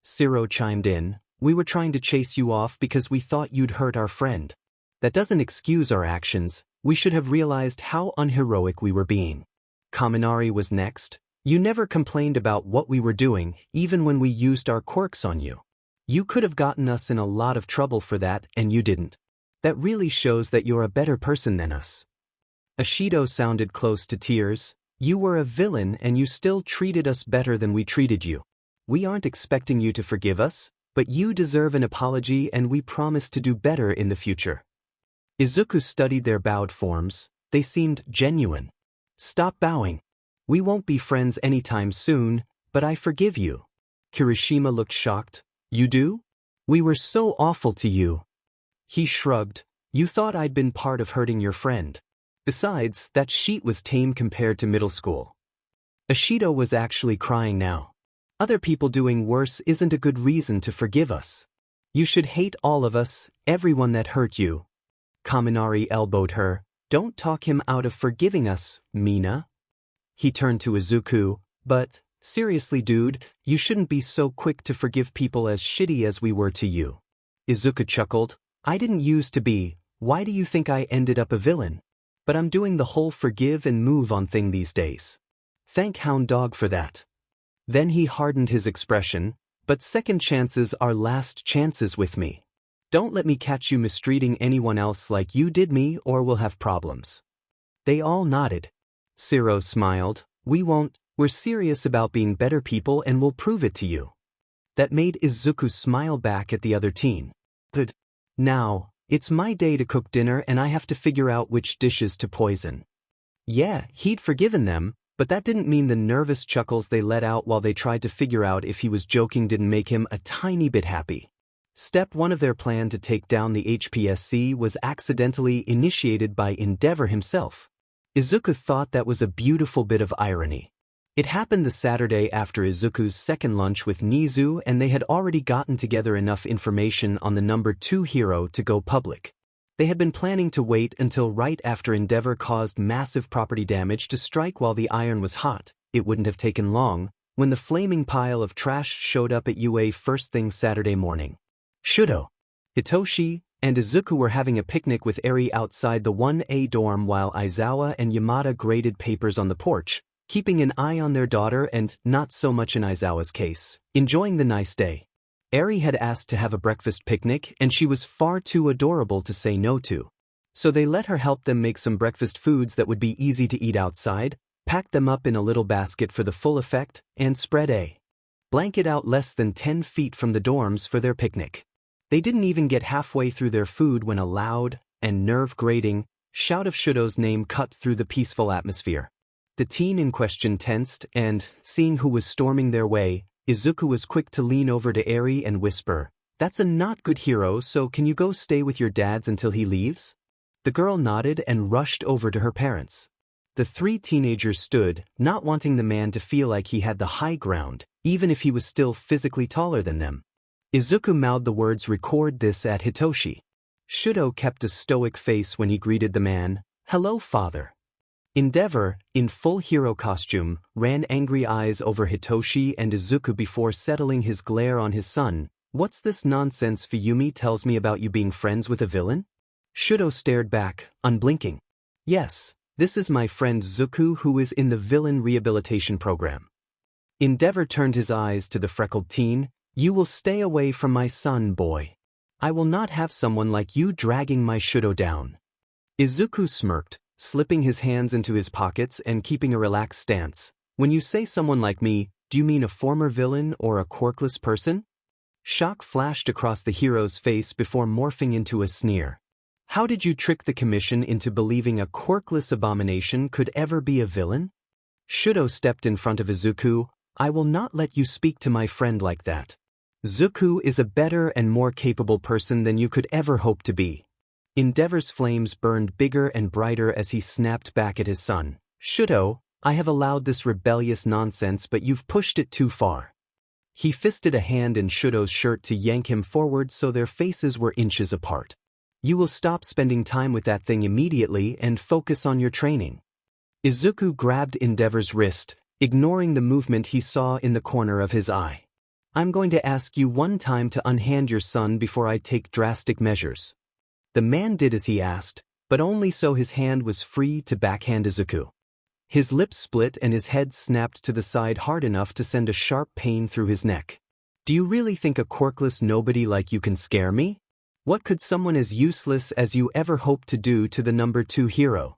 Siro chimed in, we were trying to chase you off because we thought you'd hurt our friend. That doesn't excuse our actions, we should have realized how unheroic we were being. Kaminari was next, you never complained about what we were doing, even when we used our quirks on you. You could have gotten us in a lot of trouble for that and you didn't. That really shows that you're a better person than us. Ashido sounded close to tears. You were a villain and you still treated us better than we treated you. We aren't expecting you to forgive us, but you deserve an apology and we promise to do better in the future. Izuku studied their bowed forms. They seemed genuine. Stop bowing. We won't be friends anytime soon, but I forgive you. Kirishima looked shocked. You do? We were so awful to you. He shrugged. You thought I'd been part of hurting your friend. Besides, that sheet was tame compared to middle school. Ashido was actually crying now. Other people doing worse isn't a good reason to forgive us. You should hate all of us, everyone that hurt you. Kaminari elbowed her. Don't talk him out of forgiving us, Mina. He turned to Izuku, but, seriously dude, you shouldn't be so quick to forgive people as shitty as we were to you. Izuku chuckled. I didn't used to be, why do you think I ended up a villain? But I'm doing the whole forgive and move on thing these days. Thank Hound Dog for that. Then he hardened his expression, but second chances are last chances with me. Don't let me catch you mistreating anyone else like you did me or we'll have problems. They all nodded. Siro smiled. We won't, we're serious about being better people and we'll prove it to you. That made Izuku smile back at the other teen. But now, it's my day to cook dinner and I have to figure out which dishes to poison. Yeah, he'd forgiven them, but that didn't mean the nervous chuckles they let out while they tried to figure out if he was joking didn't make him a tiny bit happy. Step 1 of their plan to take down the HPSC was accidentally initiated by Endeavor himself. Izuku thought that was a beautiful bit of irony. It happened the Saturday after Izuku's second lunch with Nizu and they had already gotten together enough information on the number 2 hero to go public. They had been planning to wait until right after Endeavor caused massive property damage to strike while the iron was hot. It wouldn't have taken long, when the flaming pile of trash showed up at UA first thing Saturday morning. Shudo, Hitoshi, and Izuku were having a picnic with Eri outside the 1A dorm while Aizawa and Yamada graded papers on the porch, keeping an eye on their daughter and, not so much in Aizawa's case, enjoying the nice day. Eri had asked to have a breakfast picnic and she was far too adorable to say no to. So they let her help them make some breakfast foods that would be easy to eat outside, packed them up in a little basket for the full effect, and spread a blanket out less than 10 feet from the dorms for their picnic. They didn't even get halfway through their food when a loud and nerve-grating shout of Shudo's name cut through the peaceful atmosphere. The teen in question tensed and, seeing who was storming their way, Izuku was quick to lean over to Eri and whisper, "That's a not good hero, so can you go stay with your dads until he leaves?" The girl nodded and rushed over to her parents. The three teenagers stood, not wanting the man to feel like he had the high ground, even if he was still physically taller than them. Izuku mouthed the words "record this" at Hitoshi. Shudo kept a stoic face when he greeted the man, "Hello, father." Endeavor, in full hero costume, ran angry eyes over Hitoshi and Izuku before settling his glare on his son. "What's this nonsense Fuyumi tells me about you being friends with a villain?" Shudo stared back, unblinking. "Yes, this is my friend Zuku who is in the Villain Rehabilitation Program." Endeavor turned his eyes to the freckled teen. "You will stay away from my son, boy. I will not have someone like you dragging my Shudo down." Izuku smirked, slipping his hands into his pockets and keeping a relaxed stance. "When you say someone like me, do you mean a former villain or a quirkless person?" Shock flashed across the hero's face before morphing into a sneer. "How did you trick the commission into believing a quirkless abomination could ever be a villain?" Shudo stepped in front of Izuku. "I will not let you speak to my friend like that. Zuku is a better and more capable person than you could ever hope to be." Endeavor's flames burned bigger and brighter as he snapped back at his son. "Shudo, I have allowed this rebellious nonsense, but you've pushed it too far." He fisted a hand in Shudo's shirt to yank him forward so their faces were inches apart. "You will stop spending time with that thing immediately and focus on your training." Izuku grabbed Endeavor's wrist, ignoring the movement he saw in the corner of his eye. "I'm going to ask you one time to unhand your son before I take drastic measures." The man did as he asked, but only so his hand was free to backhand Izuku. His lips split and his head snapped to the side hard enough to send a sharp pain through his neck. "Do you really think a quirkless nobody like you can scare me? What could someone as useless as you ever hope to do to the number 2 hero?"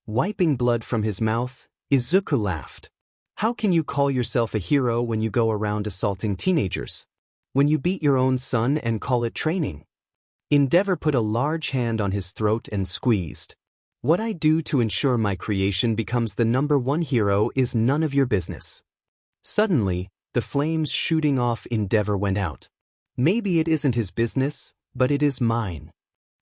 Wiping blood from his mouth, Izuku laughed. "How can you call yourself a hero when you go around assaulting teenagers? When you beat your own son and call it training?" Endeavor put a large hand on his throat and squeezed. "What I do to ensure my creation becomes the number 1 hero is none of your business." Suddenly, the flames shooting off Endeavor went out. "Maybe it isn't his business, but it is mine."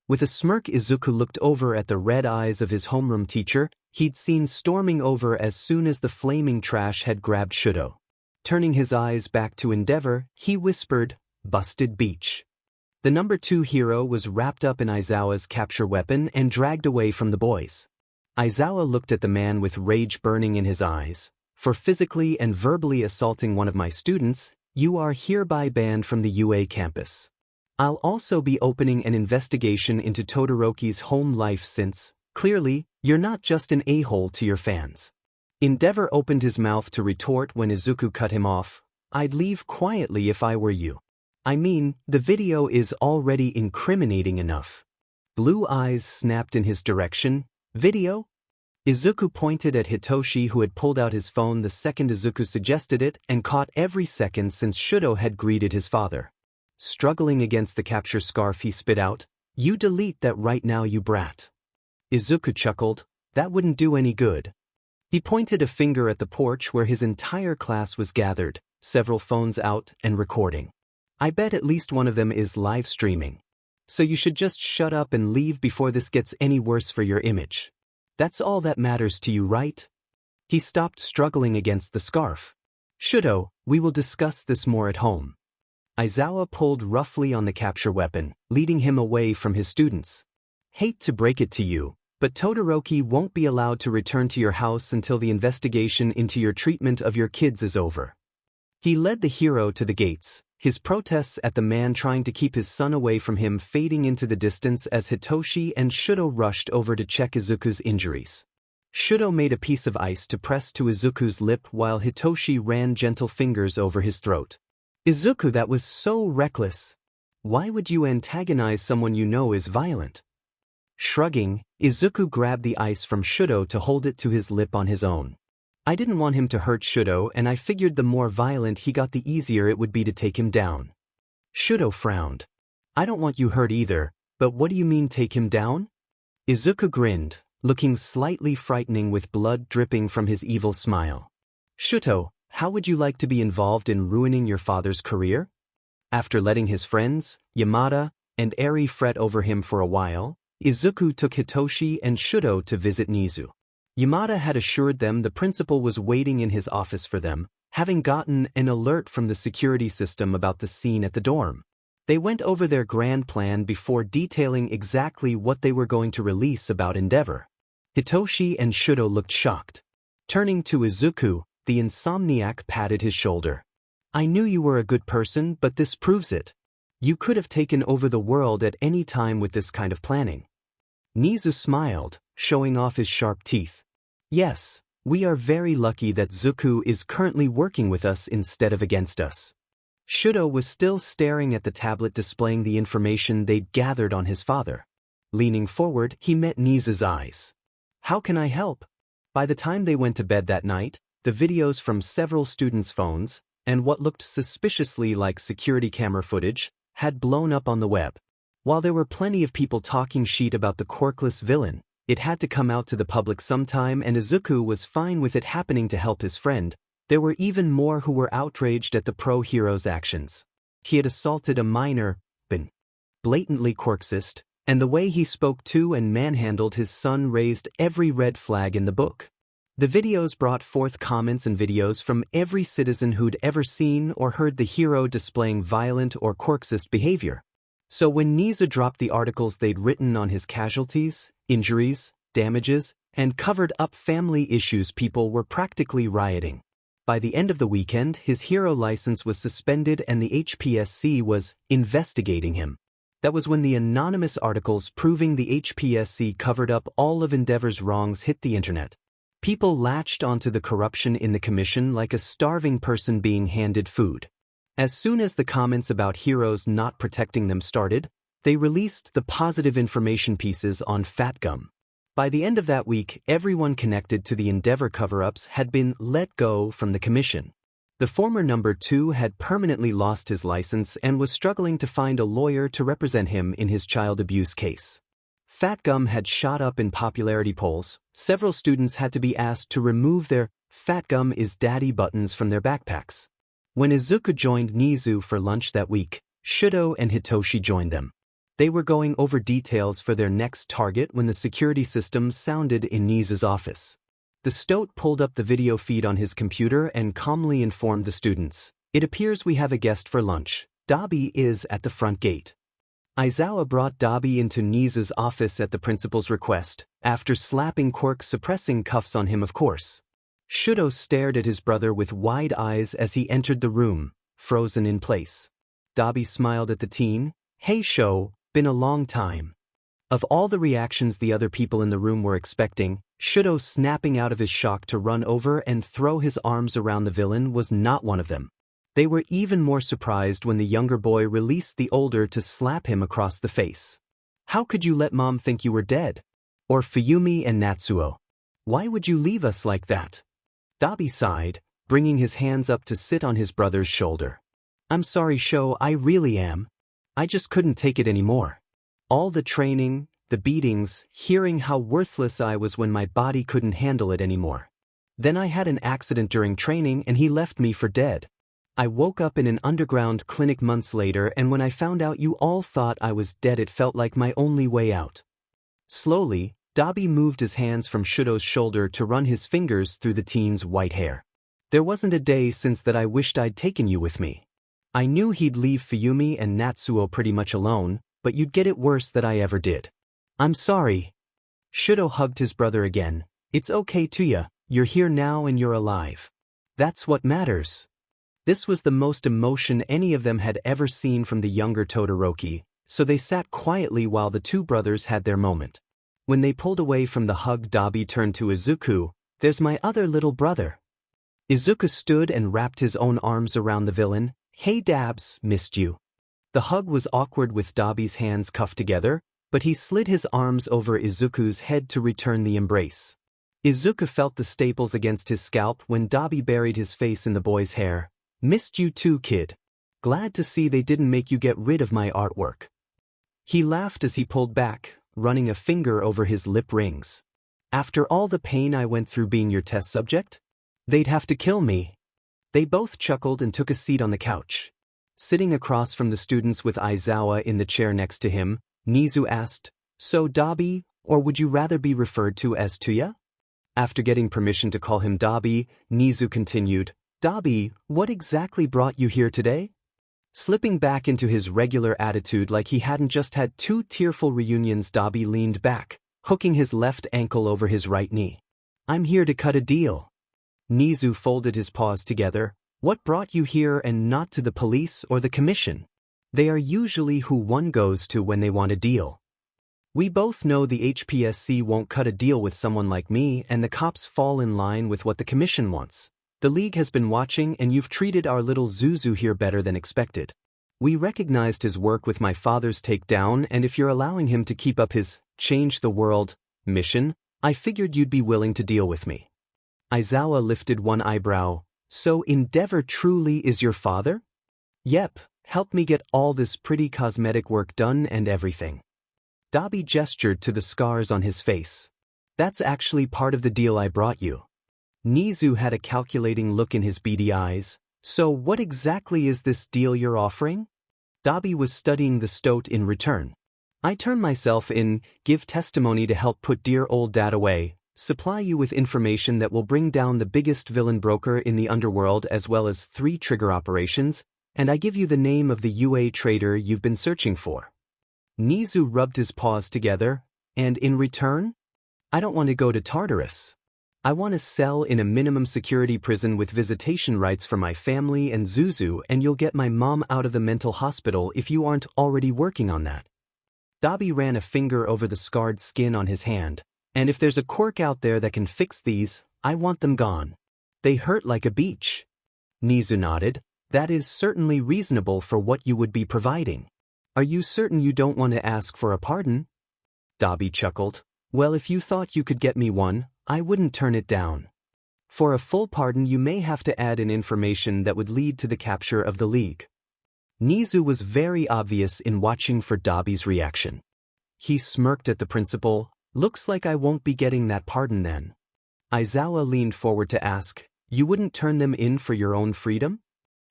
With a smirk, Izuku looked over at the red eyes of his homeroom teacher he'd seen storming over as soon as the flaming trash had grabbed Shudo. Turning his eyes back to Endeavor, he whispered, "Busted Beach." The number 2 hero was wrapped up in Aizawa's capture weapon and dragged away from the boys. Aizawa looked at the man with rage burning in his eyes. "For physically and verbally assaulting one of my students, you are hereby banned from the UA campus. I'll also be opening an investigation into Todoroki's home life since, clearly, you're not just an a-hole to your fans." Endeavor opened his mouth to retort when Izuku cut him off. "I'd leave quietly if I were you. I mean, the video is already incriminating enough." Blue eyes snapped in his direction. "Video?" Izuku pointed at Hitoshi, who had pulled out his phone the second Izuku suggested it and caught every second since Shudo had greeted his father. Struggling against the capture scarf, he spit out, "You delete that right now, you brat." Izuku chuckled. "That wouldn't do any good." He pointed a finger at the porch where his entire class was gathered, several phones out and recording. "I bet at least one of them is live streaming. So you should just shut up and leave before this gets any worse for your image. That's all that matters to you, right?" He stopped struggling against the scarf. "Shudo, we will discuss this more at home." Aizawa pulled roughly on the capture weapon, leading him away from his students. "Hate to break it to you, but Todoroki won't be allowed to return to your house until the investigation into your treatment of your kids is over." He led the hero to the gates, his protests at the man trying to keep his son away from him fading into the distance as Hitoshi and Shudo rushed over to check Izuku's injuries. Shudo made a piece of ice to press to Izuku's lip while Hitoshi ran gentle fingers over his throat. Izuku, that was so reckless. Why would you antagonize someone you know is violent? Shrugging, Izuku grabbed the ice from Shudo to hold it to his lip on his own. I didn't want him to hurt Shudo, and I figured the more violent he got the easier it would be to take him down. Shudo frowned. I don't want you hurt either, but what do you mean take him down? Izuku grinned, looking slightly frightening with blood dripping from his evil smile. Shuto, how would you like to be involved in ruining your father's career? After letting his friends, Yamada, and Eri fret over him for a while, Izuku took Hitoshi and Shudo to visit Nizu. Yamada had assured them the principal was waiting in his office for them, having gotten an alert from the security system about the scene at the dorm. They went over their grand plan before detailing exactly what they were going to release about Endeavor. Hitoshi and Shudo looked shocked. Turning to Izuku, the insomniac patted his shoulder. I knew you were a good person, but this proves it. You could have taken over the world at any time with this kind of planning. Nizu smiled, showing off his sharp teeth. Yes, we are very lucky that Zuku is currently working with us instead of against us. Shudo was still staring at the tablet displaying the information they'd gathered on his father. Leaning forward, he met Nizu's eyes. How can I help? By the time they went to bed that night, the videos from several students' phones, and what looked suspiciously like security camera footage, had blown up on the web. While there were plenty of people talking shit about the quirkless villain, it had to come out to the public sometime, and Izuku was fine with it happening to help his friend. There were even more who were outraged at the pro-hero's actions. He had assaulted a minor, been blatantly quirksist, and the way he spoke to and manhandled his son raised every red flag in the book. The videos brought forth comments and videos from every citizen who'd ever seen or heard the hero displaying violent or quirksist behavior. So when Nizu dropped the articles they'd written on his casualties, injuries, damages, and covered up family issues, people were practically rioting. By the end of the weekend, his hero license was suspended and the HPSC was investigating him. That was when the anonymous articles proving the HPSC covered up all of Endeavor's wrongs hit the internet. People latched onto the corruption in the commission like a starving person being handed food. As soon as the comments about heroes not protecting them started, they released the positive information pieces on Fatgum. By the end of that week, everyone connected to the Endeavor cover-ups had been let go from the commission. The former number 2 had permanently lost his license and was struggling to find a lawyer to represent him in his child abuse case. Fatgum had shot up in popularity polls. Several students had to be asked to remove their Fatgum is Daddy buttons from their backpacks. When Izuku joined Nizu for lunch that week, Shudo and Hitoshi joined them. They were going over details for their next target when the security system sounded in Nizu's office. The stoat pulled up the video feed on his computer and calmly informed the students, "It appears we have a guest for lunch. Dabi is at the front gate." Aizawa brought Dabi into Nizu's office at the principal's request, after slapping quirk suppressing cuffs on him, of course. Shudo stared at his brother with wide eyes as he entered the room, frozen in place. Dabi smiled at the teen. "Hey Sho, been a long time." Of all the reactions the other people in the room were expecting, Shudo snapping out of his shock to run over and throw his arms around the villain was not one of them. They were even more surprised when the younger boy released the older to slap him across the face. "How could you let Mom think you were dead? Or Fuyumi and Natsuo? Why would you leave us like that?" Dabi sighed, bringing his hands up to sit on his brother's shoulder. "I'm sorry Sho, I really am. I just couldn't take it anymore. All the training, the beatings, hearing how worthless I was when my body couldn't handle it anymore. Then I had an accident during training and he left me for dead. I woke up in an underground clinic months later, and when I found out you all thought I was dead, it felt like my only way out." Slowly, Dabi moved his hands from Shudo's shoulder to run his fingers through the teen's white hair. "There wasn't a day since that I wished I'd taken you with me. I knew he'd leave Fuyumi and Natsuo pretty much alone, but you'd get it worse than I ever did. I'm sorry." Shudo hugged his brother again. "It's okay Tuya, you're here now and you're alive. That's what matters." This was the most emotion any of them had ever seen from the younger Todoroki, so they sat quietly while the two brothers had their moment. When they pulled away from the hug, Dabi turned to Izuku. "There's my other little brother." Izuku stood and wrapped his own arms around the villain. "Hey Dabs, missed you." The hug was awkward with Dabi's hands cuffed together, but he slid his arms over Izuku's head to return the embrace. Izuku felt the staples against his scalp when Dabi buried his face in the boy's hair. "Missed you too, kid. Glad to see they didn't make you get rid of my artwork." He laughed as he pulled back, running a finger over his lip rings. "After all the pain I went through being your test subject? They'd have to kill me." They both chuckled and took a seat on the couch. Sitting across from the students with Aizawa in the chair next to him, Nizu asked, "So Dabi, or would you rather be referred to as Tuya?" After getting permission to call him Dabi, Nizu continued, "Dabi, what exactly brought you here today?" Slipping back into his regular attitude like he hadn't just had two tearful reunions, Dabi leaned back, hooking his left ankle over his right knee. "I'm here to cut a deal." Nizu folded his paws together. "What brought you here and not to the police or the commission? They are usually who one goes to when they want a deal. We both know the HPSC won't cut a deal with someone like me, and the cops fall in line with what the commission wants. The league has been watching, and you've treated our little Zuzu here better than expected. We recognized his work with my father's takedown, and if you're allowing him to keep up his change the world mission, I figured you'd be willing to deal with me." Aizawa lifted one eyebrow. "So Endeavor truly is your father?" "Yep, help me get all this pretty cosmetic work done and everything." Dabi gestured to the scars on his face. "That's actually part of the deal I brought you." Nizu had a calculating look in his beady eyes. "So what exactly is this deal you're offering?" Dabi was studying the stoat in return. "I turn myself in, give testimony to help put dear old dad away, supply you with information that will bring down the biggest villain broker in the underworld as well as 3 trigger operations, and I give you the name of the UA traitor you've been searching for." Nizu rubbed his paws together. "And in return? I don't want to go to Tartarus. I want to sell in a minimum security prison with visitation rights for my family and Zuzu, and you'll get my mom out of the mental hospital if you aren't already working on that." Dabi ran a finger over the scarred skin on his hand. "And if there's a quirk out there that can fix these, I want them gone. They hurt like a beach." Nizu nodded. "That is certainly reasonable for what you would be providing. Are you certain you don't want to ask for a pardon?" Dabi chuckled. "Well, if you thought you could get me one, I wouldn't turn it down. For a full pardon you may have to add in information that would lead to the capture of the League." Nizu was very obvious in watching for Dabi's reaction. He smirked at the principal. "Looks like I won't be getting that pardon then." Aizawa leaned forward to ask, "You wouldn't turn them in for your own freedom?"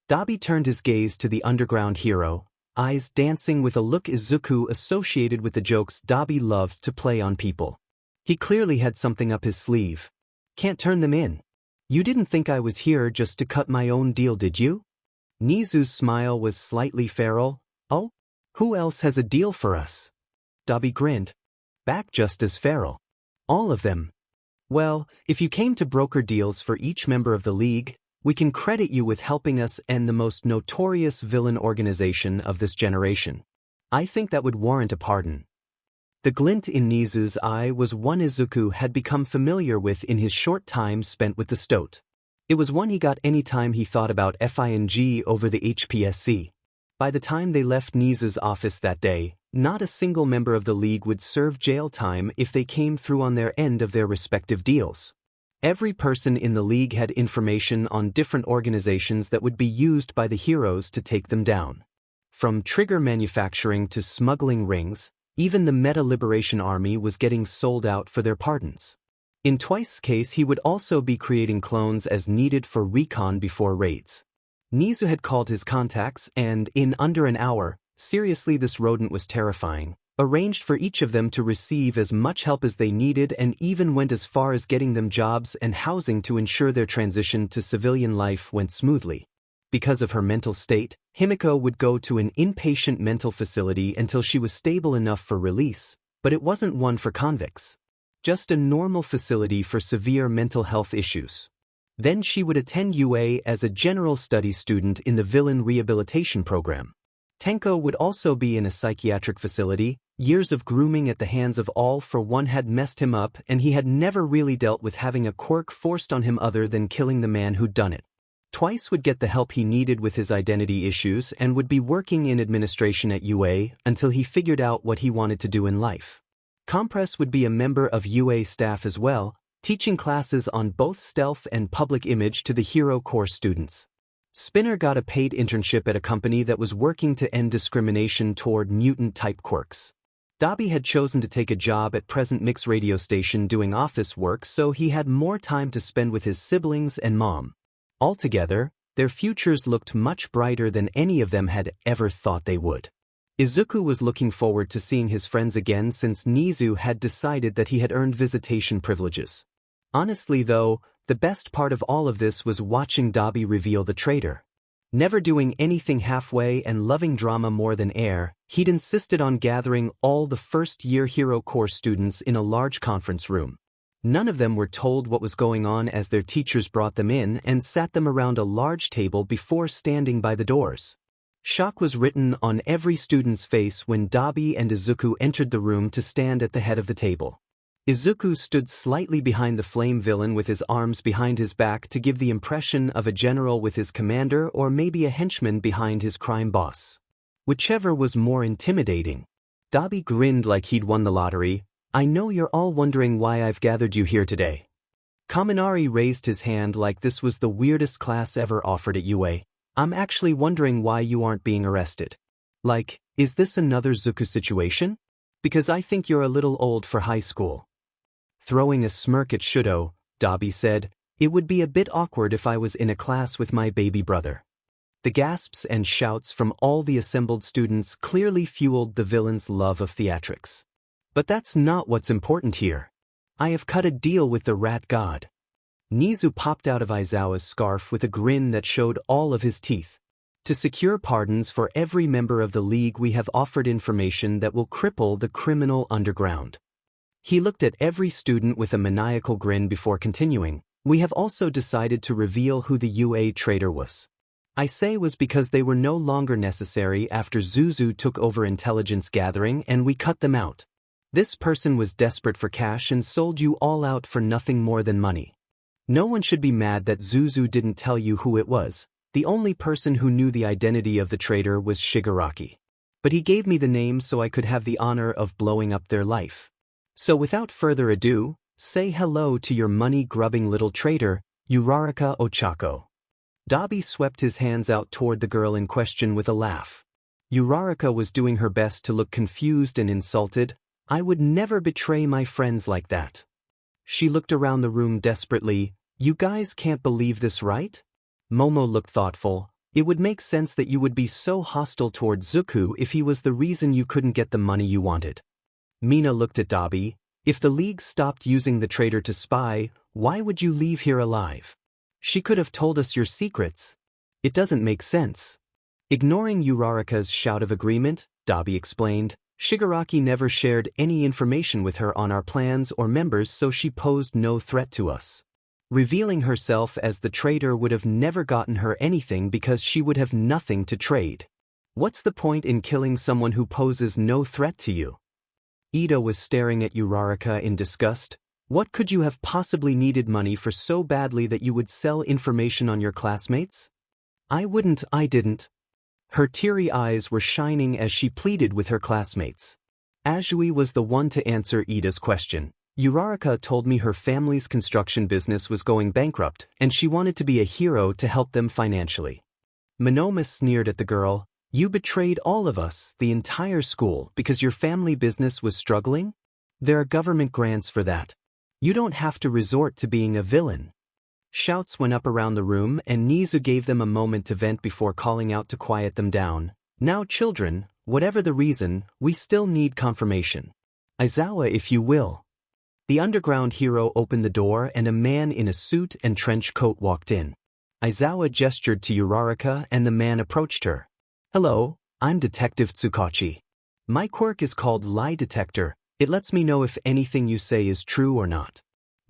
Dabi turned his gaze to the underground hero, eyes dancing with a look Izuku associated with the jokes Dabi loved to play on people. He clearly had something up his sleeve. "Can't turn them in. You didn't think I was here just to cut my own deal, did you?" Nizu's smile was slightly feral. "Oh? Who else has a deal for us?" Dabi grinned. Back just as feral. "All of them. Well, if you came to broker deals for each member of the League, we can credit you with helping us end the most notorious villain organization of this generation. I think that would warrant a pardon." The glint in Nizu's eye was one Izuku had become familiar with in his short time spent with the stoat. It was one he got any time he thought about FING over the HPSC. By the time they left Nizu's office that day, not a single member of the League would serve jail time if they came through on their end of their respective deals. Every person in the League had information on different organizations that would be used by the heroes to take them down. From trigger manufacturing to smuggling rings, even the Meta Liberation Army was getting sold out for their pardons. In Twice's case, he would also be creating clones as needed for recon before raids. Nizu had called his contacts and, in under an hour, seriously this rodent was terrifying, arranged for each of them to receive as much help as they needed and even went as far as getting them jobs and housing to ensure their transition to civilian life went smoothly. Because of her mental state, Himiko would go to an inpatient mental facility until she was stable enough for release, but it wasn't one for convicts. Just a normal facility for severe mental health issues. Then she would attend UA as a general studies student in the Villain Rehabilitation Program. Tenko would also be in a psychiatric facility. Years of grooming at the hands of All for One had messed him up, and he had never really dealt with having a quirk forced on him other than killing the man who'd done it. Twice would get the help he needed with his identity issues and would be working in administration at UA until he figured out what he wanted to do in life. Compress would be a member of UA staff as well, teaching classes on both stealth and public image to the hero course students. Spinner got a paid internship at a company that was working to end discrimination toward mutant-type quirks. Dabi had chosen to take a job at Present Mix radio station doing office work, so he had more time to spend with his siblings and mom. Altogether, their futures looked much brighter than any of them had ever thought they would. Izuku was looking forward to seeing his friends again since Nizu had decided that he had earned visitation privileges. Honestly though, the best part of all of this was watching Dabi reveal the traitor. Never doing anything halfway and loving drama more than air, he'd insisted on gathering all the first-year hero course students in a large conference room. None of them were told what was going on as their teachers brought them in and sat them around a large table before standing by the doors. Shock was written on every student's face when Dabi and Izuku entered the room to stand at the head of the table. Izuku stood slightly behind the flame villain with his arms behind his back to give the impression of a general with his commander or maybe a henchman behind his crime boss. Whichever was more intimidating. Dabi grinned like he'd won the lottery. "I know you're all wondering why I've gathered you here today." Kaminari raised his hand like this was the weirdest class ever offered at UA. "I'm actually wondering why you aren't being arrested. Like, is this another Zuku situation? Because I think you're a little old for high school." Throwing a smirk at Shudo, Dabi said, "It would be a bit awkward if I was in a class with my baby brother." The gasps and shouts from all the assembled students clearly fueled the villain's love of theatrics. But that's not what's important here. I have cut a deal with the rat god. Nizu popped out of Aizawa's scarf with a grin that showed all of his teeth. To secure pardons for every member of the league, we have offered information that will cripple the criminal underground. He looked at every student with a maniacal grin before continuing. "We have also decided to reveal who the UA traitor was. I say was because they were no longer necessary after Zuzu took over intelligence gathering and we cut them out. This person was desperate for cash and sold you all out for nothing more than money. No one should be mad that Zuzu didn't tell you who it was. The only person who knew the identity of the traitor was Shigaraki. But he gave me the name so I could have the honor of blowing up their life. So without further ado, say hello to your money-grubbing little traitor, Uraraka Ochako." Dabi swept his hands out toward the girl in question with a laugh. Uraraka was doing her best to look confused and insulted. "I would never betray my friends like that." She looked around the room desperately. "You guys can't believe this, right?" Momo looked thoughtful. "It would make sense that you would be so hostile toward Zuku if he was the reason you couldn't get the money you wanted." Mina looked at Dabi. "If the League stopped using the traitor to spy, why would you leave here alive? She could have told us your secrets. It doesn't make sense." Ignoring Uraraka's shout of agreement, Dabi explained, "Shigaraki never shared any information with her on our plans or members, so she posed no threat to us. Revealing herself as the traitor would have never gotten her anything because she would have nothing to trade. What's the point in killing someone who poses no threat to you?" Ida was staring at Uraraka in disgust. "What could you have possibly needed money for so badly that you would sell information on your classmates?" I didn't." Her teary eyes were shining as she pleaded with her classmates. Azui was the one to answer Ida's question. "Uraraka told me her family's construction business was going bankrupt and she wanted to be a hero to help them financially." Monoma sneered at the girl. "You betrayed all of us, the entire school, because your family business was struggling? There are government grants for that. You don't have to resort to being a villain." Shouts went up around the room and Nizu gave them a moment to vent before calling out to quiet them down. "Now children, whatever the reason, we still need confirmation. Aizawa, if you will." The underground hero opened the door and a man in a suit and trench coat walked in. Aizawa gestured to Uraraka and the man approached her. "Hello, I'm Detective Tsukachi. My quirk is called Lie Detector. It lets me know if anything you say is true or not."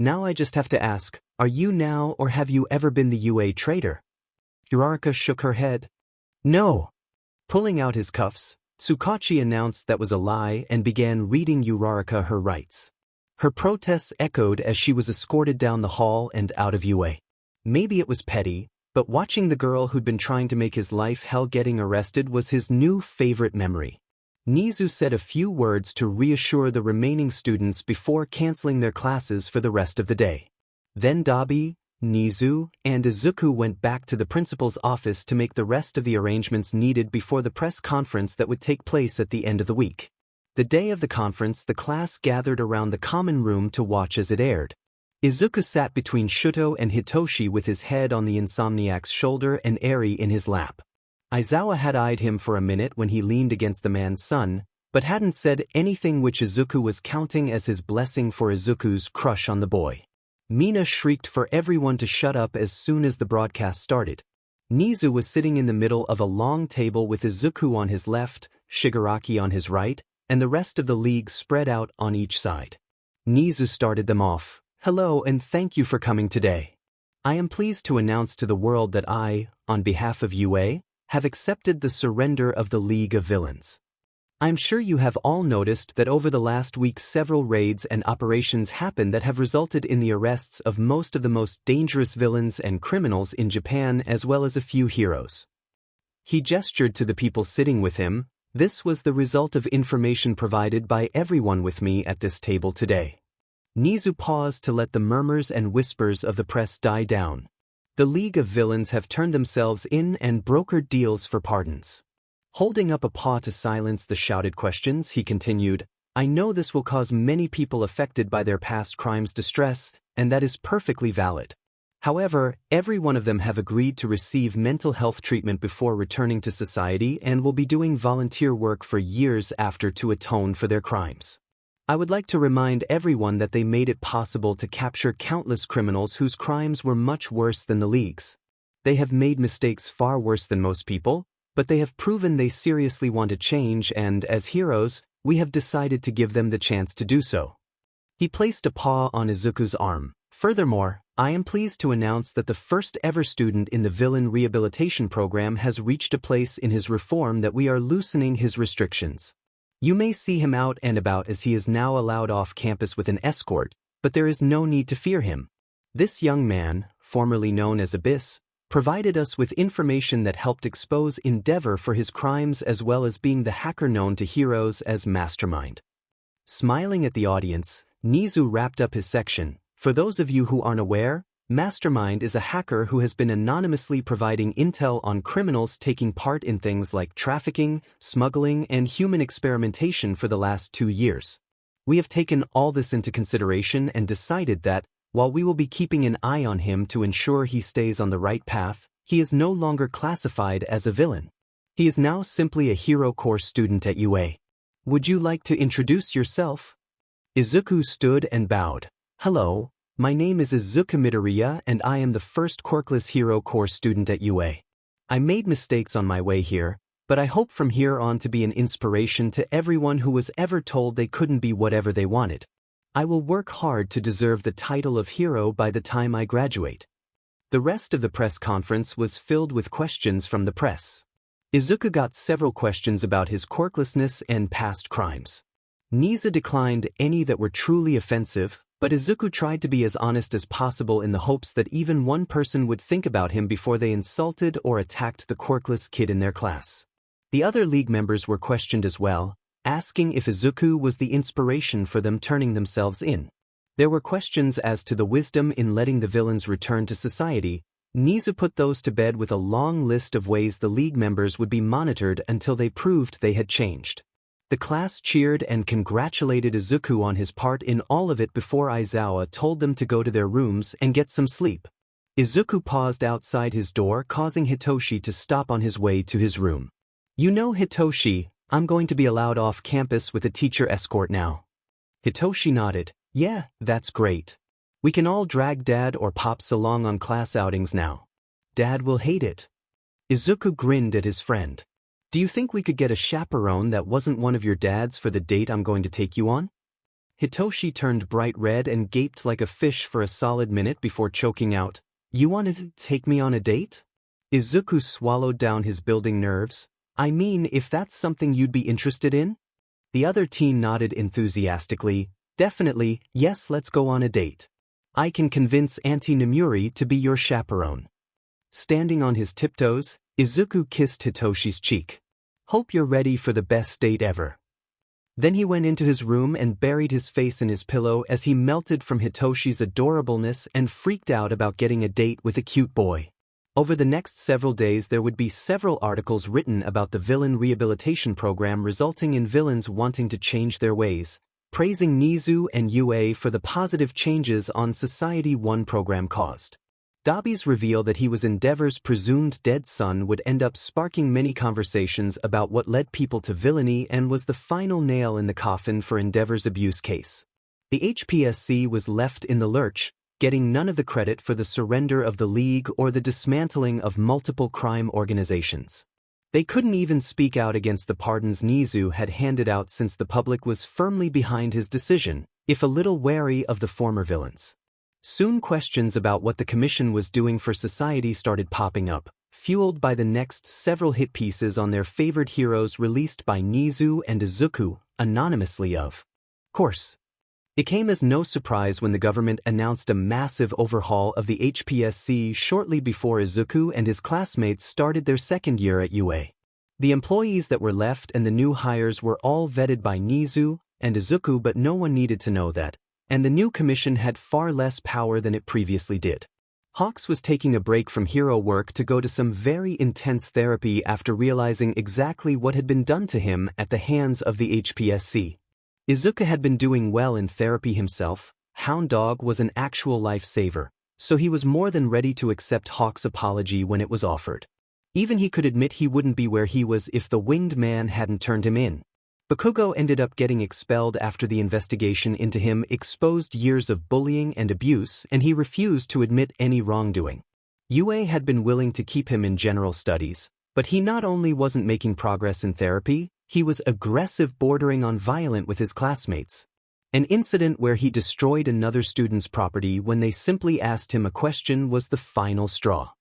Now I just have to ask, are you now or have you ever been the UA traitor? Uraraka shook her head. No. Pulling out his cuffs, Tsukachi announced that was a lie and began reading Uraraka her rights. Her protests echoed as she was escorted down the hall and out of UA. Maybe it was petty, but watching the girl who'd been trying to make his life hell getting arrested was his new favorite memory. Nizu said a few words to reassure the remaining students before canceling their classes for the rest of the day. Then Dabi, Nizu, and Izuku went back to the principal's office to make the rest of the arrangements needed before the press conference that would take place at the end of the week. The day of the conference, the class gathered around the common room to watch as it aired. Izuku sat between Shuto and Hitoshi with his head on the insomniac's shoulder and Eri in his lap. Aizawa had eyed him for a minute when he leaned against the man's son, but hadn't said anything, which Izuku was counting as his blessing for Izuku's crush on the boy. Mina shrieked for everyone to shut up as soon as the broadcast started. Nizu was sitting in the middle of a long table with Izuku on his left, Shigaraki on his right, and the rest of the league spread out on each side. Nizu started them off. Hello and thank you for coming today. I am pleased to announce to the world that I, on behalf of UA, have accepted the surrender of the League of Villains. I'm sure you have all noticed that over the last week several raids and operations happened that have resulted in the arrests of most of the most dangerous villains and criminals in Japan, as well as a few heroes. He gestured to the people sitting with him. This was the result of information provided by everyone with me at this table today. Nizu paused to let the murmurs and whispers of the press die down. The League of Villains have turned themselves in and brokered deals for pardons. Holding up a paw to silence the shouted questions, he continued, I know this will cause many people affected by their past crimes distress, and that is perfectly valid. However, every one of them have agreed to receive mental health treatment before returning to society and will be doing volunteer work for years after to atone for their crimes. I would like to remind everyone that they made it possible to capture countless criminals whose crimes were much worse than the League's. They have made mistakes far worse than most people, but they have proven they seriously want to change, and as heroes, we have decided to give them the chance to do so. He placed a paw on Izuku's arm. Furthermore, I am pleased to announce that the first ever student in the Villain Rehabilitation Program has reached a place in his reform that we are loosening his restrictions. You may see him out and about as he is now allowed off campus with an escort, but there is no need to fear him. This young man, formerly known as Abyss, provided us with information that helped expose Endeavor for his crimes, as well as being the hacker known to heroes as Mastermind. Smiling at the audience, Nizu wrapped up his section. For those of you who aren't aware, Mastermind is a hacker who has been anonymously providing intel on criminals taking part in things like trafficking, smuggling, and human experimentation for the last 2 years. We have taken all this into consideration and decided that, while we will be keeping an eye on him to ensure he stays on the right path, he is no longer classified as a villain. He is now simply a hero course student at UA. Would you like to introduce yourself? Izuku stood and bowed. Hello. My name is Izuku Midoriya and I am the first quirkless hero course student at UA. I made mistakes on my way here, but I hope from here on to be an inspiration to everyone who was ever told they couldn't be whatever they wanted. I will work hard to deserve the title of hero by the time I graduate. The rest of the press conference was filled with questions from the press. Izuku got several questions about his quirklessness and past crimes. Nizu declined any that were truly offensive, but Izuku tried to be as honest as possible in the hopes that even one person would think about him before they insulted or attacked the quirkless kid in their class. The other league members were questioned as well, asking if Izuku was the inspiration for them turning themselves in. There were questions as to the wisdom in letting the villains return to society. Nizu put those to bed with a long list of ways the league members would be monitored until they proved they had changed. The class cheered and congratulated Izuku on his part in all of it before Aizawa told them to go to their rooms and get some sleep. Izuku paused outside his door, causing Hitoshi to stop on his way to his room. You know, Hitoshi, I'm going to be allowed off campus with a teacher escort now. Hitoshi nodded. Yeah, that's great. We can all drag Dad or Pops along on class outings now. Dad will hate it. Izuku grinned at his friend. Do you think we could get a chaperone that wasn't one of your dads for the date I'm going to take you on? Hitoshi turned bright red and gaped like a fish for a solid minute before choking out, "You wanted to take me on a date?" Izuku swallowed down his building nerves. "I mean, if that's something you'd be interested in?" The other teen nodded enthusiastically. "Definitely, yes, let's go on a date. I can convince Auntie Nomuri to be your chaperone." Standing on his tiptoes, Izuku kissed Hitoshi's cheek. "Hope you're ready for the best date ever." Then he went into his room and buried his face in his pillow as he melted from Hitoshi's adorableness and freaked out about getting a date with a cute boy. Over the next several days there would be several articles written about the Villain Rehabilitation Program, resulting in villains wanting to change their ways, praising Nizu and Yue for the positive changes on Society 1 program caused. Dabi's reveal that he was Endeavor's presumed dead son would end up sparking many conversations about what led people to villainy and was the final nail in the coffin for Endeavor's abuse case. The HPSC was left in the lurch, getting none of the credit for the surrender of the League or the dismantling of multiple crime organizations. They couldn't even speak out against the pardons Nizu had handed out since the public was firmly behind his decision, if a little wary of the former villains. Soon questions about what the commission was doing for society started popping up, fueled by the next several hit pieces on their favored heroes released by Nizu and Izuku, anonymously of course. It came as no surprise when the government announced a massive overhaul of the HPSC shortly before Izuku and his classmates started their second year at UA. The employees that were left and the new hires were all vetted by Nizu and Izuku, but no one needed to know that, and the new commission had far less power than it previously did. Hawks was taking a break from hero work to go to some very intense therapy after realizing exactly what had been done to him at the hands of the HPSC. Izuku had been doing well in therapy himself. Hound Dog was an actual lifesaver, so he was more than ready to accept Hawks' apology when it was offered. Even he could admit he wouldn't be where he was if the Winged Man hadn't turned him in. Bakugo ended up getting expelled after the investigation into him exposed years of bullying and abuse, and he refused to admit any wrongdoing. Yue had been willing to keep him in general studies, but he not only wasn't making progress in therapy, he was aggressive, bordering on violent with his classmates. An incident where he destroyed another student's property when they simply asked him a question was the final straw.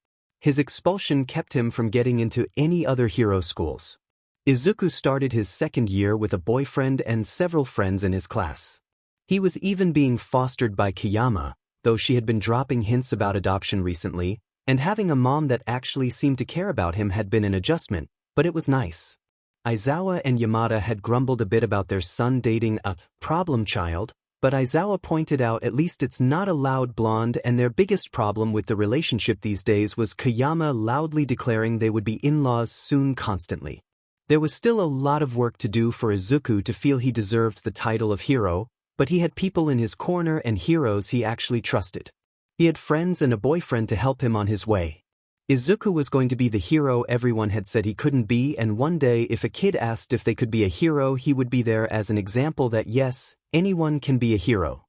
His expulsion kept him from getting into any other hero schools. Izuku started his second year with a boyfriend and several friends in his class. He was even being fostered by Kiyama, though she had been dropping hints about adoption recently, and having a mom that actually seemed to care about him had been an adjustment, but it was nice. Aizawa and Yamada had grumbled a bit about their son dating a problem child, but Aizawa pointed out at least it's not a loud blonde, and their biggest problem with the relationship these days was Kiyama loudly declaring they would be in-laws soon constantly. There was still a lot of work to do for Izuku to feel he deserved the title of hero, but he had people in his corner and heroes he actually trusted. He had friends and a boyfriend to help him on his way. Izuku was going to be the hero everyone had said he couldn't be, and one day if a kid asked if they could be a hero, he would be there as an example that yes, anyone can be a hero.